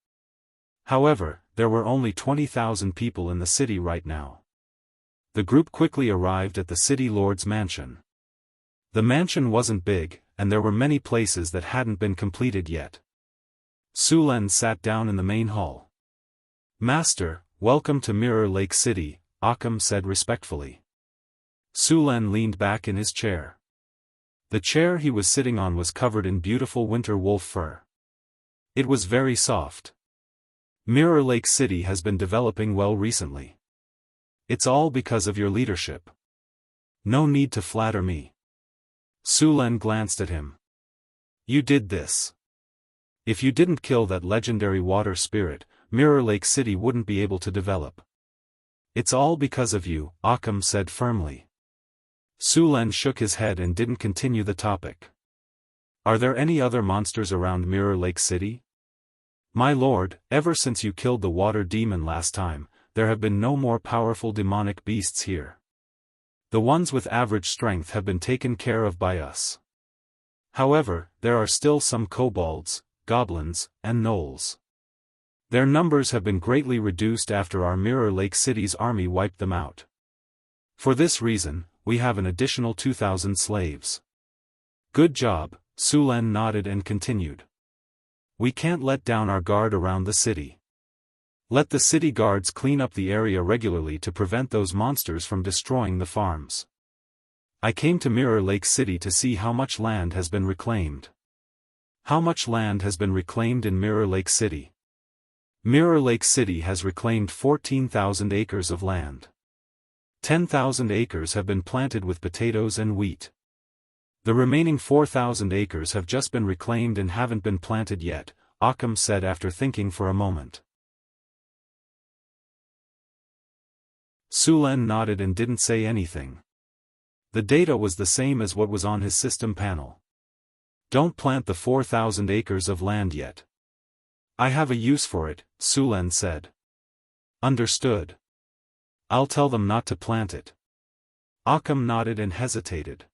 However, there were only 20,000 people in the city right now. The group quickly arrived at the city lord's mansion. The mansion wasn't big, and there were many places that hadn't been completed yet. Su Lan sat down in the main hall. "Master, welcome to Mirror Lake City," Occam said respectfully. Su Lan leaned back in his chair. The chair he was sitting on was covered in beautiful winter wolf fur. It was very soft. Mirror Lake City has been developing well recently. It's all because of your leadership. No need to flatter me. Su Lan glanced at him. You did this. If you didn't kill that legendary water spirit, Mirror Lake City wouldn't be able to develop. It's all because of you, Occam said firmly. Su Lan shook his head and didn't continue the topic. Are there any other monsters around Mirror Lake City? My lord, ever since you killed the water demon last time, there have been no more powerful demonic beasts here. The ones with average strength have been taken care of by us. However, there are still some kobolds, goblins, and gnolls. Their numbers have been greatly reduced after our Mirror Lake City's army wiped them out. For this reason, we have an additional 2,000 slaves. Good job, Su Lan nodded and continued. We can't let down our guard around the city. Let the city guards clean up the area regularly to prevent those monsters from destroying the farms. I came to Mirror Lake City to see how much land has been reclaimed. How much land has been reclaimed in Mirror Lake City? Mirror Lake City has reclaimed 14,000 acres of land. 10,000 acres have been planted with potatoes and wheat. The remaining 4,000 acres have just been reclaimed and haven't been planted yet, Occam said after thinking for a moment. Su Lan nodded and didn't say anything. The data was the same as what was on his system panel. Don't plant the 4,000 acres of land yet. I have a use for it, Su Lan said. Understood. I'll tell them not to plant it. Occam nodded and hesitated.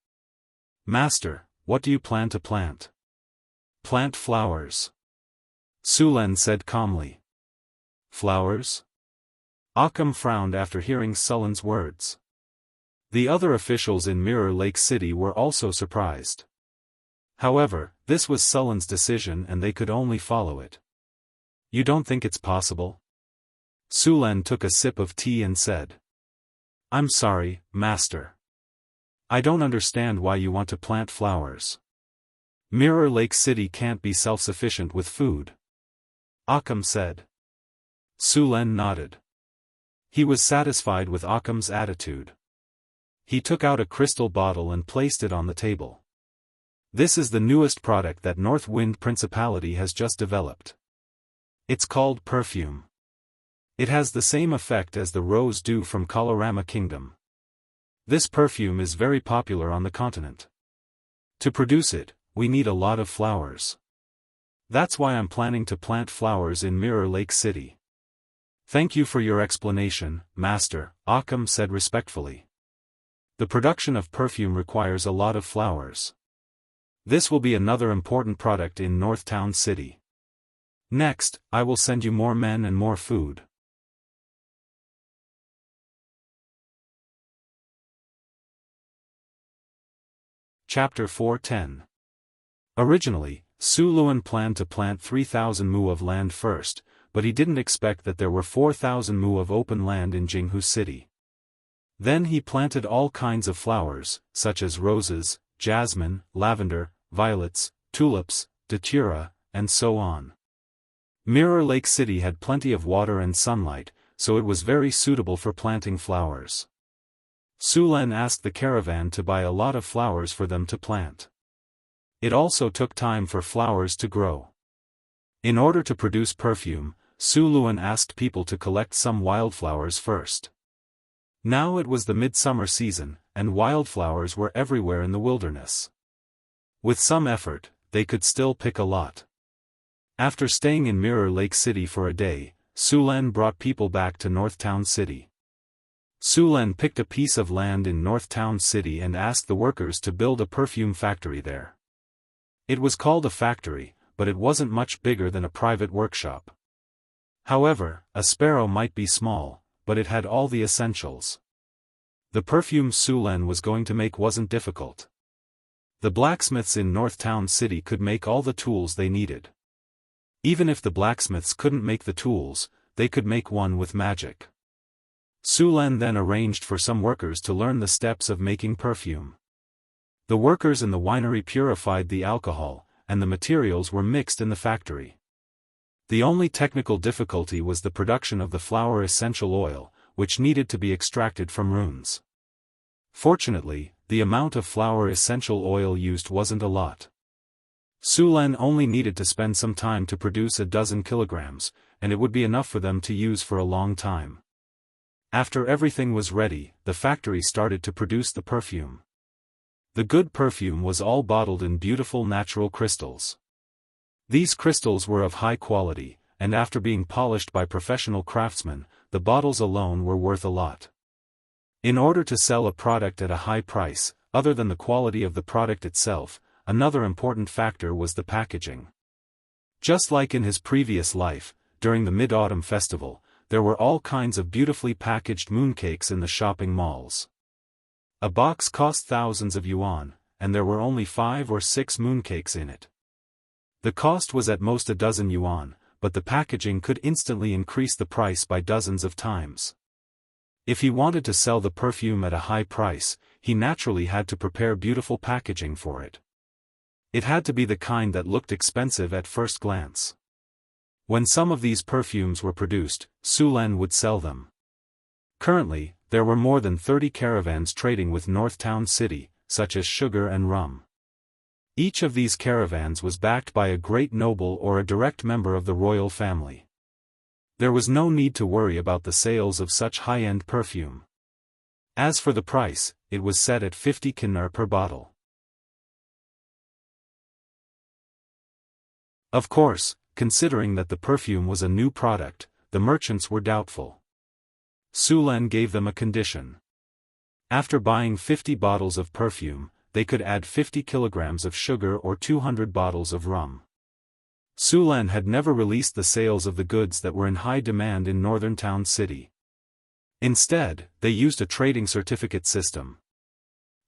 Master, what do you plan to plant? Plant flowers. Su Lan said calmly. Flowers? Occam frowned after hearing Su Lan's words. The other officials in Mirror Lake City were also surprised. However, this was Su Lan's decision and they could only follow it. You don't think it's possible? Su Lan took a sip of tea and said. I'm sorry, master. I don't understand why you want to plant flowers. Mirror Lake City can't be self-sufficient with food. Occam said. Su Len nodded. He was satisfied with Occam's attitude. He took out a crystal bottle and placed it on the table. This is the newest product that North Wind Principality has just developed. It's called perfume. It has the same effect as the rose dew from Colorama Kingdom. This perfume is very popular on the continent. To produce it, we need a lot of flowers. That's why I'm planning to plant flowers in Mirror Lake City. Thank you for your explanation, Master, Occam said respectfully. The production of perfume requires a lot of flowers. This will be another important product in Northtown City. Next, I will send you more men and more food. Chapter 410. Originally, Su Luan planned to plant 3,000 mu of land first, but he didn't expect that there were 4,000 mu of open land in Jianghu City. Then he planted all kinds of flowers, such as roses, jasmine, lavender, violets, tulips, datura, and so on. Mirror Lake City had plenty of water and sunlight, so it was very suitable for planting flowers. Su Len asked the caravan to buy a lot of flowers for them to plant. It also took time for flowers to grow. In order to produce perfume, Su Luan asked people to collect some wildflowers first. Now it was the midsummer season, and wildflowers were everywhere in the wilderness. With some effort, they could still pick a lot. After staying in Mirror Lake City for a day, Su Len brought people back to Northtown City. Su Len picked a piece of land in Northtown City and asked the workers to build a perfume factory there. It was called a factory, but it wasn't much bigger than a private workshop. However, a sparrow might be small, but it had all the essentials. The perfume Su Len was going to make wasn't difficult. The blacksmiths in Northtown City could make all the tools they needed. Even if the blacksmiths couldn't make the tools, they could make one with magic. Su Len then arranged for some workers to learn the steps of making perfume. The workers in the winery purified the alcohol, and the materials were mixed in the factory. The only technical difficulty was the production of the flower essential oil, which needed to be extracted from runes. Fortunately, the amount of flower essential oil used wasn't a lot. Su Len only needed to spend some time to produce a dozen kilograms, and it would be enough for them to use for a long time. After everything was ready, the factory started to produce the perfume. The good perfume was all bottled in beautiful natural crystals. These crystals were of high quality, and after being polished by professional craftsmen, the bottles alone were worth a lot. In order to sell a product at a high price, other than the quality of the product itself, another important factor was the packaging. Just like in his previous life, during the Mid-Autumn Festival, there were all kinds of beautifully packaged mooncakes in the shopping malls. A box cost thousands of yuan, and there were only 5 or 6 mooncakes in it. The cost was at most a dozen yuan, but the packaging could instantly increase the price by dozens of times. If he wanted to sell the perfume at a high price, he naturally had to prepare beautiful packaging for it. It had to be the kind that looked expensive at first glance. When some of these perfumes were produced, Su Len would sell them. Currently, there were more than 30 caravans trading with Northtown City, such as sugar and rum. Each of these caravans was backed by a great noble or a direct member of the royal family. There was no need to worry about the sales of such high-end perfume. As for the price, it was set at 50 kinar per bottle. Of course, considering that the perfume was a new product, the merchants were doubtful. Su Len gave them a condition. After buying 50 bottles of perfume, they could add 50 kilograms of sugar or 200 bottles of rum. Su Len had never released the sales of the goods that were in high demand in Northern Town City. Instead, they used a trading certificate system.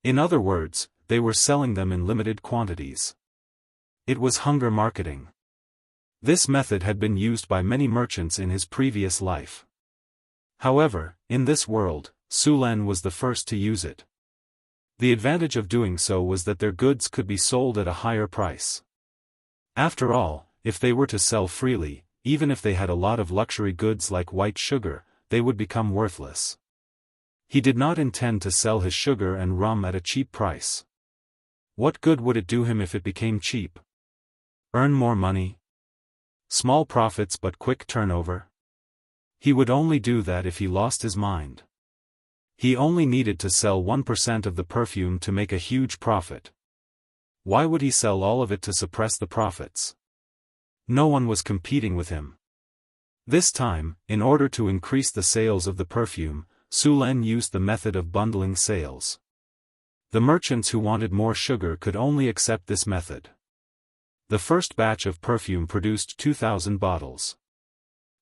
In other words, they were selling them in limited quantities. It was hunger marketing. This method had been used by many merchants in his previous life. However, in this world, Su Len was the first to use it. The advantage of doing so was that their goods could be sold at a higher price. After all, if they were to sell freely, even if they had a lot of luxury goods like white sugar, they would become worthless. He did not intend to sell his sugar and rum at a cheap price. What good would it do him if it became cheap? Earn more money? Small profits but quick turnover? He would only do that if he lost his mind. He only needed to sell 1% of the perfume to make a huge profit. Why would he sell all of it to suppress the profits? No one was competing with him. This time, in order to increase the sales of the perfume, Su Len used the method of bundling sales. The merchants who wanted more sugar could only accept this method. The first batch of perfume produced 2,000 bottles.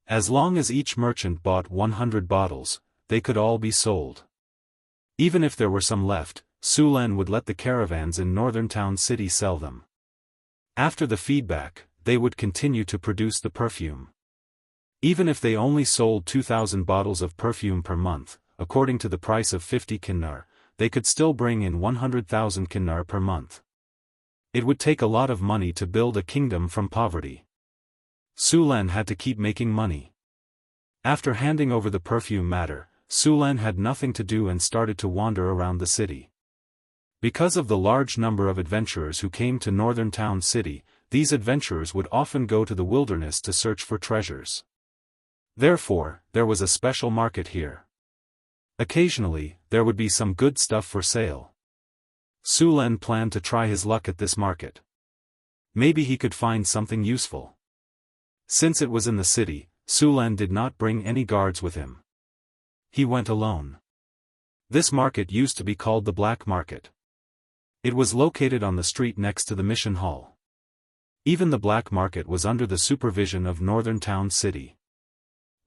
As long as each merchant bought 100 bottles, they could all be sold. Even if there were some left, Su Len would let the caravans in northern town city sell them. After the feedback, they would continue to produce the perfume. Even if they only sold 2,000 bottles of perfume per month, according to the price of 50 kinar, they could still bring in 100,000 kinar per month. It would take a lot of money to build a kingdom from poverty. Su Len had to keep making money. After handing over the perfume matter, Su Len had nothing to do and started to wander around the city. Because of the large number of adventurers who came to northern town city, these adventurers would often go to the wilderness to search for treasures. Therefore, there was a special market here. Occasionally, there would be some good stuff for sale. Su Len planned to try his luck at this market. Maybe he could find something useful. Since it was in the city, Su Len did not bring any guards with him. He went alone. This market used to be called the Black Market. It was located on the street next to the mission hall. Even the Black Market was under the supervision of Northern Town City.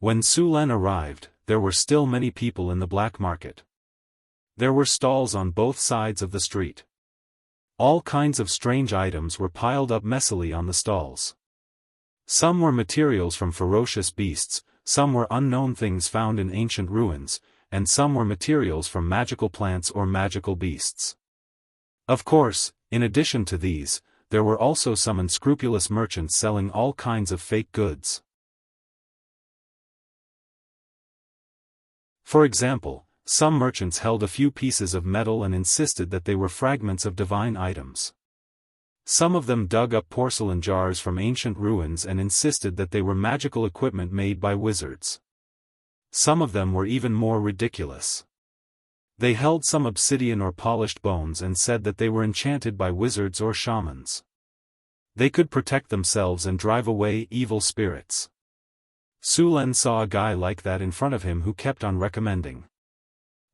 When Su Len arrived, there were still many people in the Black Market. There were stalls on both sides of the street. All kinds of strange items were piled up messily on the stalls. Some were materials from ferocious beasts, some were unknown things found in ancient ruins, and some were materials from magical plants or magical beasts. Of course, in addition to these, there were also some unscrupulous merchants selling all kinds of fake goods. For example, some merchants held a few pieces of metal and insisted that they were fragments of divine items. Some of them dug up porcelain jars from ancient ruins and insisted that they were magical equipment made by wizards. Some of them were even more ridiculous. They held some obsidian or polished bones and said that they were enchanted by wizards or shamans. They could protect themselves and drive away evil spirits. Su Len saw a guy like that in front of him who kept on recommending.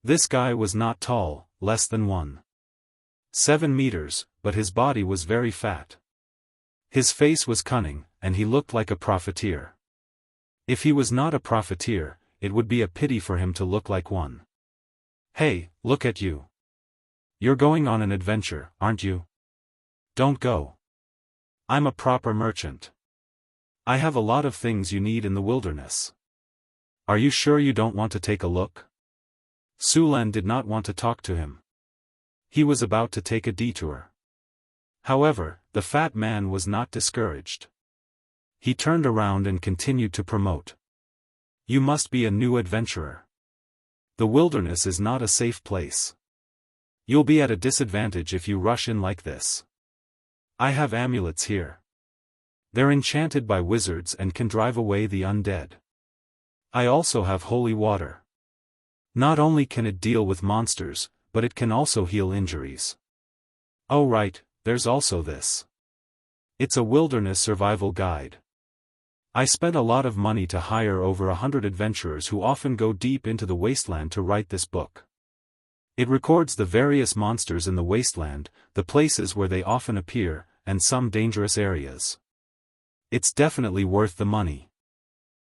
This guy was not tall, less than 1.7 meters, but his body was very fat. His face was cunning, and he looked like a profiteer. If he was not a profiteer, it would be a pity for him to look like one. Hey, look at you. You're going on an adventure, aren't you? Don't go. I'm a proper merchant. I have a lot of things you need in the wilderness. Are you sure you don't want to take a look? Su Len did not want to talk to him. He was about to take a detour. However, the fat man was not discouraged. He turned around and continued to promote. You must be a new adventurer. The wilderness is not a safe place. You'll be at a disadvantage if you rush in like this. I have amulets here. They're enchanted by wizards and can drive away the undead. I also have holy water. Not only can it deal with monsters, but it can also heal injuries. Oh right, there's also this. It's a wilderness survival guide. I spent a lot of money to hire over 100 adventurers who often go deep into the wasteland to write this book. It records the various monsters in the wasteland, the places where they often appear, and some dangerous areas. It's definitely worth the money.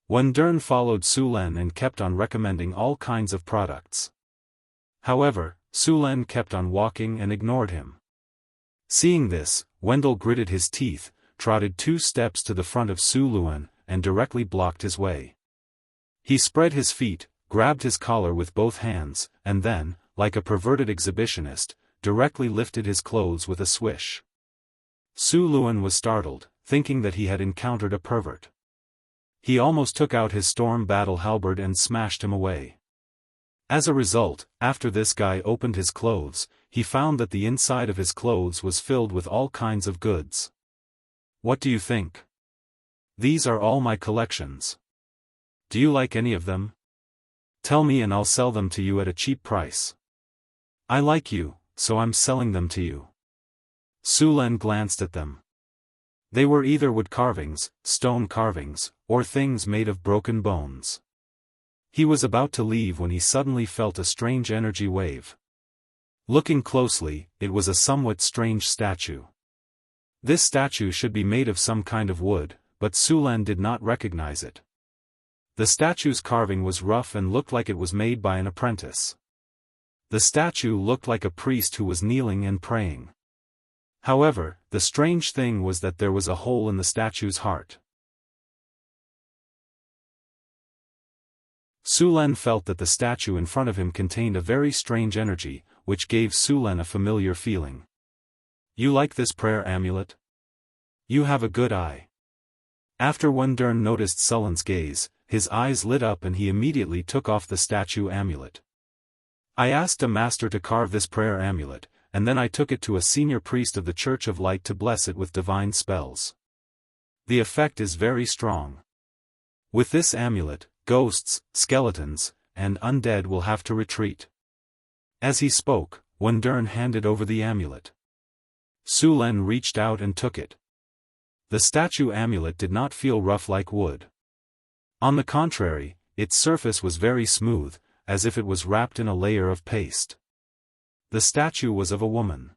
Wen Dern followed Su Len and kept on recommending all kinds of products. However, Su Len kept on walking and ignored him. Seeing this, Wendell gritted his teeth, trotted 2 steps to the front of Su Len, and directly blocked his way. He spread his feet, grabbed his collar with both hands, and then, like a perverted exhibitionist, directly lifted his clothes with a swish. Su Luan was startled, thinking that he had encountered a pervert. He almost took out his storm battle halberd and smashed him away. As a result, after this guy opened his clothes, he found that the inside of his clothes was filled with all kinds of goods. What do you think? These are all my collections. Do you like any of them? Tell me and I'll sell them to you at a cheap price. I like you, so I'm selling them to you. Su Len glanced at them. They were either wood carvings, stone carvings, or things made of broken bones. He was about to leave when he suddenly felt a strange energy wave. Looking closely, it was a somewhat strange statue. This statue should be made of some kind of wood, but Su Len did not recognize it. The statue's carving was rough and looked like it was made by an apprentice. The statue looked like a priest who was kneeling and praying. However, the strange thing was that there was a hole in the statue's heart. Su Len felt that the statue in front of him contained a very strange energy, which gave Su Len a familiar feeling. You like this prayer amulet? You have a good eye. After Wundern noticed Sullen's gaze, his eyes lit up and he immediately took off the statue amulet. I asked a master to carve this prayer amulet, and then I took it to a senior priest of the Church of Light to bless it with divine spells. The effect is very strong. With this amulet, ghosts, skeletons, and undead will have to retreat. As he spoke, Wundern handed over the amulet. Su Len reached out and took it. The statue amulet did not feel rough like wood. On the contrary, its surface was very smooth, as if it was wrapped in a layer of paste. The statue was of a woman.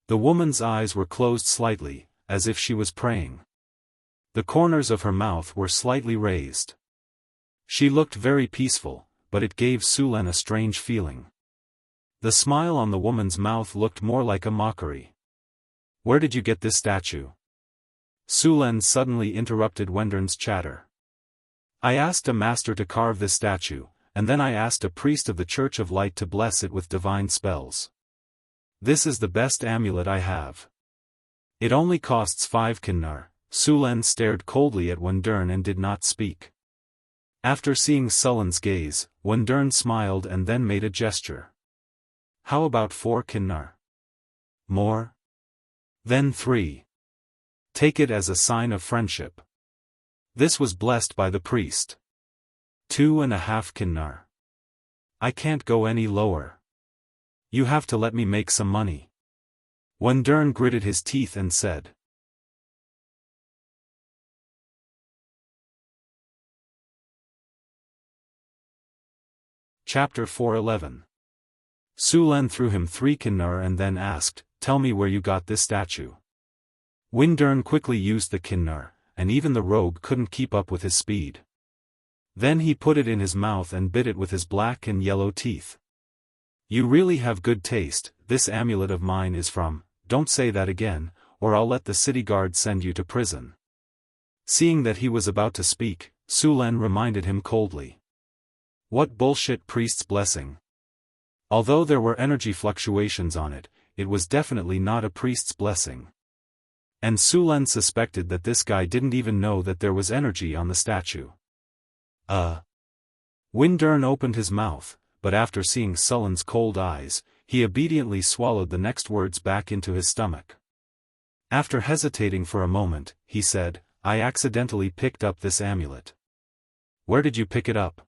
The woman's eyes were closed slightly, as if she was praying. The corners of her mouth were slightly raised. She looked very peaceful, but it gave Su Len a strange feeling. The smile on the woman's mouth looked more like a mockery. Where did you get this statue? Su Len suddenly interrupted Wundern's chatter. I asked a master to carve this statue, and then I asked a priest of the Church of Light to bless it with divine spells. This is the best amulet I have. It only costs 5 kinnar. Su Len stared coldly at Wundern and did not speak. After seeing Sullen's gaze, Wundern smiled and then made a gesture. How about 4 kinnar? More? Then 3. Take it as a sign of friendship. This was blessed by the priest. 2.5 kinnar. I can't go any lower. You have to let me make some money. Wundern gritted his teeth and said. Chapter 411. Su Len threw him 3 kinnar and then asked, Tell me where you got this statue. Wundern quickly used the kinnar, and even the rogue couldn't keep up with his speed. Then he put it in his mouth and bit it with his black and yellow teeth. You really have good taste. This amulet of mine is from, don't say that again, or I'll let the city guard send you to prison. Seeing that he was about to speak, Su Len reminded him coldly. What bullshit priest's blessing? Although there were energy fluctuations on it, it was definitely not a priest's blessing. And Su Len suspected that this guy didn't even know that there was energy on the statue. Wundern opened his mouth, but after seeing Sullen's cold eyes, he obediently swallowed the next words back into his stomach. After hesitating for a moment, he said, I accidentally picked up this amulet. Where did you pick it up?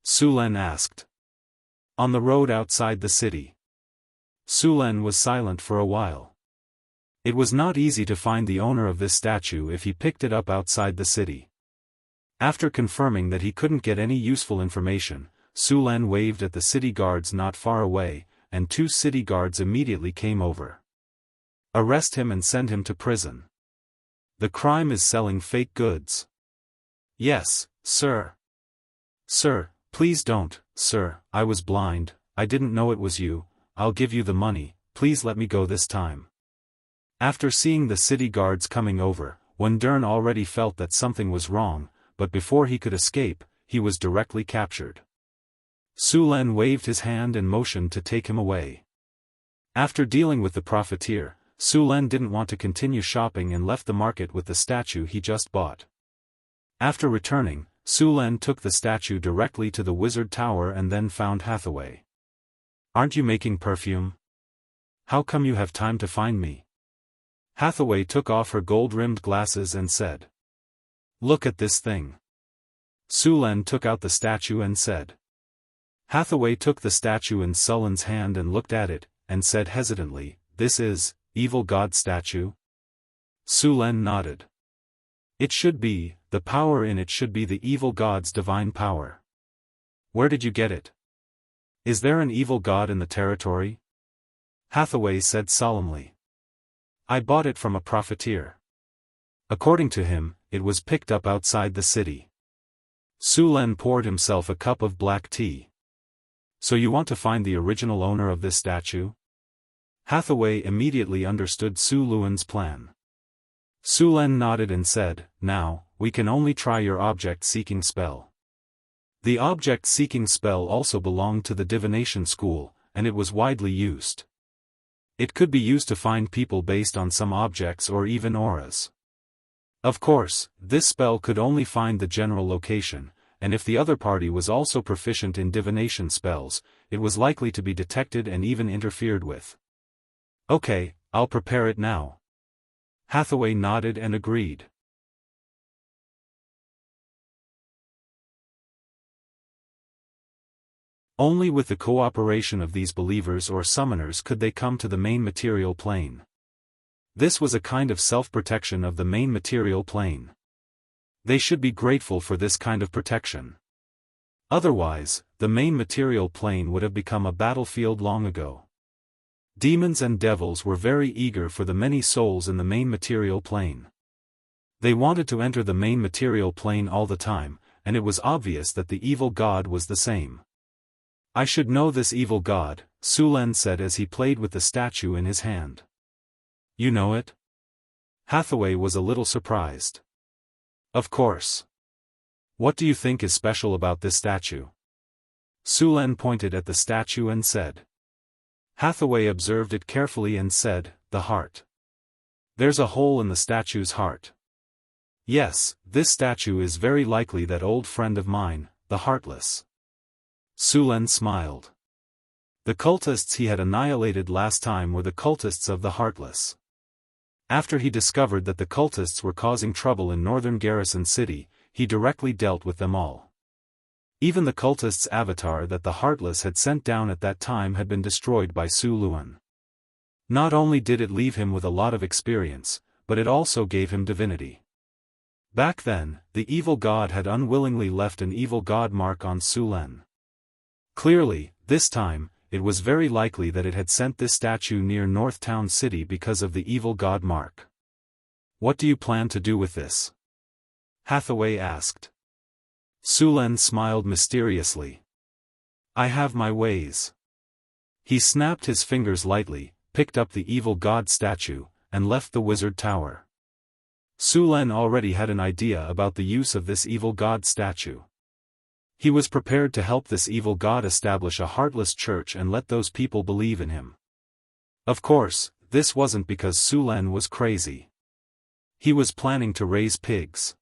Su Len asked. On the road outside the city. Su Len was silent for a while. It was not easy to find the owner of this statue if he picked it up outside the city. After confirming that he couldn't get any useful information, Su Len waved at the city guards not far away, and 2 city guards immediately came over. Arrest him and send him to prison. The crime is selling fake goods. Yes, sir. Sir, please don't, sir, I was blind, I didn't know it was you, I'll give you the money, please let me go this time. After seeing the city guards coming over, Wundern already felt that something was wrong, but before he could escape, he was directly captured. Su Len waved his hand and motioned to take him away. After dealing with the profiteer, Su Len didn't want to continue shopping and left the market with the statue he just bought. After returning, Su Len took the statue directly to the wizard tower and then found Hathaway. "Aren't you making perfume? How come you have time to find me?" Hathaway took off her gold-rimmed glasses and said. "Look at this thing." Su Len took out the statue and said. Hathaway took the statue in Su Len's hand and looked at it, and said hesitantly, "This is, evil god statue?" Su Len nodded. "It should be, the power in it should be the evil god's divine power. Where did you get it? Is there an evil god in the territory?" Hathaway said solemnly. "I bought it from a profiteer. According to him, it was picked up outside the city." Su Len poured himself a cup of black tea. "So you want to find the original owner of this statue?" Hathaway immediately understood Su Luen's plan. Su Len nodded and said, "Now, we can only try your object-seeking spell." The object-seeking spell also belonged to the divination school, and it was widely used. It could be used to find people based on some objects or even auras. Of course, this spell could only find the general location, and if the other party was also proficient in divination spells, it was likely to be detected and even interfered with. "Okay, I'll prepare it now." Hathaway nodded and agreed. Only with the cooperation of these believers or summoners could they come to the main material plane. This was a kind of self-protection of the main material plane. They should be grateful for this kind of protection. Otherwise, the main material plane would have become a battlefield long ago. Demons and devils were very eager for the many souls in the main material plane. They wanted to enter the main material plane all the time, and it was obvious that the evil god was the same. "I should know this evil god," Su Len said as he played with the statue in his hand. "You know it?" Hathaway was a little surprised. "Of course. What do you think is special about this statue?" Su Len pointed at the statue and said. Hathaway observed it carefully and said, "The heart. There's a hole in the statue's heart. Yes, this statue is very likely that old friend of mine, the Heartless." Su Len smiled. The cultists he had annihilated last time were the cultists of the Heartless. After he discovered that the cultists were causing trouble in northern Garrison City, he directly dealt with them all. Even the cultists' avatar that the Heartless had sent down at that time had been destroyed by Su Luen. Not only did it leave him with a lot of experience, but it also gave him divinity. Back then, the evil god had unwillingly left an evil god mark on Su Len. Clearly, this time, it was very likely that it had sent this statue near North Town City because of the evil god mark. "What do you plan to do with this?" Hathaway asked. Su Len smiled mysteriously. "I have my ways." He snapped his fingers lightly, picked up the evil god statue, and left the wizard tower. Su Len already had an idea about the use of this evil god statue. He was prepared to help this evil god establish a heartless church and let those people believe in him. Of course, this wasn't because Su Len was crazy. He was planning to raise pigs.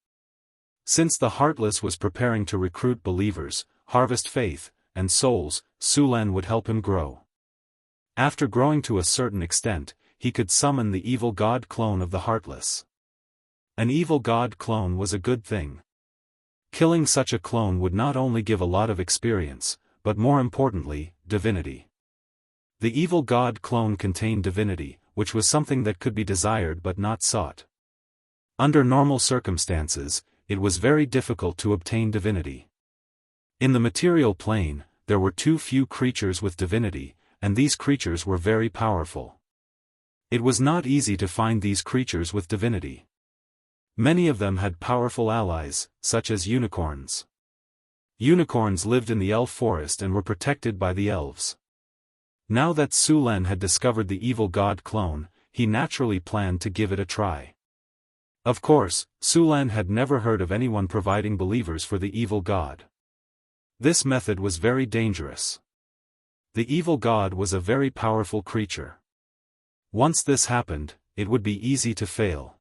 Since the Heartless was preparing to recruit believers, harvest faith, and souls, Su Len would help him grow. After growing to a certain extent, he could summon the evil god clone of the Heartless. An evil god clone was a good thing. Killing such a clone would not only give a lot of experience, but more importantly, divinity. The evil god clone contained divinity, which was something that could be desired but not sought. Under normal circumstances, it was very difficult to obtain divinity. In the material plane, there were too few creatures with divinity, and these creatures were very powerful. It was not easy to find these creatures with divinity. Many of them had powerful allies, such as unicorns. Unicorns lived in the elf forest and were protected by the elves. Now that Su Len had discovered the evil god clone, he naturally planned to give it a try. Of course, Su Len had never heard of anyone providing believers for the evil god. This method was very dangerous. The evil god was a very powerful creature. Once this happened, it would be easy to fail.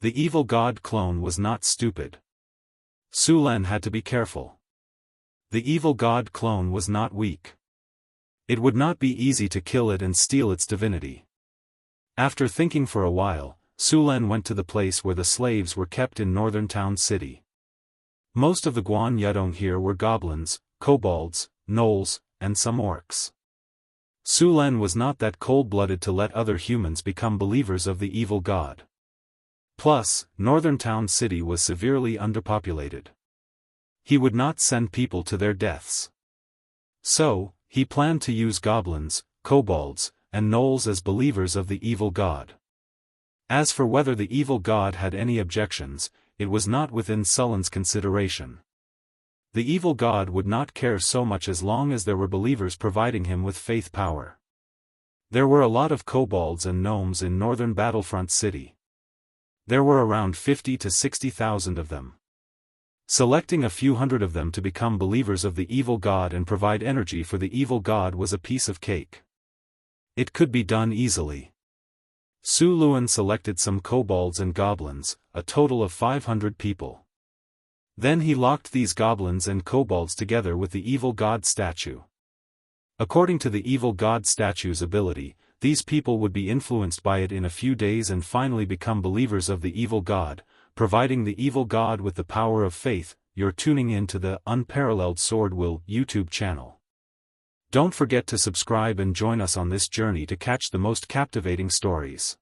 The evil god clone was not stupid. Su Len had to be careful. The evil god clone was not weak. It would not be easy to kill it and steal its divinity. After thinking for a while, Su Len went to the place where the slaves were kept in northern town city. Most of the Guan Yudong here were goblins, kobolds, gnolls, and some orcs. Su Len was not that cold-blooded to let other humans become believers of the evil god. Plus, northern town city was severely underpopulated. He would not send people to their deaths. So, he planned to use goblins, kobolds, and gnolls as believers of the evil god. As for whether the evil god had any objections, it was not within Su Len's consideration. The evil god would not care so much as long as there were believers providing him with faith power. There were a lot of kobolds and gnomes in northern Battlefront City. There were around 50 to 60,000 of them. Selecting a few hundred of them to become believers of the evil god and provide energy for the evil god was a piece of cake. It could be done easily. Su Luen selected some kobolds and goblins, a total of 500 people. Then he locked these goblins and kobolds together with the evil god statue. According to the evil god statue's ability, these people would be influenced by it in a few days and finally become believers of the evil god, providing the evil god with the power of faith. You're tuning in to the Unparalleled SwordWill YouTube channel. Don't forget to subscribe and join us on this journey to catch the most captivating stories.